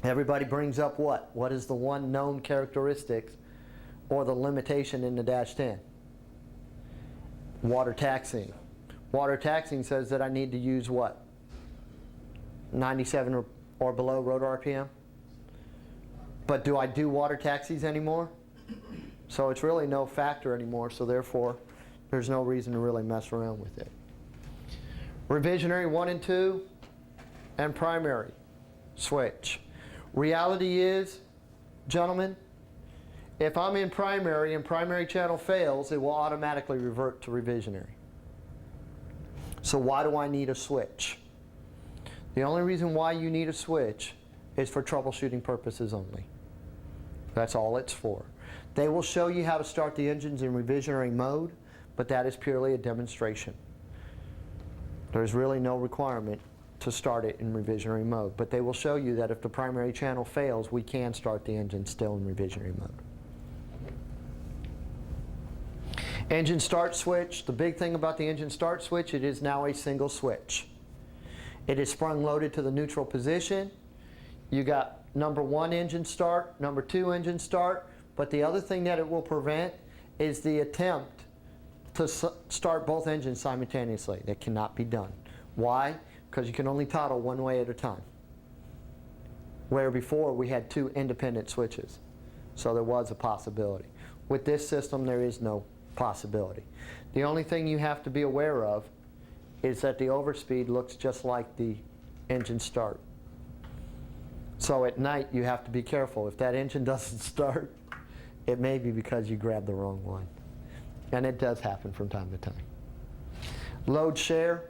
Everybody brings up what? What is the one known characteristic or the limitation in the -10? Water taxiing. Water taxiing says that I need to use what? 97 or below rotor RPM? But do I do water taxis anymore? So it's really no factor anymore, so therefore there's no reason to really mess around with it. Revisionary 1 and 2 and primary switch. Reality is, gentlemen, if I'm in primary and primary channel fails, it will automatically revert to revisionary. So why do I need a switch? The only reason why you need a switch is for troubleshooting purposes only. That's all it's for. They will show you how to start the engines in revisionary mode, but that is purely a demonstration. There's really no requirement to start it in revisionary mode, but they will show you that if the primary channel fails, we can start the engine still in revisionary mode. Engine start switch, the big thing about the engine start switch, it is now a single switch. It is sprung loaded to the neutral position. You got number 1 engine start, number 2 engine start, but the other thing that it will prevent is the attempt to start both engines simultaneously. That cannot be done. Why? Because you can only toggle one way at a time. Where before we had 2 independent switches. So there was a possibility. With this system there is no possibility. The only thing you have to be aware of is that the overspeed looks just like the engine start. So at night you have to be careful. If that engine doesn't start, it may be because you grabbed the wrong one. And it does happen from time to time. Load share.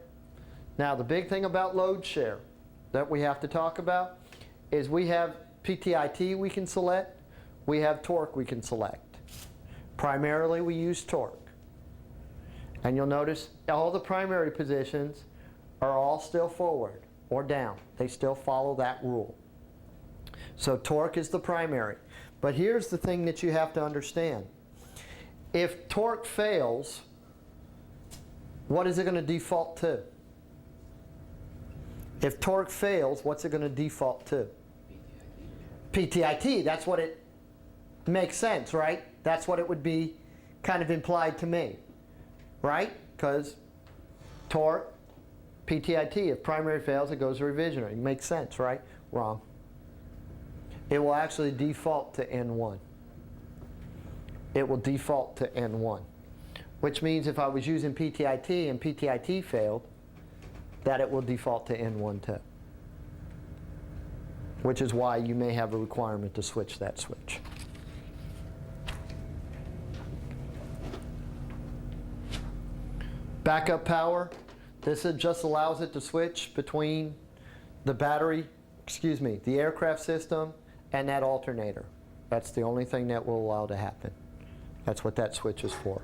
Now the big thing about load share that we have to talk about is we have PTIT we can select, we have torque we can select. Primarily we use torque. And you'll notice all the primary positions are all still forward or down. They still follow that rule. So torque is the primary. But here's the thing that you have to understand. If torque fails, what is it going to default to? If torque fails, what's it going to default to? PTIT. That's what it makes sense, right? That's what it would be kind of implied to me, right? Because torque, PTIT, if primary fails, it goes to revisioner. It makes sense, right? Wrong. It will actually default to N1. It will default to N1, which means if I was using PTIT and PTIT failed, that it will default to N1 too, which is why you may have a requirement to switch that switch. Backup power, this just allows it to switch between the battery, the aircraft system and that alternator. That's the only thing that will allow to happen. That's what that switch is for.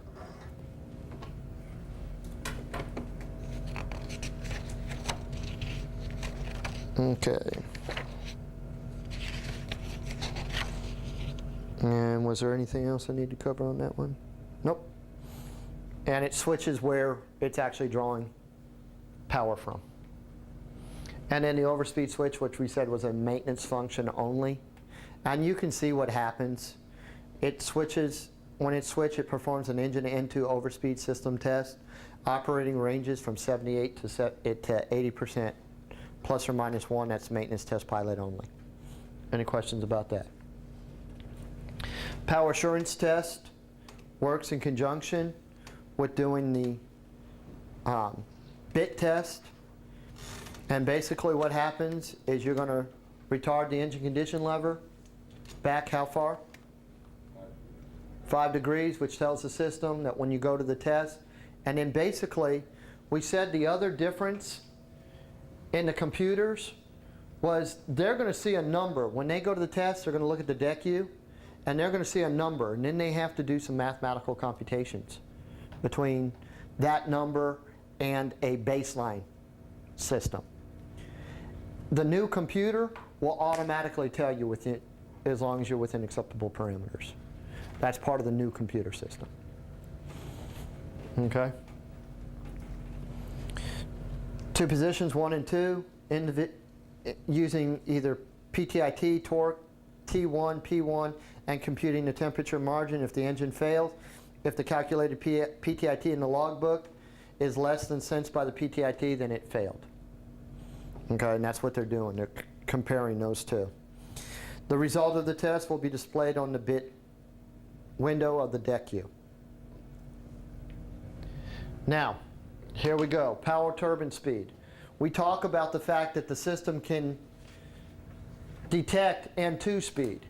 Okay. And was there anything else I need to cover on that one? Nope. And it switches where it's actually drawing power from. And then the overspeed switch, which we said was a maintenance function only. And you can see what happens. It switches, when it switches, it performs an engine N2 overspeed system test. Operating ranges from 78 to 80%, plus or minus 1. That's maintenance test pilot only. Any questions about that? Power assurance test works in conjunction with doing the bit test. And basically what happens is you're going to retard the engine condition lever back how far? 5 degrees, which tells the system that when you go to the test. And then basically, we said the other difference in the computers was they're going to see a number. When they go to the test, they're going to look at the DECU, and they're going to see a number. And then they have to do some mathematical computations between that number and a baseline system. The new computer will automatically tell you within, as long as you're within acceptable parameters. That's part of the new computer system. Okay? 2 positions, 1 and 2, using either PTIT, torque, T1, P1, and computing the temperature margin if the engine fails. If the calculated PTIT in the logbook is less than sensed by the PTIT, then it failed. Okay, and that's what they're doing. They're comparing those two. The result of the test will be displayed on the bit window of the DECU. Now, here we go. Power turbine speed. We talk about the fact that the system can detect N2 speed.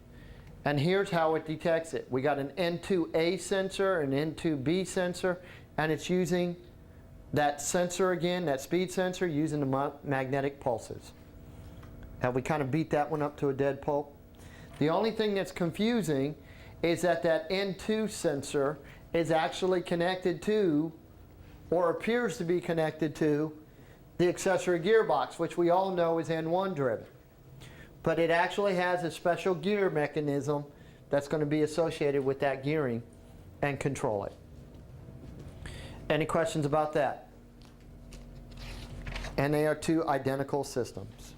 And here's how it detects it. We got an N2A sensor, an N2B sensor, and it's using that sensor again, that speed sensor, using the magnetic pulses. Have we kind of beat that one up to a dead pulp? The only thing that's confusing is that that N2 sensor is actually connected to, or appears to be connected to, the accessory gearbox, which we all know is N1 driven. But it actually has a special gear mechanism that's going to be associated with that gearing and control it. Any questions about that? And they are two identical systems.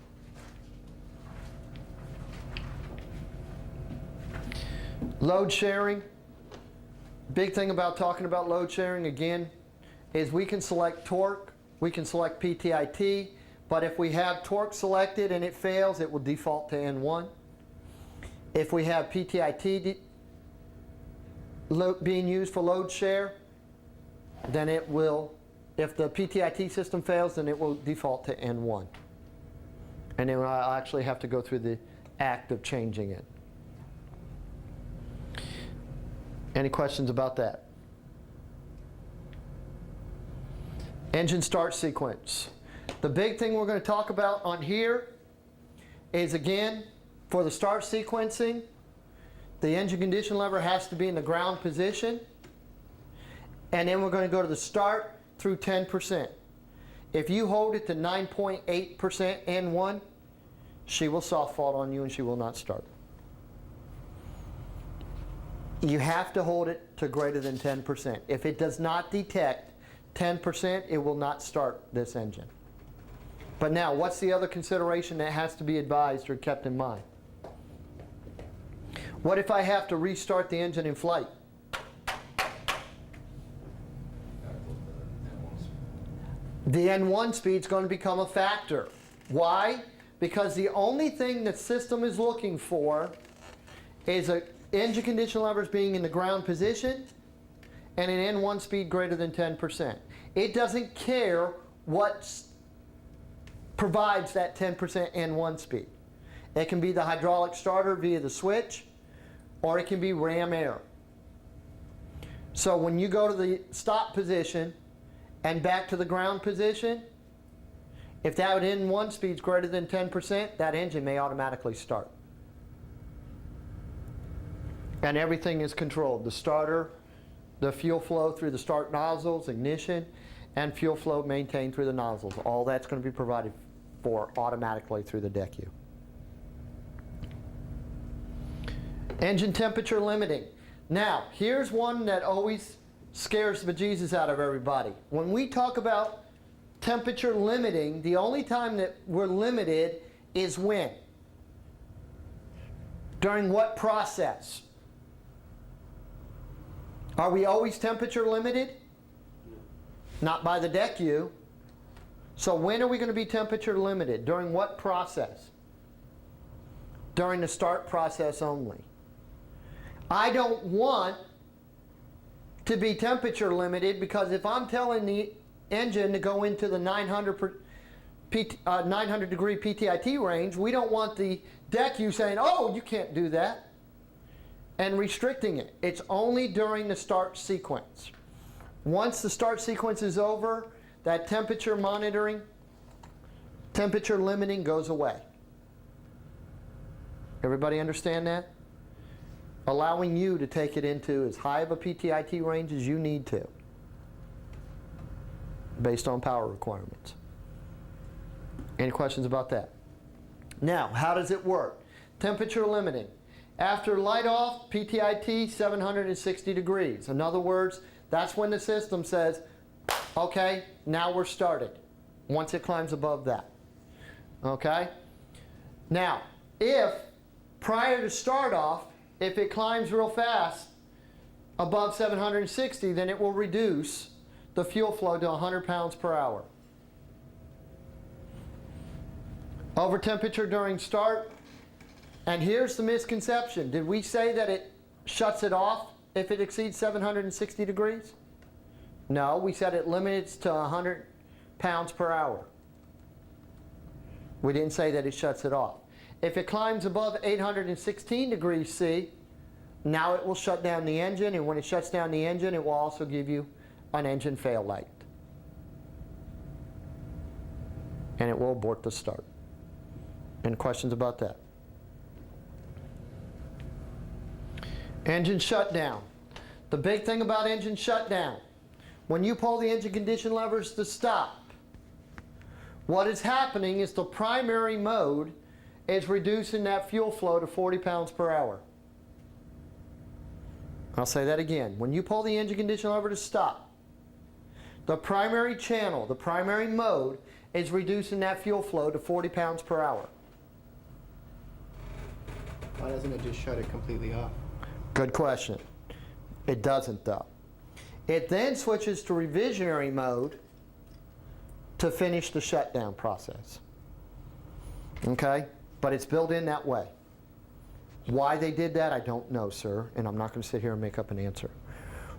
Load sharing. Big thing about talking about load sharing again is we can select torque, we can select PTIT, but if we have torque selected and it fails, it will default to N1. If we have PTIT being used for load share, then it will, if the PTIT system fails, then it will default to N1. And then I'll actually have to go through the act of changing it. Any questions about that? Engine start sequence. The big thing we're going to talk about on here is, again, for the start sequencing, the engine condition lever has to be in the ground position. And then we're going to go to the start through 10%. If you hold it to 9.8% N1, she will soft fault on you and she will not start. You have to hold it to greater than 10%. If it does not detect 10%, it will not start this engine. But now, what's the other consideration that has to be advised or kept in mind? What if I have to restart the engine in flight? The N1 speed is going to become a factor. Why? Because the only thing the system is looking for is an engine condition levers being in the ground position and an N1 speed greater than 10%. It doesn't care what provides that 10% N1 speed. It can be the hydraulic starter via the switch, or it can be ram air. So when you go to the stop position and back to the ground position, if that N1 speed is greater than 10%, that engine may automatically start. And everything is controlled. The starter, the fuel flow through the start nozzles, ignition, and fuel flow maintained through the nozzles. All that's going to be provided for automatically through the DECU. Engine temperature limiting. Now, here's one that always scares the bejesus out of everybody. When we talk about temperature limiting, the only time that we're limited is when? During what process? Are we always temperature limited? Not by the DECU. So when are we going to be temperature limited? During what process? During the start process only. I don't want to be temperature limited, because if I'm telling the engine to go into the 900 degree PTIT range, we don't want the DECU saying, oh, you can't do that, and restricting it. It's only during the start sequence. Once the start sequence is over, that temperature monitoring, temperature limiting goes away. Everybody understand that? Allowing you to take it into as high of a PTIT range as you need to, based on power requirements. Any questions about that? Now, how does it work? Temperature limiting. After light off, PTIT 760 degrees. In other words, that's when the system says, okay, now we're started, once it climbs above that. Okay? Now, if prior to start off, if it climbs real fast above 760, then it will reduce the fuel flow to 100 pounds per hour. Over temperature during start. And here's the misconception. Did we say that it shuts it off if it exceeds 760 degrees? No, we said it limits to 100 pounds per hour. We didn't say that it shuts it off. If it climbs above 816 degrees C, now it will shut down the engine, and when it shuts down the engine, it will also give you an engine fail light. And it will abort the start. Any questions about that? Engine shutdown. The big thing about engine shutdown, when you pull the engine condition levers to stop, what is happening is the primary mode is reducing that fuel flow to 40 pounds per hour. I'll say that again. When you pull the engine condition lever to stop, The primary channel, the primary mode, is reducing that fuel flow to 40 pounds per hour. Why doesn't it just shut it completely off? Good question. It doesn't though. It then switches to revisionary mode to finish the shutdown process. Okay? But it's built in that way. Why they did that, I don't know, sir, and I'm not going to sit here and make up an answer.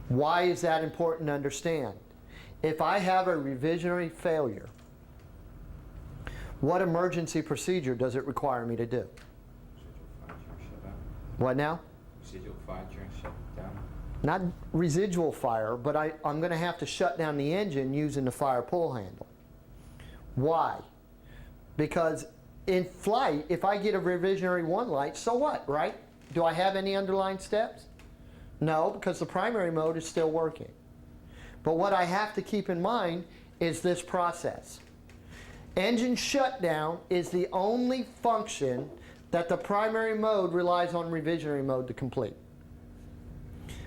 Why is that important to understand? If I have a revisionary failure, what emergency procedure does it require me to do? What now? Residual fire during shutdown. Not residual fire, but I'm going to have to shut down the engine using the fire pull handle. Why? Because in flight, if I get a revisionary 1 light, so what, right? Do I have any underlying steps? No, because the primary mode is still working. But what I have to keep in mind is this process. Engine shutdown is the only function that the primary mode relies on revisionary mode to complete.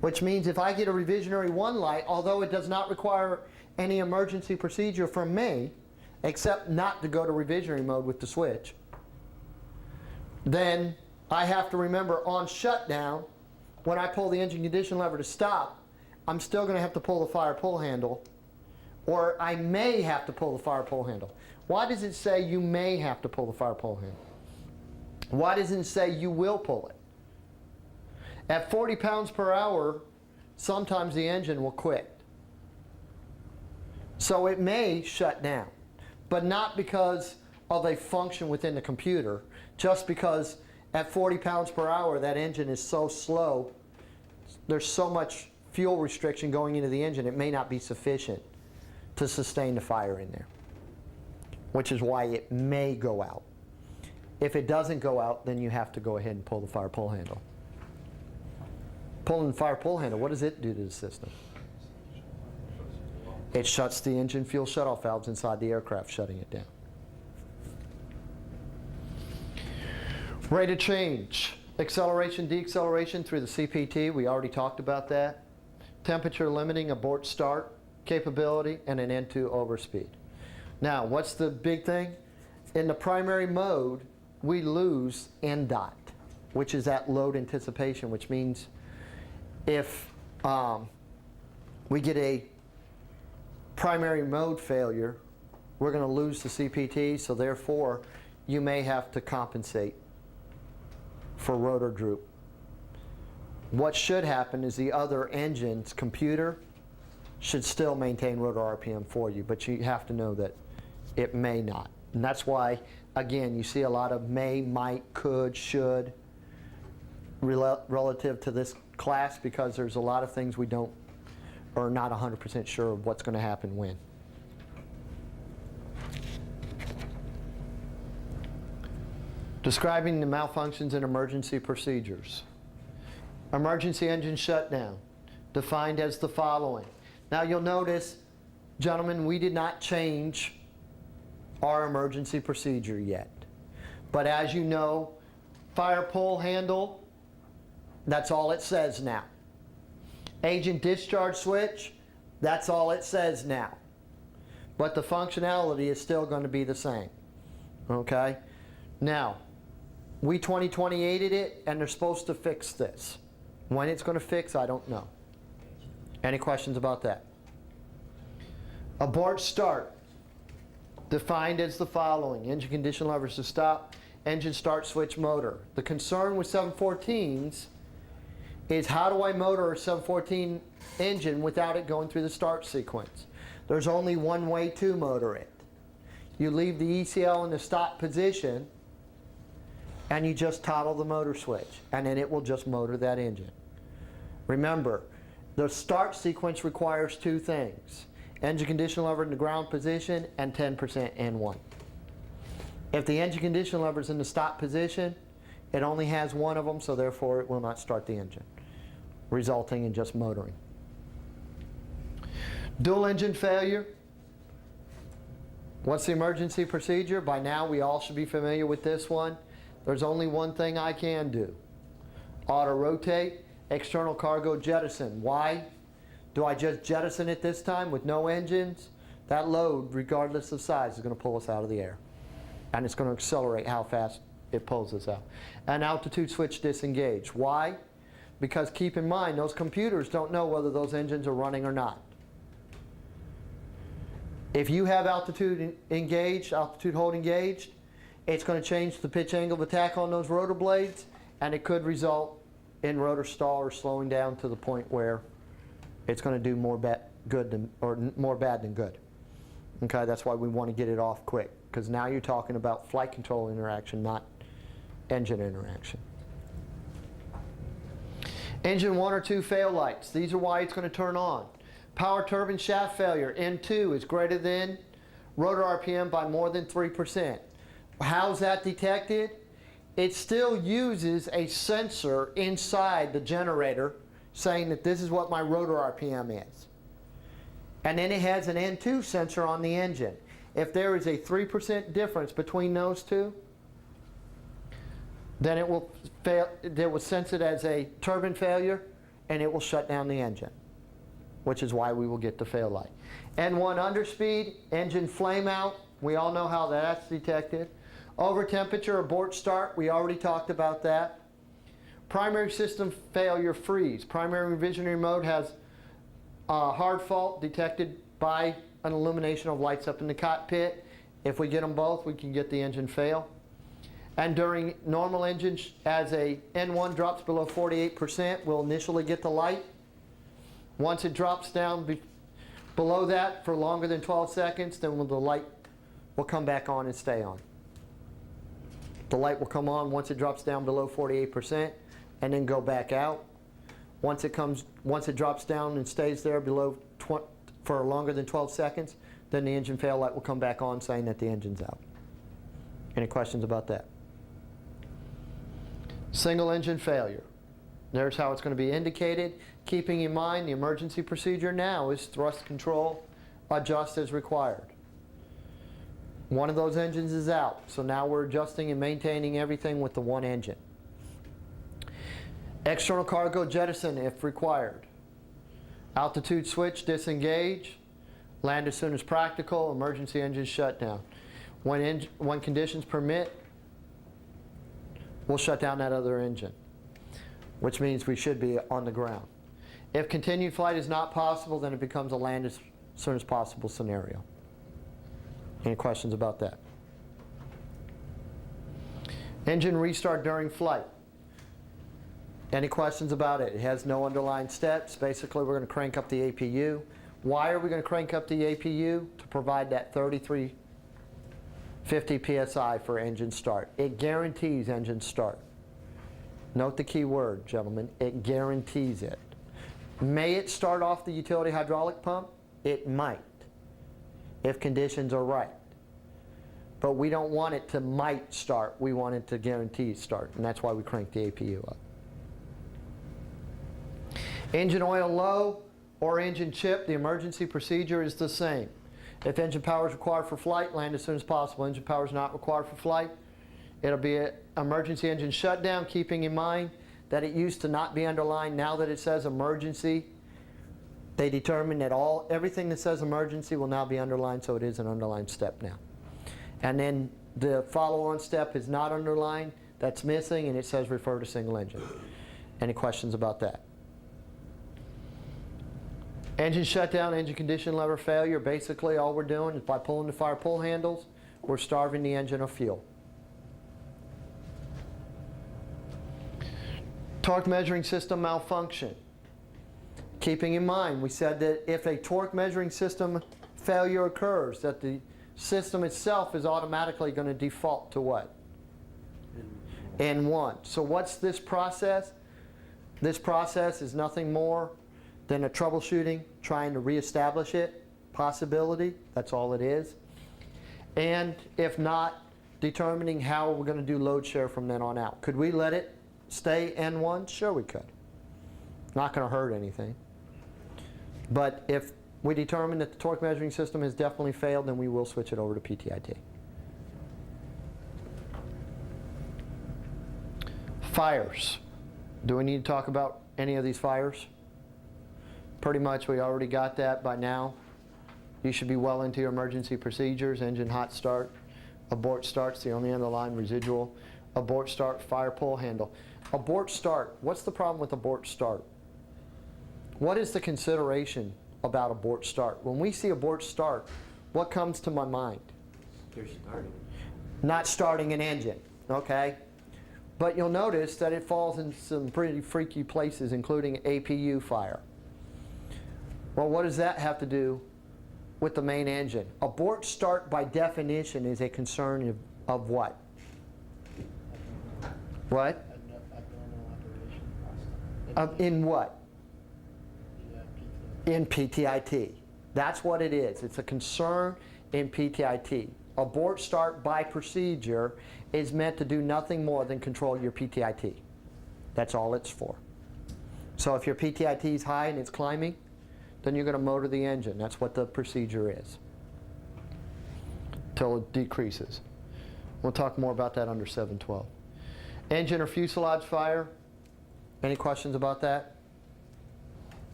Which means if I get a revisionary 1 light, although it does not require any emergency procedure from me, except not to go to revisionary mode with the switch, then I have to remember on shutdown, when I pull the engine condition lever to stop, I'm still going to have to pull the fire pull handle, or I may have to pull the fire pull handle. Why does it say you may have to pull the fire pull handle? Why doesn't it say you will pull it? At 40 pounds per hour, sometimes the engine will quit. So it may shut down, but not because of a function within the computer, just because at 40 pounds per hour that engine is so slow, there's so much fuel restriction going into the engine, it may not be sufficient to sustain the fire in there, which is why it may go out. If it doesn't go out, then you have to go ahead and pull the fire pull handle. Pulling the fire pull handle, what does it do to the system? It shuts the engine fuel shutoff valves inside the aircraft, shutting it down. Rate of change. Acceleration, deceleration through the CPT, we already talked about that. Temperature limiting, abort start capability, and an N2 overspeed. Now, what's the big thing? In the primary mode, we lose NDOT, which is that load anticipation, which means if we get a primary mode failure, we're going to lose the CPT, so therefore you may have to compensate for rotor droop. What should happen is the other engine's computer should still maintain rotor RPM for you, but you have to know that it may not. And that's why, again, you see a lot of may, might, could, should relative to this class, because there's a lot of things we don't, or not 100% sure of what's going to happen when. Describing the malfunctions and emergency procedures. Emergency engine shutdown, defined as the following. Now you'll notice, gentlemen, we did not change our emergency procedure yet. But as you know, fire pull handle, that's all it says now. Agent discharge switch, that's all it says now. But the functionality is still going to be the same. Okay? Now, we 2028'd it, and they're supposed to fix this. When it's going to fix, I don't know. Any questions about that? Abort start, defined as the following. Engine condition levers to stop, engine start switch motor. The concern with 714s is how do I motor a 714 engine without it going through the start sequence? There's only one way to motor it. You leave the ECL in the stop position and you just toggle the motor switch, and then it will just motor that engine. Remember, the start sequence requires two things: engine condition lever in the ground position and 10% N1. If the engine condition lever is in the stop position, it only has one of them, so therefore it will not start the engine, resulting in just motoring. Dual engine failure. What's the emergency procedure? By now we all should be familiar with this one. There's only one thing I can do. Auto rotate, external cargo jettison. Why? Do I just jettison it this time with no engines? That load, regardless of size, is going to pull us out of the air. And it's going to accelerate how fast it pulls us out. And altitude switch disengage. Why? Because keep in mind, those computers don't know whether those engines are running or not. If you have altitude engaged, altitude hold engaged, it's going to change the pitch angle of attack on those rotor blades, and it could result in rotor stall or slowing down to the point where it's going to do more bad than good. Okay, that's why we want to get it off quick, because now you're talking about flight control interaction, not engine interaction. Engine 1 or 2 fail lights. These are why it's going to turn on. Power turbine shaft failure, N2 is greater than rotor RPM by more than 3%. How's that detected? It still uses a sensor inside the generator saying that this is what my rotor RPM is. And then it has an N2 sensor on the engine. If there is a 3% difference between those two, then it will fail. They will sense it as a turbine failure, and it will shut down the engine, which is why we will get the fail light. N1 underspeed, engine flame out. We all know how that's detected. Over temperature, abort start. We already talked about that. Primary system failure freeze. Primary revisionary mode has hard fault detected by an illumination of lights up in the cockpit. If we get them both, we can get the engine fail. And during normal engines, as a N1 drops below 48%, we'll initially get the light. Once it drops down below that for longer than 12 seconds, then the light will come back on and stay on. The light will come on once it drops down below 48% and then go back out. Once it drops down and stays there below for longer than 12 seconds, then the engine fail light will come back on saying that the engine's out. Any questions about that? Single engine failure. There's how it's going to be indicated. Keeping in mind the emergency procedure now is thrust control, adjust as required. One of those engines is out, so now we're adjusting and maintaining everything with the one engine. External cargo jettison if required. Altitude switch disengage. Land as soon as practical. Emergency engine shutdown. When conditions permit, we'll shut down that other engine, which means we should be on the ground. If continued flight is not possible, then it becomes a land as soon as possible scenario. Any questions about that? Engine restart during flight. Any questions about it? It has no underlying steps. Basically, we're going to crank up the APU. Why are we going to crank up the APU? To provide that 3350 psi for engine start. It guarantees engine start. Note the key word, gentlemen. It guarantees it. May it start off the utility hydraulic pump? It might, if conditions are right. But we don't want it to might start. We want it to guarantee start, and that's why we crank the APU up. Engine oil low or engine chip, the emergency procedure is the same. If engine power is required for flight, land as soon as possible. Engine power is not required for flight, it'll be an emergency engine shutdown, keeping in mind that it used to not be underlined. Now that it says emergency, they determine that everything that says emergency will now be underlined, so it is an underlined step now. And then the follow-on step is not underlined, that's missing, and it says refer to single engine. Any questions about that? Engine shutdown, engine condition lever failure. Basically all we're doing is by pulling the fire pull handles, we're starving the engine of fuel. Torque measuring system malfunction. Keeping in mind, we said that if a torque measuring system failure occurs, that the system itself is automatically going to default to what? N1. So what's this process? This process is nothing more than a troubleshooting, trying to reestablish it, possibility, that's all it is. And if not, determining how we're going to do load share from then on out. Could we let it stay N1? Sure we could. Not going to hurt anything. But if we determine that the torque measuring system has definitely failed, then we will switch it over to PTIT. Fires. Do we need to talk about any of these fires? Pretty much we already got that by now. You should be well into your emergency procedures. Engine hot start, abort start's the only underlying residual. Abort start, fire pull handle. Abort start, what's the problem with abort start? What is the consideration about abort start? When we see abort start, what comes to my mind? You're starting. Not starting an engine, okay? But you'll notice that it falls in some pretty freaky places, including APU fire. Well, what does that have to do with the main engine? Abort start, by definition, is a concern of what? What? In what? In PTIT. That's what it is. It's a concern in PTIT. Abort start by procedure is meant to do nothing more than control your PTIT. That's all it's for. So if your PTIT is high and it's climbing, then you're going to motor the engine. That's what the procedure is, till it decreases. We'll talk more about that under 712. Engine or fuselage fire. Any questions about that?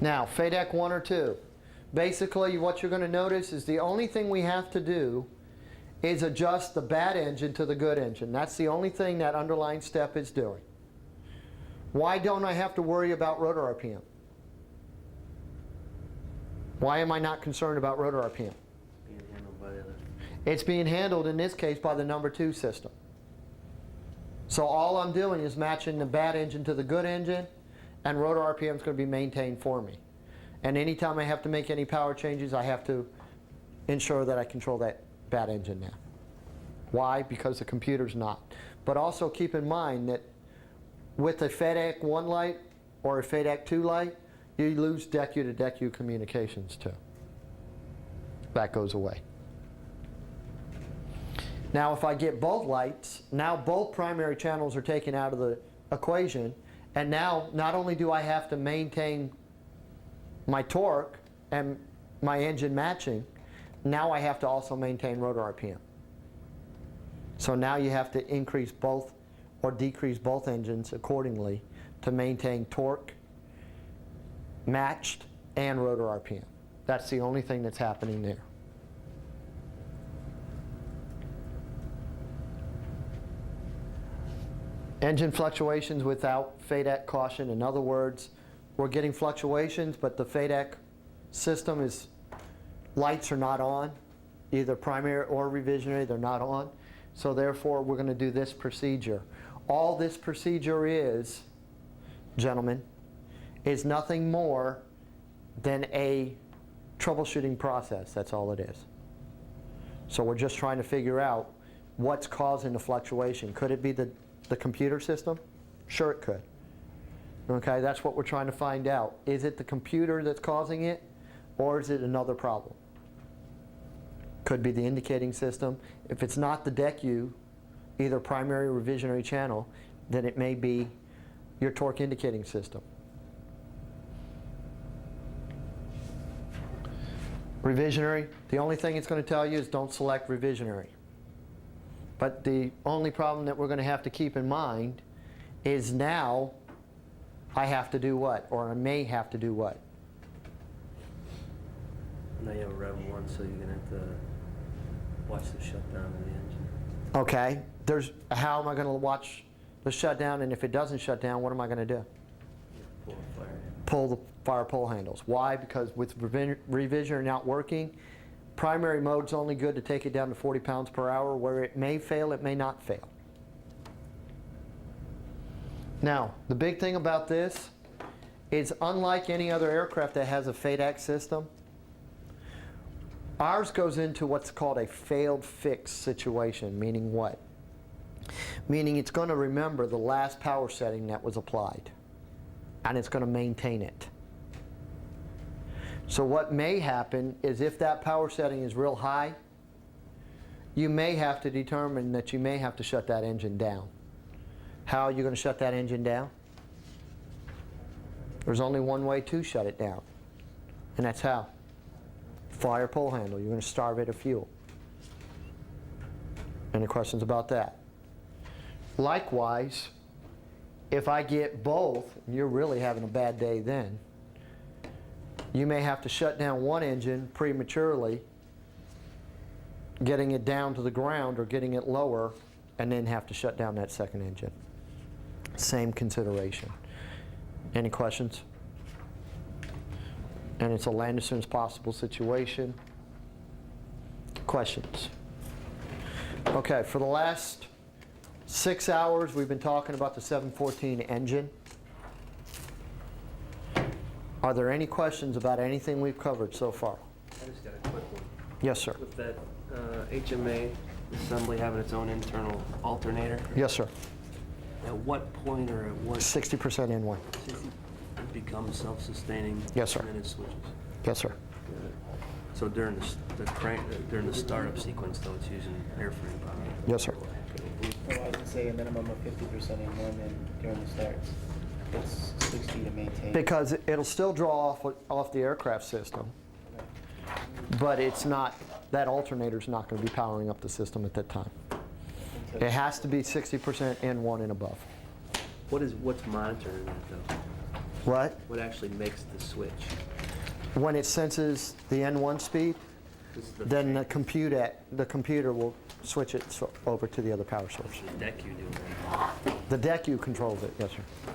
Now, FADEC 1 or 2. Basically, what you're going to notice is the only thing we have to do is adjust the bad engine to the good engine. That's the only thing that underlying step is doing. Why don't I have to worry about rotor RPM? Why am I not concerned about rotor RPM? Being handled by the other. It's being handled, in this case, by the number 2 system. So all I'm doing is matching the bad engine to the good engine, and rotor RPM is going to be maintained for me. And anytime I have to make any power changes, I have to ensure that I control that bad engine now. Why? Because the computer's not. But also keep in mind that with a FADEC 1 light or a FADEC 2 light, you lose DECU to DECU communications too. That goes away. Now if I get both lights, now both primary channels are taken out of the equation, and now not only do I have to maintain my torque and my engine matching, now I have to also maintain rotor RPM. So now you have to increase both or decrease both engines accordingly to maintain torque, matched, and rotor RPM. That's the only thing that's happening there. Engine fluctuations without FADEC caution. In other words, we're getting fluctuations, but the FADEC system is, lights are not on, either primary or revisionary, they're not on. So therefore, we're going to do this procedure. All this procedure is, gentlemen, is nothing more than a troubleshooting process. That's all it is. So we're just trying to figure out what's causing the fluctuation. Could it be the computer system? Sure it could. Okay, that's what we're trying to find out. Is it the computer that's causing it, or is it another problem? Could be the indicating system. If it's not the DECU, either primary or revisionary channel, then it may be your torque indicating system. Revisionary, the only thing it's going to tell you is don't select revisionary. But the only problem that we're going to have to keep in mind is now I have to do what? Or I may have to do what? Now you have a Rev 1, so you're going to have to watch the shutdown of the engine. Okay, how am I going to watch the shutdown, and if it doesn't shut down, what am I going to do? Pull the fire. Pull the fire pull handles. Why? Because with revision not working, primary mode's only good to take it down to 40 pounds per hour. Where it may fail, it may not fail. Now, the big thing about this is, unlike any other aircraft that has a FADEC system, ours goes into what's called a failed fix situation. Meaning what? Meaning it's going to remember the last power setting that was applied, and it's going to maintain it. So what may happen is, if that power setting is real high, you may have to determine that you may have to shut that engine down. How are you going to shut that engine down? There's only one way to shut it down, and that's how? Fire pull handle. You're going to starve it of fuel. Any questions about that? Likewise, If I get both, and you're really having a bad day then, you may have to shut down one engine prematurely, getting it down to the ground or getting it lower, and then have to shut down that second engine. Same consideration. Any questions? And it's a land as soon as possible situation. Questions? Okay, for the last 6 hours, we've been talking about the 714 engine. Are there any questions about anything we've covered so far? I just got a quick one. Yes, sir. With that HMA assembly having its own internal alternator, Yes, sir. at what point or at what 60% in one. it becomes self-sustaining? Yes, sir. And then it switches. Yes, sir. So during during the startup sequence, though, it's using airframe power. Yes, sir. Well, I would say a minimum of 50% in one, and during the starts, it's 60 to maintain. Because it'll still draw off the aircraft system, but it's not, that alternator's not going to be powering up the system at that time. Until It has to be 60% in one and above. What's monitoring that, though? What? What actually makes the switch? When it senses the N1 speed, This is the then the computer will switch it over to the other power source. deck you do. The DECU controls it, yes, sir.